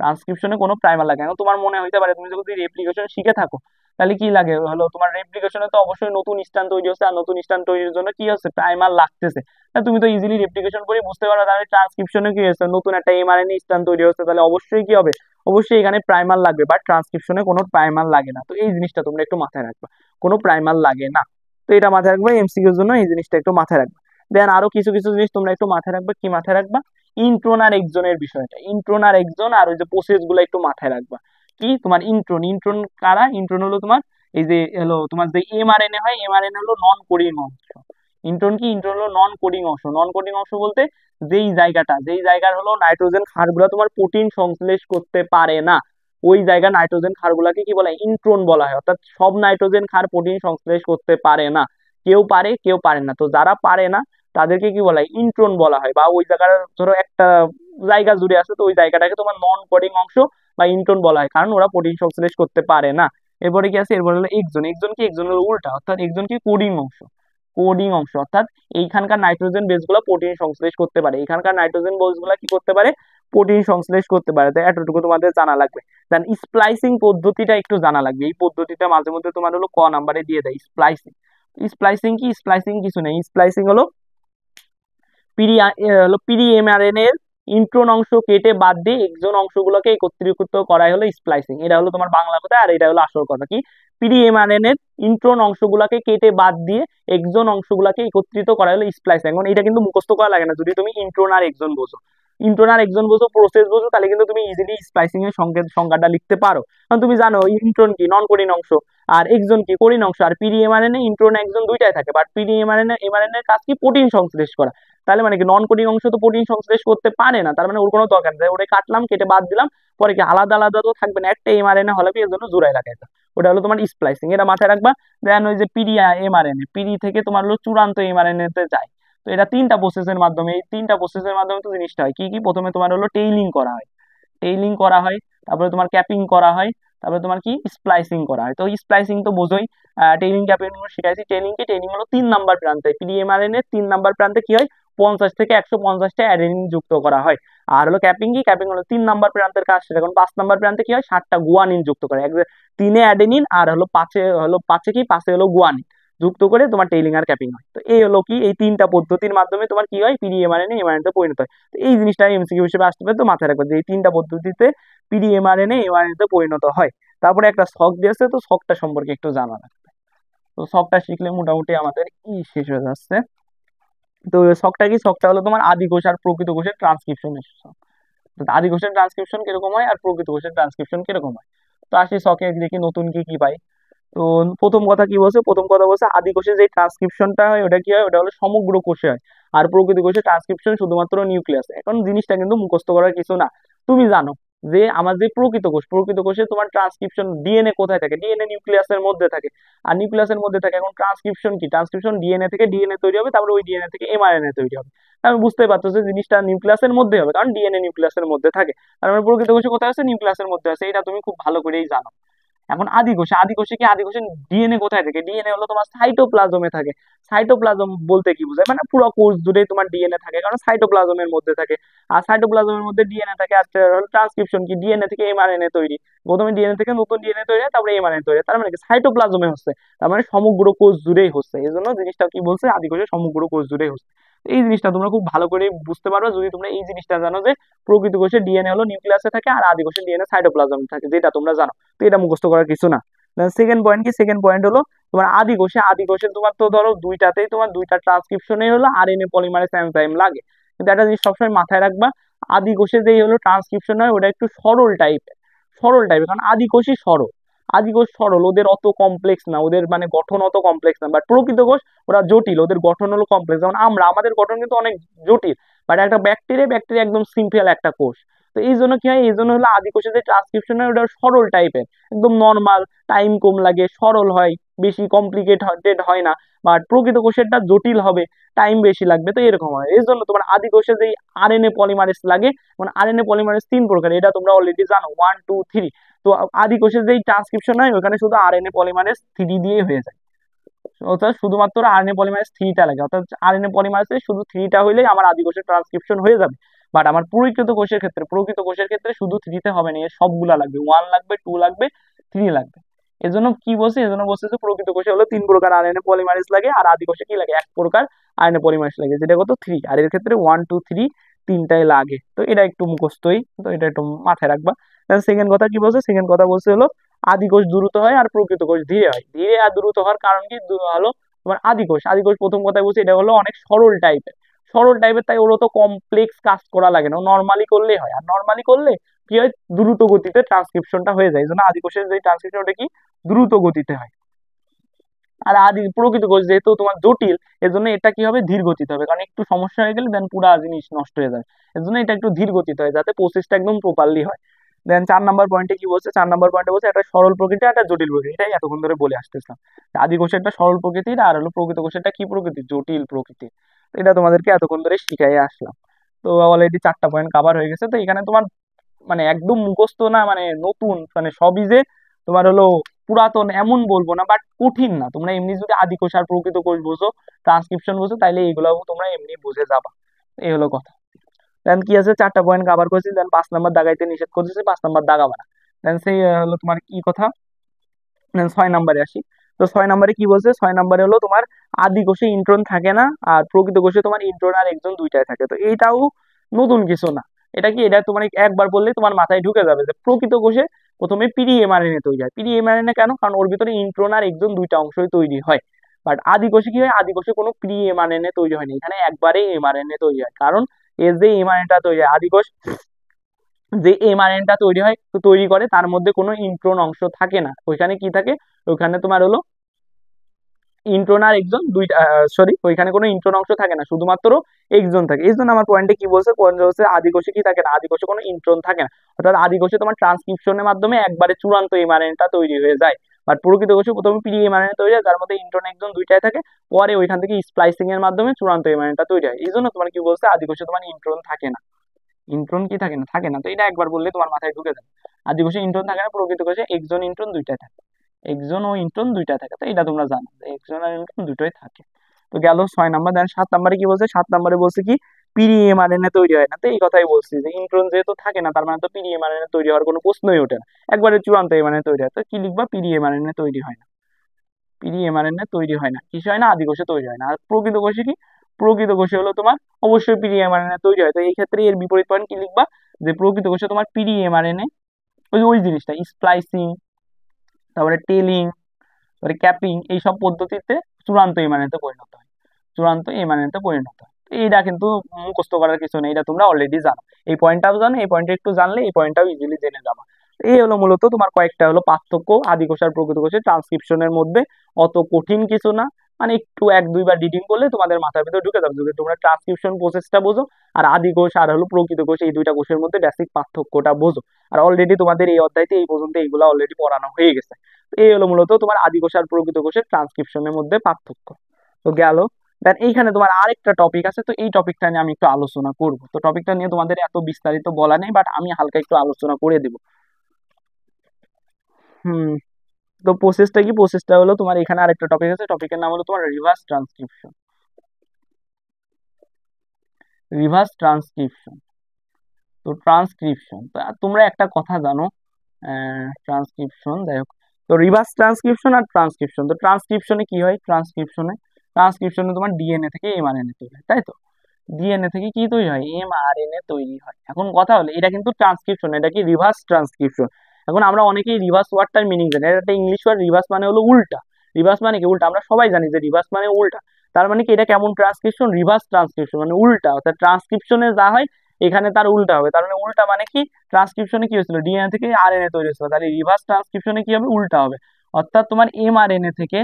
ট্রান্সক্রিপশনে কোনো প্রাইমার লাগে না। তোমার মনে হইতে পারে তুমি যদি রেপ্লিকেশন শিখে থাকো তাহলে কি লাগে, হলো তোমার রেপ্লিকেশনে তো অবশ্যই নতুন স্ট্যান্ড তৈরি হচ্ছে, আর নতুন স্ট্যান্ড তৈরির জন্য কি হচ্ছে, প্রাইমার লাগতেছে। তুমি তো ইজিলি রেপ্লিকেশন করে বুঝতে পারো, তাহলে ট্রান্সক্রিপশনে কি হচ্ছে, নতুন একটা এমআরএনএ স্ট্যান্ড তৈরি হচ্ছে, তাহলে অবশ্যই কি হবে, অবশ্যই এখানে প্রাইমার লাগবে, বাট ট্রান্সক্রিপশনে কোনো প্রাইমার লাগে না। তো এই জিনিসটা তোমরা একটু মাথায় রাখবা, কোনো প্রাইমার লাগে না। তো এটা মাথায় রাখবা, এমসিকিউর জন্য এই জিনিসটা একটু মাথায় রাখবা। দেন আরো কিছু কিছু জিনিস তোমরা একটু মাথায় রাখবা, কি মাথায় রাখবা, ইন্ট্রন আর এক্সনের বিষয়টা, ইন্ট্রন আর এক্সন আর ওই যে প্রসেস গুলো একটু মাথায় রাখবা। কি তোমার ইন্ট্রন কারা, ইন্ট্রন হলো তোমার এই যে হলো তোমার যে এমআরএনএ হয়, এমআরএনএ হলো নন কোডিং অংশ। ইন্ট্রন হলো নন কোডিং অংশ, নন কোডিং অংশ বলতে যেই জায়গার হলো নাইট্রোজেন ক্ষারগুলা তোমার প্রোটিন সংশ্লেষ করতে পারে না, ওই জায়গা নাইট্রোজেন ক্ষারগুলাকে কি বলা হয়, ইন্ট্রন বলা হয়। অর্থাৎ সব নাইট্রোজেন ক্ষার প্রোটিন সংশ্লেষ করতে পারে না, কেউ পারে কেউ পারে না। তো যারা পারে না তাদেরকে কি বলা হয়, ইন্ট্রন বলা হয়। বা ওই জায়গার ধরো একটা জায়গা জুড়ে আছে, তো ওই জায়গাটাকে তোমার নন কোডিং অংশ বা ইন্ট্রন বলা হয়, কারণ ওরা প্রোটিন সংশ্লেষ করতে পারে না। এরপরে কি আছে, এরপরে হলো এক্সন হলো উল্টা, অর্থাৎ এক্সন কি কোডিং অংশ, অর্থাৎ এইখানকার নাইট্রোজেন বেস গুলা প্রোটিন সংশ্লেষ করতে পারে, এইখানকার নাইট্রোজেন বেস গুলা কি করতে পারে, প্রোটিন সংশ্লেষ করতে পারে। তো এতটুকু তোমাদের জানা লাগবে। দেন স্প্লাইসিং পদ্ধতিটা একটু জানা লাগবে, এই পদ্ধতিটা মাঝে মধ্যে তোমার হলো ক নাম্বারে দিয়ে দেয়, স্প্লাইসিং। স্প্লাইসিং কি, স্প্লাইসিং কিছু নেই, স্প্লাইসিং হলো পিরি এমআরএনএ এর ইন্ট্রন অংশ কেটে বাদ দিয়ে এক্সন অংশগুলোকে একত্রীকৃত করাই হলো স্প্লাইসিং। এটা হলো তোমার বাংলা কথা, আর এটা হলো আসল কথা কি, পিরি এমআরএনএ এর ইন্ট্রন অংশগুলোকে কেটে বাদ দিয়ে এক্সন অংশগুলোকে একত্রিত করা হলো স্প্লাইসিং। এখন এটা কিন্তু মুখস্থ করা লাগে না যদি তুমি ইন্ট্রন আর এক্সন বোঝো, ইন্ট্রন আর এক্সন বোঝো, প্রসেস বোঝো, তাহলে কিন্তু তুমি ইজিলি স্প্লাইসিং এর সংজ্ঞাটা লিখতে পারো। কারণ তুমি জানো ইন্ট্রন কি, নন কোডিং অংশ, আর এক্সন কি, কোডিং অংশ। আর পিডিএমআরএনএ ইন্ট্রন এক্সন দুইটাই থাকে, বাট পিডিএমআরএনএ এর কাজ কি, প্রোটিন সংশ্লেষ করা। তাহলে মানে কি নন কোডিং অংশ তো প্রোটিন সংশ্লেষ করতে পারে না, তার মানে ওর কোনো দরকার নেই, ওটা কাটলাম, কেটে বাদ দিলাম, পরে কি আলাদা আলাদা তো থাকবে না, একটা এমআরএনএ হলে এর জন্য জোড়ায় লাগাইতে, ওটা হলো তোমার স্প্লাইসিং, এটা মাথায় রাখবা। দেন ওই যে পিডি এমআরএনএ, পিডি থেকে তোমার হলো চূড়ান্ত এমআরএনএ তে যায়। তো এটা তিনটা প্রসেসের মাধ্যমে, এই তিনটা প্রসেসের মাধ্যমে তো জিনিসটা হয় কি কি, প্রথমে তোমার হলো টেইলিং করা হয়, টেইলিং করা হয়, তারপরে তোমার ক্যাপিং করা হয়, তারপরে তোমার কি স্প্লাইসিং করা হয়। তো স্প্লাইসিং তো বোঝোই, টেইলিং ক্যাপিং শিখাইছি। টেইলিং কি, টেইলিং হলো 3 নাম্বার প্রান্তে, পিডিএমআরএনএ 3 নাম্বার প্রান্তে কি হয়, 50 থেকে 150টা অ্যাডেনিন যুক্ত করা হয়। আর হলো ক্যাপিং কি, ক্যাপিং হলো 3 নাম্বার প্রান্তের কাজ সেটা, এখন 5 নাম্বার প্রান্তে কি হয়, 60টা গুয়ানিন যুক্ত করে, তিনে অ্যাডেনিন আর হলো পাঁচে হলো গুয়ানিন যুক্ত করে তোমার টেইলিং আর ক্যাপিং হয়। তো এই হলো কি, এই তিনটা পদ্ধতির মাধ্যমে তোমার কি হয়, পিডিএমআরএনএ এমআরএনএ পরিণত হয়। তো এই জিনিসটা এমসিকিউ হিসেবে আসতে পারে, তো মাথায় রাখবে যে এই তিনটা পদ্ধতিতে পিডিএমআরএনএ এমআরএনএ পরিণত হয়। তারপরে একটা শক দিয়েছে, তো শকটা সম্পর্কে একটু জানা লাগবে। তো শকটা শিখলে মোটামুটি আমাদের শেষ হয়ে যাচ্ছে। তো শকটা কি, শকটা হলো তোমার আদি কোষ আর প্রকৃত কোষের ট্রান্সক্রিপশনের শক। আদি কোষের ট্রান্সক্রিপশন কিরকম হয় আর প্রকৃত কোষের ট্রান্সক্রিপশন কিরকম হয়। তো আসি শকে, দেখি নতুন কি কি পাই। তো প্রথম কথা কি বলছে, প্রথম কথা বলছে আদি কোষে যে ট্রান্সক্রিপশনটা হয় ওটা কি হয়, ওটা হলো সমগ্র কোষে হয়। আর প্রকৃত কোষে ট্রান্সক্রিপশন শুধুমাত্র নিউক্লিয়াস। এখন জিনিসটা কিন্তু মুখস্থ করার কিছু না, তুমি জানো যে আমার যে প্রকৃত কোষ, প্রকৃত কোষে তোমার ট্রান্সক্রিপশন ডিএনএ কোথায় থাকে, ডিএনএ নিউক্লিয়াসের মধ্যে থাকে, আর নিউক্লিয়াসের মধ্যে থাকে। এখন ট্রান্সক্রিপশন কি, ট্রান্সক্রিপশন ডিএনএ থেকে ডিএনএ তৈরি হবে, তারপরে ওই ডিএনএ থেকে এমআরএনএ তৈরি হবে। আমি বুঝতে পারছো যে জিনিসটা নিউক্লিয়াসের মধ্যে হবে, কারণ ডিএনএ নিউক্লিয়াসের মধ্যে থাকে। তার মানে প্রকৃত কোষে কোথায় আছে, নিউক্লিয়াসের মধ্যে আছে, এটা তুমি খুব ভালো করেই জানো। এখন আদি কোষে, আদি কোষে কি, আদি কোষে ডিএনএ কোথায় থাকে, ডিএনএ হলো তোমার সাইটোপ্লাজমে থাকে। সাইটোপ্লাজম বলতে কি বোঝায়, মানে পুরো কোষ জুড়ে তোমার ডিএনএ থাকে, কারণ সাইটোপ্লাজমের মধ্যে থাকে। আর সাইটোপ্লাজমের মধ্যে ডিএনএ থাকে, আর ট্রান্সক্রিপশন কি, ডিএনএ থেকে এমআরএনএ তৈরি। প্রথমে ডিএনএ থেকে নতুন ডিএনএ তৈরি হয়, তারপরে এমআরএনএ তৈরি হয়, তার মানে কি সাইটোপ্লাজমে হচ্ছে, তার মানে সমগ্র কোষ জুড়েই হচ্ছে। এই জন্য জিনিসটা কি বলছে, আদি কোষে সমগ্র কোষ জুড়েই হচ্ছে। এই জিনিসটা তোমরা খুব ভালো করে বুঝতে পারবে যদি তোমরা এই জিনিসটা জানো যে প্রকৃত কোষে ডিএনএ হলো নিউক্লিয়াসে থাকে, আর আদি কোষে ডিএনএ সাইটোপ্লাজমে থাকে, যেটা তোমরা জানো। তো এটা মুখস্থ করার কিছু না। সেকেন্ড পয়েন্ট কি, সেকেন্ড পয়েন্ট হলো তোমার আদি কোষে, আদি কোষে তোমার তো ধরো দুইটাতেই তোমার দুইটা ট্রান্সক্রিপশনে হলো আরএনএ পলিমারেজ এনজাইম লাগে। কিন্তু একটা জিনিস সবসময় মাথায় রাখবা, আদি কোষে যেই হলো ট্রান্সক্রিপশন হয় ওটা একটু সরল টাইপের, সরল টাইপের, কারণ আদি কোষই সরল, আদি কোষ সরল, ওদের অত কমপ্লেক্স না, ওদের মানে গঠন অত কমপ্লেক্স না। বাট প্রকৃত কোষ ওরা জটিল, ওদের গঠন হলো কমপ্লেক্স। যেমন আমাদের গঠন কিন্তু অনেক জটিল, বাট একটা ব্যাকটেরিয়া, ব্যাকটেরিয়া একদম সিম্পল একটা কোষ। তো এই জন্য কি হয়, এই জন্য হলো আদি কোষে যে ট্রান্সক্রিপশন হয় ওটা সরল টাইপের, একদম নর্মাল, টাইম কম লাগে, সরল হয়, বেশি কমপ্লিকেটেড হয় না। বাট প্রকৃত কোষেরটা জটিল হবে, টাইম বেশি লাগবে, তো এরকম হয়। এই জন্য তোমার আদি কোষে যেই আরএনএ পলিমারেজ লাগে, মানে আরএনএ পলিমারেজ 3 প্রকার, এটা তোমরা অলরেডি জানো, 1 2 3। তো আদি কোষে যেই ট্রান্সক্রিপশন হয় ওখানে শুধু আরএনএ পলিমারেজ 3 দিয়ে হয়ে যায়, অর্থাৎ শুধুমাত্র আরএনএ পলিমারেজ 3টা লাগে, অর্থাৎ আরএনএ পলিমারেজে শুধু 3টা হইলেই আমার আদি কোষের ট্রান্সক্রিপশন হয়ে যাবে। বাট আমার প্রকৃত কোষের ক্ষেত্রে শুধু 3তে হবে না, এর সবগুলা লাগবে, 1 লাগবে, 2 লাগবে, 3 লাগবে। এজন্য কি বলছে, এজন্য বলছে যে প্রকৃত কোষে হলো 3 প্রকার আরএনএ পলিমারেজ লাগে, আর আদি কোষে কি লাগে, 1 প্রকার আরএনএ পলিমারেজ লাগে, যেটা কত 3। আর এর ক্ষেত্রে 1 2 3 তিনটাই লাগে। তো এটা একটু মুখস্থই, তো এটা একটু মাথায় রাখবা। সেকেন্ড কথা কি বলছে, সেকেন্ড কথা বলছে হলো আদি কোষ দ্রুত হয় আর প্রকৃত কোষ ধীরে হয়। ধীরে আর দ্রুত হওয়ার কারণ কি, হলো তোমার আদি কোষ, আদি কোষ প্রথম কথাই বলছি এটা হলো অনেক সরল টাইপের, সরল টাইপের, তাই ওর তো কমপ্লেক্স কাজ করা লাগে না, নর্মালি করলেই হয়। আর নর্মালি করলে কি হয়, দ্রুত গতিতে ট্রান্সক্রিপশনটা হয়ে যায়, এই জন্য আদি কোষের যে ট্রান্সক্রিপশন ওটা কি দ্রুত গতিতে হয়। আর আদি প্রকৃত কোষ যেহেতু তোমার জটিল, এর জন্য এটা কি হবে, ধীর গতিতে হবে, কারণ একটু সমস্যা হয়ে গেলে দেন পুরা জিনিস নষ্ট হয়ে যাবে। এর জন্য এটা একটু ধীর গতিতে হয়, যাতে প্রসেসটা একদম প্রপারলি হয়। দেন 4 নাম্বার পয়েন্টে কি বলছে, 4 নাম্বার পয়েন্টে বলছে একটা সরল প্রকৃতি একটা জটিল প্রকৃতি, এটাই এতক্ষণ ধরে বলে আসতেছিলাম। আদি কোষের একটা সরল প্রকৃতির, আর হলো প্রকৃত কোষেরটা কি প্রকৃতি, জটিল প্রকৃতির। তো এটা তোমাদেরকে এতক্ষণ ধরে শিখাই আসলাম। তো অলরেডি 4টা পয়েন্ট কভার হয়ে গেছে। তো এখানে তোমার মানে একদম মুখস্থ না, মানে নতুন, মানে সবই যে তোমার হলো পুরাতন এমন বলবো না, বাট কঠিন না। তোমরা এমনি যদি আদি কোষ আর প্রকৃত কোষ বোঝো, ট্রান্সক্রিপশন বোঝো, তাইলে এগুলাও তোমরা এমনি বুঝে যাবা। এই হলো কথা। দেন কি আছে, 4টা পয়েন্ট কভার করেছি। দেন 5 নাম্বার দাগাইতে নিষেধ করেছে, 5 নাম্বার দাগাবা না। দেন সেই হলো তোমার কি কথা, দেন 6 নাম্বারে আসি। তো 6 নাম্বারে কি বলছে, 6 নাম্বারে হলো তোমার আদি কোষে ইন্ট্রন থাকে না, আর প্রকৃত কোষে তোমার ইন্ট্রন আর এক্সন দুইটাই থাকে। তো এইটাও নতুন কিছু না, এটা কি, এটা তোমার একবার বললে তোমার মাথায় ঢুকে যাবে যে প্রকৃত কোষে প্রথমে পিডিএমআরএনএ তৈরি হয়। পিডিএমআরএনএ কেন, কারণ ওর ভিতরে ইন্ট্রন আর এক্সন দুইটা অংশই তৈরি হয়। বাট আদি কোষে কি হয়, আদি কোষে কোনো পিডিএমআরএনএ তৈরি হয়নি, এখানে একবারে এমআরএনএ তৈরি হয়। কারণ এর যে এমআরএনএটা তৈরি হয়, আদি কোষ যে এমআরএনএটা তৈরি হয় তৈরি করে তার মধ্যে কোনো ইন্ট্রন অংশ থাকে না, ওইখানে কি থাকে, ওইখানে তোমার হলো ইন্ট্রন আর এক্সন দুইটা, সরি ওইখানে কোনো ইন্ট্রন অংশ থাকে না, শুধুমাত্র এক্সন থাকে। এই জন্য আমার পয়েন্টে কি বলছে, পয়েন্ট হচ্ছে আদি কোষে কি থাকে না, আদি কোষে কোনো ইন্ট্রন থাকে না, অর্থাৎ আদি কোষে তোমার ট্রান্সক্রিপশনের মাধ্যমে একবারে চূড়ান্ত এমআরএনএটা তৈরি হয়ে যায়। বাট প্রকৃত কোষে প্রথমে প্রি এমআরএনএ তৈরি হয়, যার মধ্যে ইন্ট্রন এক্সন দুইটাই থাকে, পরে ওইখান থেকে স্প্লাইসিং এর মাধ্যমে চূড়ান্ত এমআরএনএটা তৈরি হয়। এই জন্য তোমার কি বলছে, আদি কোষে তোমার ইন্ট্রন থাকে না। ইন্ট্রন কি থাকে না, থাকে না, তো এটা একবার বললে তোমার মাথায় ঢুকে যাবে। আদি কোষে ইন্ট্রন থাকে না, প্রকৃত কোষে এক্সন ইন্ট্রন দুইটাই থাকে, এক্সন ও ইন্ট্রন দুইটাই থাকে, তো এটা তোমরা জানো এক্সন আর ইন্ট্রন দুটোই থাকে। তো গেল 6 নাম্বার। দেন 7 নাম্বারে কি বলছে, 7 নাম্বারে বলছে কি পিরি এমআরএনএ তৈরি হয় না, তো এই কথাই বলছি যে ইন্ট্রন যেহেতু থাকে না তার মানে তো পিরি এমআরএনএ তৈরি হওয়ার কোনো প্রশ্নই ওঠে না, একবারে চূড়ান্ত এমআরএনএ তৈরি হয়, তো কি লিখবা, পিরি এমআরএনএ তৈরি হয় না, পিরি এমআরএনএ তৈরি হয় না, কিসে হয় না, আদি কোষে তৈরি হয় না। আর প্রকৃত কোষে কি, প্রকৃত কোষে হলো তোমার অবশ্যই পিরি এমআরএনএ তৈরি হয়, তো এই ক্ষেত্রে এর বিপরীত পয়েন্ট কি লিখবা, যে প্রকৃত কোষে তোমার পিরি এমআরএনএ ওই ওই জিনিসটা স্প্লাইসিং, তারপরে টেলিং, তারপরে ক্যাপিং, এইসব পদ্ধতিতে চূড়ান্ত এমআরএনএতে পরিণত হয়, চূড়ান্ত এমআরএনএতে পরিণত হয়। এইটা কিন্তু মুখস্থ করার কিছু নেই, এটা তোমরা অলরেডি জানো, এই পয়েন্টটাও জানো, এই পয়েন্টটা একটু জানলে এই পয়েন্টটাও ইজিলি জেনে যাবা। এই হলো মূলত তোমার কয়েকটা হলো পার্থক্য আদি কোষ আর প্রকৃত কোষের ট্রান্সক্রিপশনের মধ্যে, অত কঠিন কিছু না, মানে একটু 1-2 বার রিডিং করলে তোমাদের মাথার ভিতরে ঢুকে যাবে, যদি তোমরা ট্রান্সক্রিপশন প্রসেসটা বোঝো আর আদি কোষ আর হলো প্রকৃত কোষ এই দুইটা কোষের মধ্যে বেসিক পার্থক্যটা বোঝো। আর অলরেডি তোমাদের এই অধ্যায়তে এই পর্যন্ত এইগুলো অলরেডি পড়ানো হয়ে গেছে। এই হলো মূলত তোমার আদি কোষ আর প্রকৃত কোষের ট্রান্সক্রিপশনের মধ্যে পার্থক্য। তো গেল। দেন এইখানে তোমার আরেকটা টপিক আছে, তো এই টপিকটা নিয়ে আমি একটু আলোচনা করব। তো টপিকটা নিয়ে তোমাদের এত বিস্তারিত বলা নেই, বাট আমি হালকা একটু আলোচনা করে দেব। হুম। তো প্রসেসটা কি, প্রসেসটা হলো তোমার এখানে আরেকটা টপিক আছে, টপিকের নাম হলো তোমার রিভার্স ট্রান্সক্রিপশন, রিভার্স ট্রান্সক্রিপশন। তো ট্রান্সক্রিপশন, তো তোমরা একটা কথা জানো, ট্রান্সক্রিপশন যাই হোক, তো রিভার্স ট্রান্সক্রিপশন আর ট্রান্সক্রিপশন, তো ট্রান্সক্রিপশনে কি হয়, ট্রান্সক্রিপশনে ট্রান্সক্রিপশনে তোমার ডিএনএ থেকে এমআরএনএ তৈরি হয়, তাই তো, ডিএনএ থেকে কি তৈরি হয়, এমআরএনএ তৈরি হয়। এখন কথা হলো এটা কিন্তু ট্রান্সক্রিপশন, এটা কি রিভার্স ট্রান্সক্রিপশন। এখন আমরা অনেকেই রিভার্স ওয়ার্ডটার মিনিং জানি, এটা একটা ইংলিশ ওয়ার্ড, রিভার্স মানে হলো উল্টা, রিভার্স মানে কি উল্টা, আমরা সবাই জানি যে রিভার্স মানে উল্টা, তার মানে কি এটা কেমন ট্রান্সক্রিপশন, রিভার্স ট্রান্সক্রিপশন মানে উল্টা, অর্থাৎ ট্রান্সক্রিপশনে যা হয় এখানে তার উল্টা হবে, তার মানে উল্টা মানে কি, ট্রান্সক্রিপশনে কি হয়েছিল, ডিএনএ থেকে আরএনএ তৈরি হয়েছিল, তাহলে রিভার্স ট্রান্সক্রিপশনে কি হবে, উল্টা হবে, অর্থাৎ তোমার এমআরএনএ থেকে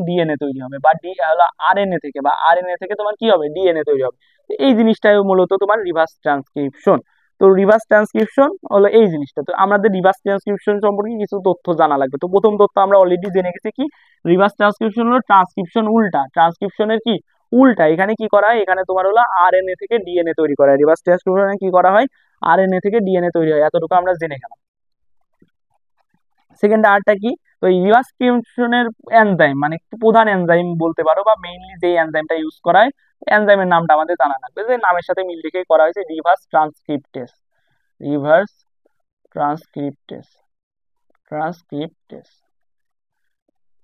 ডিএনএ তৈরি হবে, বা ডি হলো আরএনএ থেকে, বা আরএনএ থেকে তোমার কি হবে, ডিএনএ তৈরি হবে। তো এই জিনিসটাই মূলত তোমার রিভার্স ট্রান্সক্রিপশন। তো রিভার্স ট্রান্সক্রিপশন হলো এই জিনিসটা। তো আমাদের রিভার্স ট্রান্সক্রিপশন সম্পর্কে কিছু তথ্য জানা লাগবে। তো প্রথম তথ্য আমরা অলরেডি জেনে গেছি কি, রিভার্স ট্রান্সক্রিপশন হলো ট্রান্সক্রিপশন উল্টা, ট্রান্সক্রিপশনের কি উল্টা, এখানে কি করা হয়, এখানে তোমার হলো আরএনএ থেকে ডিএনএ তৈরি করা হয়, রিভার্স ট্রান্সক্রিপশনে কি করা হয়, আরএনএ থেকে ডিএনএ তৈরি হয়, এতটুকু আমরা জেনে গেলাম। সেকেন্ড আরটা কি, তো এই রিভার্স ট্রান্সক্রিপশনের এনজাইম মানে প্রধান এনজাইম বলতে পারো, বা মেইনলি যে এনজাইমটা ইউজ করা হয়, এনজাইমের নামটা আমাদের জানা লাগবে, যে নামের সাথে মিল রেখে করা হয়েছে রিভার্স ট্রান্সক্রিপ্টেস, রিভার্স ট্রান্সক্রিপ্টেস, ট্রান্সক্রিপ্টেস,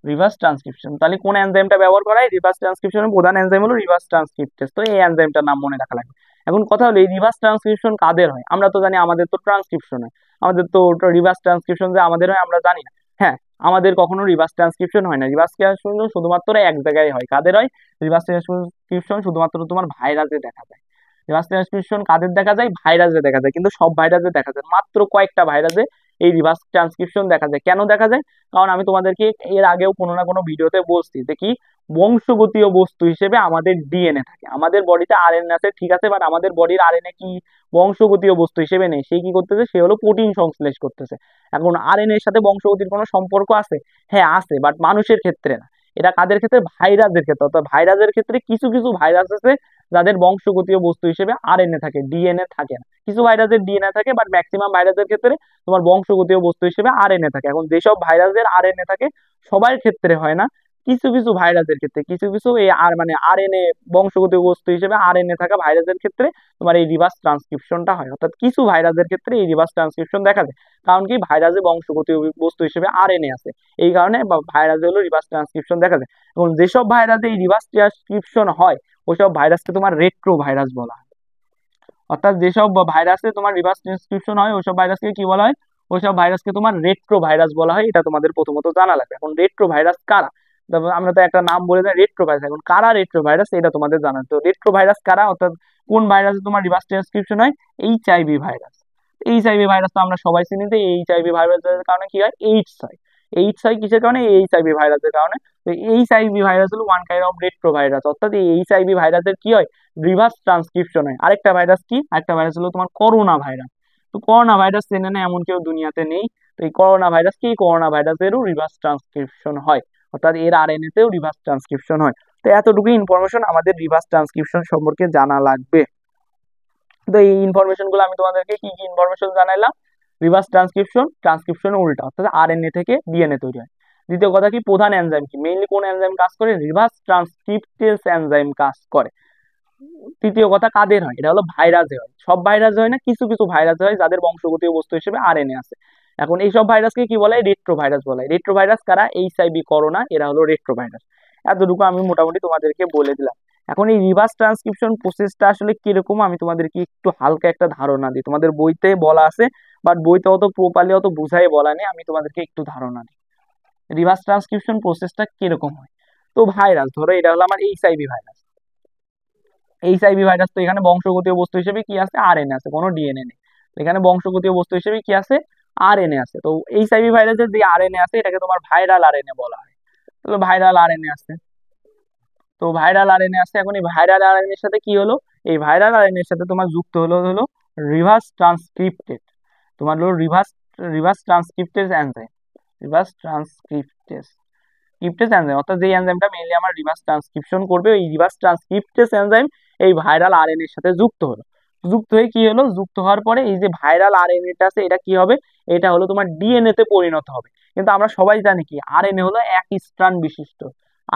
রিভার্স ট্রান্সক্রিপশন। তাহলে কোন এনজাইমটা ব্যবহার করা হয়, রিভার্স ট্রান্সক্রিপশনের প্রধান এনজাইম হলো রিভার্স ট্রান্সক্রিপ্টেস, তো এই এনজাইমটার নাম মনে রাখা লাগবে। এখন কথা হলো এই রিভার্স ট্রান্সক্রিপশন কাদের হয়, আমরা তো জানি আমাদের তো ট্রান্সক্রিপশন হয়, আমাদের তো রিভার্স ট্রান্সক্রিপশন যে আমাদের হয় আমরা জানি না, হ্যাঁ আমাদের কখনো রিভার্স ট্রান্সক্রিপশন হয় না, রিভার্স ট্রান্সক্রিপশন শুধুমাত্র এক জায়গায় হয়, কাদের হয়, রিভার্স ট্রান্সক্রিপশন শুধুমাত্র তোমার ভাইরাসে দেখা যায়, রিভার্স ট্রান্সক্রিপশন কাদের দেখা যায়, ভাইরাসে দেখা যায়, কিন্তু সব ভাইরাসে দেখা যায়, মাত্র কয়েকটা ভাইরাসে এই রিভার্স ট্রান্সক্রিপশন দেখা যায়। কেন দেখা যায়, কারণ আমি তোমাদেরকে এর আগেও কোনো না কোনো ভিডিওতে বলছি যে কি, বংশগতীয় বস্তু হিসেবে আমাদের ডিএনএ থাকে, আমাদের বডিতে আরএনএ আছে ঠিক আছে, বাট আমাদের বডির আরএনএ কি বংশগতীয় বস্তু হিসেবে নেই, সে কি করতেছে, সে হলো প্রোটিন সংশ্লেষ করতেছে। এখন আরএনএ এর সাথে বংশগতির কোনো সম্পর্ক আছে, হ্যাঁ আছে, বাট মানুষের ক্ষেত্রে না, এটা কাদের ক্ষেত্রে, ভাইরাসের ক্ষেত্রে, অর্থাৎ ভাইরাসের ক্ষেত্রে কিছু কিছু ভাইরাস আছে যাদের বংশগতীয় বস্তু হিসেবে আরএনএ থাকে, ডিএনএ থাকে না, কিছু ভাইরাসের ডিএনএ থাকে, বাট ম্যাক্সিমাম ভাইরাসের ক্ষেত্রে তোমার বংশগতীয় বস্তু হিসেবে আরএনএ থাকে। এখন যেসব ভাইরাসের আরএনএ থাকে সবার ক্ষেত্রে হয় না, কিছু কিছু ভাইরাসের ক্ষেত্রে, কিছু কিছু এই আর মানে আরএনএ বংশগতীয় বস্তু হিসেবে আরএনএ থাকা ভাইরাসের ক্ষেত্রে তোমার এই রিভার্স ট্রান্সক্রিপশনটা হয়, অর্থাৎ কিছু ভাইরাসের ক্ষেত্রে এই রিভার্স ট্রান্সক্রিপশন দেখা যায়, কারণ কি ভাইরাসে বংশগতীয় বস্তু হিসেবে আরএনএ আছে, এই কারণে ভাইরাসে হলো রিভার্স ট্রান্সক্রিপশন দেখা যায়। এবং যেসব ভাইরাসে এই রিভার্স ট্রান্সক্রিপশন হয় ওইসব ভাইরাসকে তোমার রেট্রো ভাইরাস বলা হয়, অর্থাৎ যেসব ভাইরাসে তোমার রিভার্স ট্রান্সক্রিপশন হয় ওইসব ভাইরাসকে কি বলা হয়, ওইসব ভাইরাসকে তোমার রেট্রো ভাইরাস বলা হয়, এটা তোমাদের প্রথমত জানা লাগবে। এখন রেট্রো ভাইরাস কারা, তারপর আমরা তো একটা নাম বলে দিই রেট্রোভাইরাস। এখন কারা রেট্রোভাইরাস এটা তোমাদের জানা, তো রেট্রোভাইরাস কারা, অর্থাৎ কোন ভাইরাসে তোমার রিভার্স ট্রান্সক্রিপশন হয়? HIV virus. এইচআইভি ভাইরাস তো আমরা সবাই চিনি, যে এইচআইভি ভাইরাসের কারণে কি হয়? এইডস হয়। এইডস হয় কিসের কারণে? এইচআইভি ভাইরাসের কারণে। তো এইচআইভি ভাইরাস হলো ওয়ান কাইন্ড অফ রেট্রোভাইরাস, অর্থাৎ এই এইচআইভি ভাইরাসের কি হয়? রিভার্স ট্রান্সক্রিপশন হয়। আরেকটা ভাইরাস কি? আরেকটা ভাইরাস হলো তোমার করোনা ভাইরাস। তো করোনা ভাইরাস চেনে না এমন কেউ দুনিয়াতে নেই। তো এই করোনা ভাইরাস কি? করোনা ভাইরাসেরও রিভার্স ট্রান্সক্রিপশন হয়, অর্থাৎ এর আরএনএ তেও রিভার্স ট্রান্সক্রিপশন হয়। তো এতটুকু ইনফরমেশন আমাদের রিভার্স ট্রান্সক্রিপশন সম্পর্কে জানা লাগবে। তো এই ইনফরমেশন গুলো আমি তোমাদেরকে কি কি ইনফরমেশন জানাইলাম? রিভার্স ট্রান্সক্রিপশন, ট্রান্সক্রিপশন উল্টা, অর্থাৎ আরএনএ থেকে ডিএনএ তৈরি হয়। দ্বিতীয় কথা কি? প্রধান এনজাইম কি? মেইনলি কোন এনজাইম কাজ করে? রিভার্স ট্রান্সক্রিপ্টেজ এনজাইম কাজ করে। তৃতীয় কথা কাদের হয়? এটা হলো ভাইরাসে হয়। সব ভাইরাসে হয় না, কিছু কিছু ভাইরাসে হয় যাদের বংশগতীয় বস্তু হিসেবে আরএনএ আছে। এখন এই সব ভাইরাসকে কি বলে? রেট্রোভাইরাস বলে। রেট্রোভাইরাস কারা? এইচআইভি, করোনা, এরা হলো রেট্রোভাইরাস। এতটুকু আমি মোটামুটি তোমাদেরকে বলে দিলাম। এখন এই রিভার্স ট্রান্সক্রিপশন প্রসেসটা আসলে কিরকম আমি তোমাদেরকে একটু হালকা একটা ধারণা দিই। তোমাদের বইতে বলা আছে, বাট বইতে অত প্রপারলি অত বুঝাই বলা নেই, আমি তোমাদেরকে একটু ধারণা দিই রিভার্স ট্রান্সক্রিপশন প্রসেসটা কিরকম হয়। তো ভাইরাস, ধরো এটা হলো আমার এইচআইভি ভাইরাস। এইচআইভি ভাইরাস, তো এখানে বংশগতীয় বস্তু হিসেবে কি আছে? আরএনএ আছে, কোনো ডিএনএ নেই। এখানে বংশগতীয় বস্তু হিসেবে কি আছে? আরএনএ আছে। তো এইচআইভি ভাইরাসের যে আরএনএ আছে এটাকে তোমার ভাইরাল আরএনএ বলা হয়। তো ভাইরাল আরএনএ আছে। তো ভাইরাল আরএনএ আছে। এখন এই ভাইরাল আরএনএ এর সাথে কি হলো? এই ভাইরাল আরএনএ এর সাথে তোমার যুক্ত হলো হলো রিভার্স ট্রান্সক্রিপ্টেড, তোমার হলো reverse reverse transcriptase enzyme. Reverse transcriptase ক্রিপ্টেজ এনজাইম, অর্থাৎ যে এনজাইমটা মেইনলি আমার রিভার্স ট্রান্সক্রিপশন করবে, ওই রিভার্স ট্রান্সক্রিপ্টেজ এনজাইম এই ভাইরাল আরএনএ এর সাথে যুক্ত হলো। যুক্ত হয়ে কি হলো? যুক্ত হওয়ার পরে এই যে ভাইরাল আরএনএটা আছে এটা কি হবে? এটা হলো তোমার ডিএনএ তে পরিণত হবে। কিন্তু আমরা সবাই জানি কি আরএনএ হলো এক স্ট্র্যান্ড বিশিষ্ট।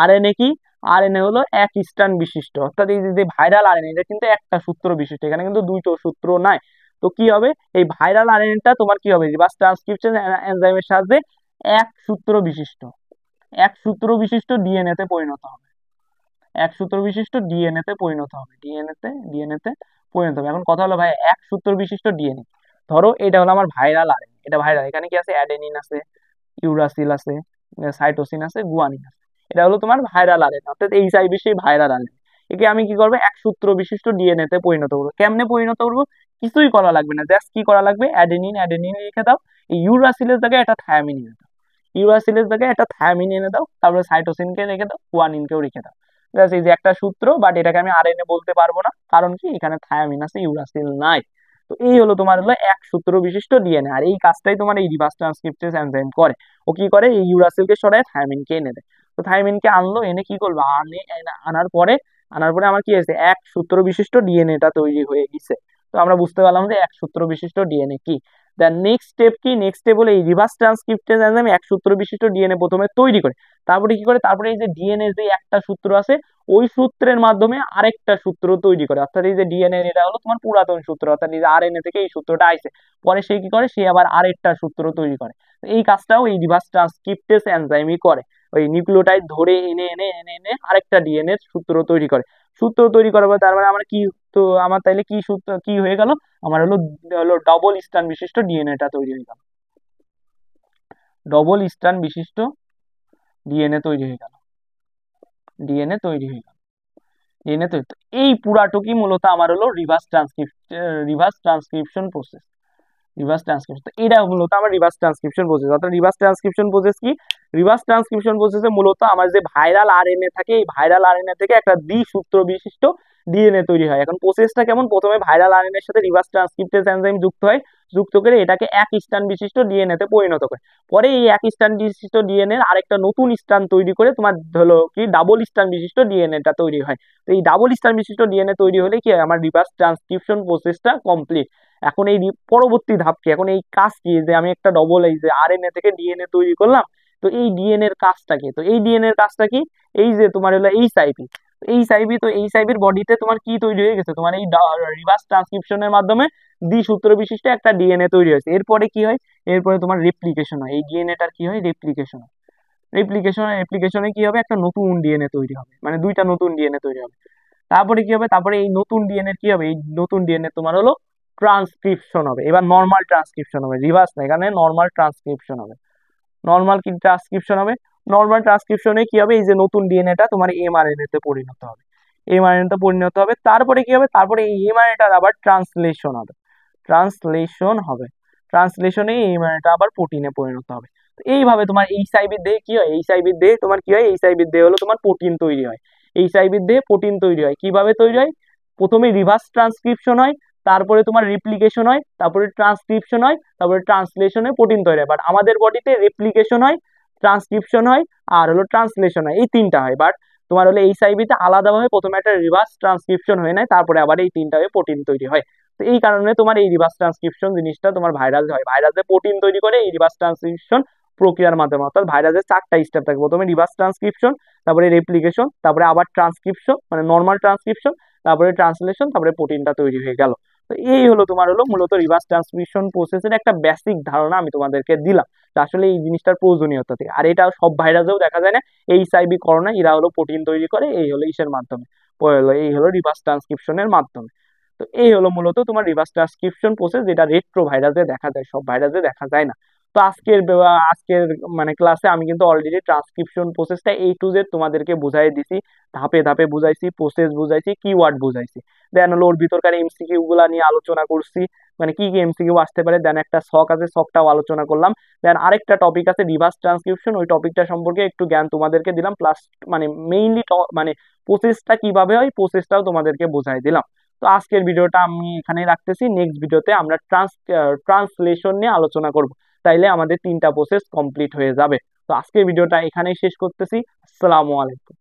আরএনএ কি? আরএনএ হলো এক স্ট্র্যান্ড বিশিষ্ট, অর্থাৎ এই যে ভাইরাল আরএনএ এটা কিন্তু একটা সূত্র বিশিষ্ট, এখানে কিন্তু দুইটো সূত্র নাই। তো কি হবে? এই ভাইরাল আরএনএটা তোমার কি হবে? রিভার্স ট্রান্সক্রিপশন এনজাইমের সাহায্যে এক সূত্র বিশিষ্ট, এক সূত্র বিশিষ্ট ডিএনএ তে পরিণত হবে। এক সূত্র বিশিষ্ট ডিএনএ তে পরিণত হবে। ডিএনএ তে পরিণত হবে। এখন কথা হলো ভাই, এক সূত্র বিশিষ্ট ডিএনএ, ধরো এটা হলো আমার ভাইরাল আরএনএ, এটা ভাইরাল, এখানে কি আছে? অ্যাডেনিন আছে, ইউরাসিল আছে, সাইটোসিন আছে, গুয়ানিন আছে। এটা হলো তোমার ভাইরাল আরএনএ, অর্থাৎ এইচআইভি সেই ভাইরাল আরএনএ। একে আমি কি করবো? এক সূত্র বিশিষ্ট ডিএনএ তে পরিণত করবো। কেমনে পরিণত করবো? কিছুই করা লাগবে না, জাস্ট কি করা লাগবে? অ্যাডেনিন অ্যাডেনিন লিখে দাও, এই ইউরাসিলের জায়গায় একটা থায়ামিন এনে দাও, ইউরাসিলের জায়গায় একটা থায়ামিন এনে দাও, তারপরে সাইটোসিনকে রেখে দাও, গুয়ানিনকেও রেখে দাও। জাস্ট এই যে একটা সূত্র, বাট এটাকে আমি আরএনএ বলতে পারবো না, কারণ কি? এখানে থায়ামিন আছে, ইউরাসিল নাই। তো এই হলো তোমার হলো এক সূত্র বিশিষ্ট ডিএনএ, আর এই কাজটাই তোমার এই রিভার্স ট্রান্সক্রিপ্টেজ এনজাইম করে। ও কি করে? এই ইউরাসিলকে সরায় থায়ামিনকে এনে দেয়। তো থায়ামিনকে আনলো, এনে কি করলো? আনার পরে আমার কি হয়েছে? এক সূত্র বিশিষ্ট ডিএনএটা তৈরি হয়ে গেছে। তো আমরা বুঝতে পারলাম যে এক সূত্র বিশিষ্ট ডিএনএ কি। দেন নেক্সট স্টেপ কি? নেক্সট স্টেপ হলো এই রিভার্স ট্রান্সক্রিপ্টেজ এনজাইম এক সূত্র বিশিষ্ট ডিএনএ প্রথমে তৈরি করে। তারপরে কি করে? তারপরে এই যে ডিএনএ যে একটা সূত্র আছে ওই সূত্রের মাধ্যমে আরেকটা সূত্র তৈরি করে, অর্থাৎ এই যে ডিএনএ এটা হলো তোমার পুরাতন সূত্র, অর্থাৎ এই যে আরএনএ থেকে এই সূত্রটা আইছে, পরে সে কি করে? সে আবার আরেকটা সূত্র তৈরি করে। তো এই কাজটাও এই রিভার্স ট্রান্সক্রিপ্টেজ এনজাইমই করে। ওই নিউক্লিওটাইড ধরে এনে এনে এনে এনে আরেকটা ডিএনএ সূত্র তৈরি করে। সূত্র তৈরি করার পর তার মানে আমার কি? তো আমার তাইলে কি সূত্র কি হয়ে গেল? আমার হলো হলো ডবল স্ট্র্যান্ড বিশিষ্ট ডিএনএটা তৈরি হয়ে গেল। ডবল স্ট্র্যান্ড বিশিষ্ট ডিএনএ তৈরি হয়ে গেল। ডিএনএ তৈরি হয়ে গেল। ডিএনএ তৈরি, তো এই পুরাটুকি মূলত আমার হলো reverse transcription process. Reverse transcription, তো এটা মূলত আমার রিভার্স ট্রান্সক্রিপশন প্রসেস। অর্থাৎ রিভার্স ট্রান্সক্রিপশন প্রসেস কি? রিভার্স ট্রান্সক্রিপশন প্রসেসে মূলত আমার যে ভাইরাল আরএনএ থাকে, এই ভাইরাল আরএনএ থেকে একটা দ্বিসূত্র বিশিষ্ট ডিএনএ তৈরি হয়। এখন প্রসেসটা কেমন? প্রথমে ভাইরাল আরএনএ এর সাথে রিভার্স ট্রান্সক্রিপ্টেজ এনজাইম যুক্ত হয়, যুক্ত করে এটাকে এক স্ট্র্যান্ড বিশিষ্ট ডিএনএ তে পরিণত করে। পরে এই এক স্ট্র্যান্ড বিশিষ্ট ডিএনএ এর আরেকটা নতুন স্ট্র্যান্ড তৈরি করে তোমার হলো কি ডাবল স্ট্র্যান্ড বিশিষ্ট ডিএনএটা তৈরি হয়। তো এই ডাবল স্ট্র্যান্ড বিশিষ্ট ডিএনএ তৈরি হলে কি হয়? আমার রিভার্স ট্রান্সক্রিপশন প্রসেসটা কমপ্লিট। এখন এই পরবর্তী ধাপ কি? এখন এই কাজ কি? যে আমি একটা ডবল এই যে আরএনএ থেকে ডিএনএ তৈরি করলাম, তো এই ডিএনএ এর কাজটা কি? তো এই ডিএনএ এর কাজটা কি? এই যে তোমার হলো এইচআইভি, এইচআইভি, তো এইচআইভির বডিতে তোমার কি তৈরি হয়ে গেছে? তোমার এই রিভার্স ট্রান্সক্রিপশনের মাধ্যমে দ্বিসূত্র বিশিষ্ট একটা ডিএনএ তৈরি হয়েছে। এরপরে কি হয়? এরপরে তোমার রেপ্লিকেশন হয়, এই ডিএনএটার কি হয়? রেপ্লিকেশন হয়। রেপ্লিকেশনে কি হবে? একটা নতুন ডিএনএ তৈরি হবে, মানে দুইটা নতুন ডিএনএ তৈরি হবে। তারপরে কি হবে? তারপরে এই নতুন ডিএনএ কি হবে? এই নতুন ডিএনএ তোমার হলো ট্রান্সক্রিপশন হবে। এবার নর্মাল ট্রান্সক্রিপশন হবে, রিভার্স না, এখানে নর্মাল ট্রান্সক্রিপশন হবে। নর্মাল কি ট্রান্সক্রিপশন হবে? নর্মাল ট্রান্সক্রিপশনে কি হবে, এই যে নতুন ডিএনএটা তোমার এমআরএনএ তে পরিণত হবে, এমআরএনএ তে পরিণত হবে। তারপরে কি হবে, তারপরে এই এমআরএনএটার আবার ট্রান্সলেশন হবে, ট্রান্সলেশন হবে, ট্রান্সলেশনে এই এমআরএনএটা আবার প্রোটিনে পরিণত হবে। তো এইভাবে তোমার এইচআইভির দেহে কি হয়, এইচআইভির দেহে তোমার কি হয়, এইচআইভির দেহে হলো তোমার প্রোটিন তৈরি হয়, এইচআইভির দেহে প্রোটিন তৈরি হয়। কিভাবে তৈরি হয়, প্রথমে রিভার্স ট্রান্সক্রিপশন হয়, তারপরে তোমার রেপ্লিকেশন হয়, তারপরে ট্রান্সক্রিপশন হয়, তারপরে ট্রান্সলেশনে প্রোটিন তৈরি হয়। বাট আমাদের বডিতে রেপ্লিকেশন হয়, ট্রান্সক্রিপশন হয়, আর হলো ট্রান্সলেশন হয়, এই তিনটা হয়। বাট তোমার হলো এইচআইভিতে আলাদাভাবে প্রথমে একটা রিভার্স ট্রান্সক্রিপশন হয়ে নেয়, তারপরে আবার এই তিনটা হয়ে প্রোটিন তৈরি হয়। তো এই কারণে তোমার এই রিভার্স ট্রান্সক্রিপশন জিনিসটা তোমার ভাইরাস হয়, ভাইরাসে প্রোটিন তৈরি করে এই রিভার্স ট্রান্সক্রিপশন প্রক্রিয়ার মাধ্যমে। অর্থাৎ ভাইরাসের 4টা স্টেপ থাকে, প্রথমে রিভার্স ট্রান্সক্রিপশন, তারপরে রেপ্লিকেশন, তারপরে আবার ট্রান্সক্রিপশন মানে নর্মাল ট্রান্সক্রিপশন, তারপরে ট্রান্সলেশন, তারপরে প্রোটিনটা তৈরি হয়ে গেল। তো এই হলো তোমার হলো মূলত রিভার্স ট্রান্সক্রিপশন প্রসেসের একটা বেসিক ধারণা আমি তোমাদেরকে দিলাম, যে আসলে এই জিনিসটার প্রয়োজনীয়তা থেকে। আর এটা সব ভাইরাসেও দেখা যায় না, এইচআইভি করোনা এরা হলো প্রোটিন তৈরি করে এই হলো ইসের মাধ্যমে, এই হলো রিভার্স ট্রান্সক্রিপশনের মাধ্যমে। তো এই হলো মূলত তোমার রিভার্স ট্রান্সক্রিপশন প্রসেস, যেটা রেট্রো ভাইরাসে দেখা যায়, সব ভাইরাসে দেখা যায় না। তো আজকের মানে ক্লাসে আমি কিন্তু অলরেডি ট্রান্সক্রিপশন প্রসেসটা A to Z তোমাদেরকে বুঝাই দিছি, ধাপে ধাপে বুঝাইছি, প্রসেস বুঝাইছি, কিওয়ার্ড বুঝাইছি। দেন হলো ওর ভিতরকার এমসিকিউ গুলা নিয়ে আলোচনা করছি, মানে কি কি এমসিকিউ আসতে পারে। দেন একটা শখ আছে, শখটাও আলোচনা করলাম। দেন আরেকটা টপিক আছে রিভার্স ট্রান্সক্রিপশন, ওই টপিকটা সম্পর্কে একটু জ্ঞান তোমাদেরকে দিলাম, প্লাস মানে মেইনলি মানে প্রসেসটা কিভাবে হয় প্রসেসটাও তোমাদেরকে বোঝাই দিলাম। তো আজকের ভিডিওটা আমি এখানেই রাখতেছি, নেক্সট ভিডিওতে আমরা ট্রান্সলেশন নিয়ে আলোচনা করব, তাইলে আমাদের 3টা প্রসেস কমপ্লিট হয়ে যাবে। তো আজকের ভিডিওটা এখানেই শেষ করতেছি। আসসালামু আলাইকুম।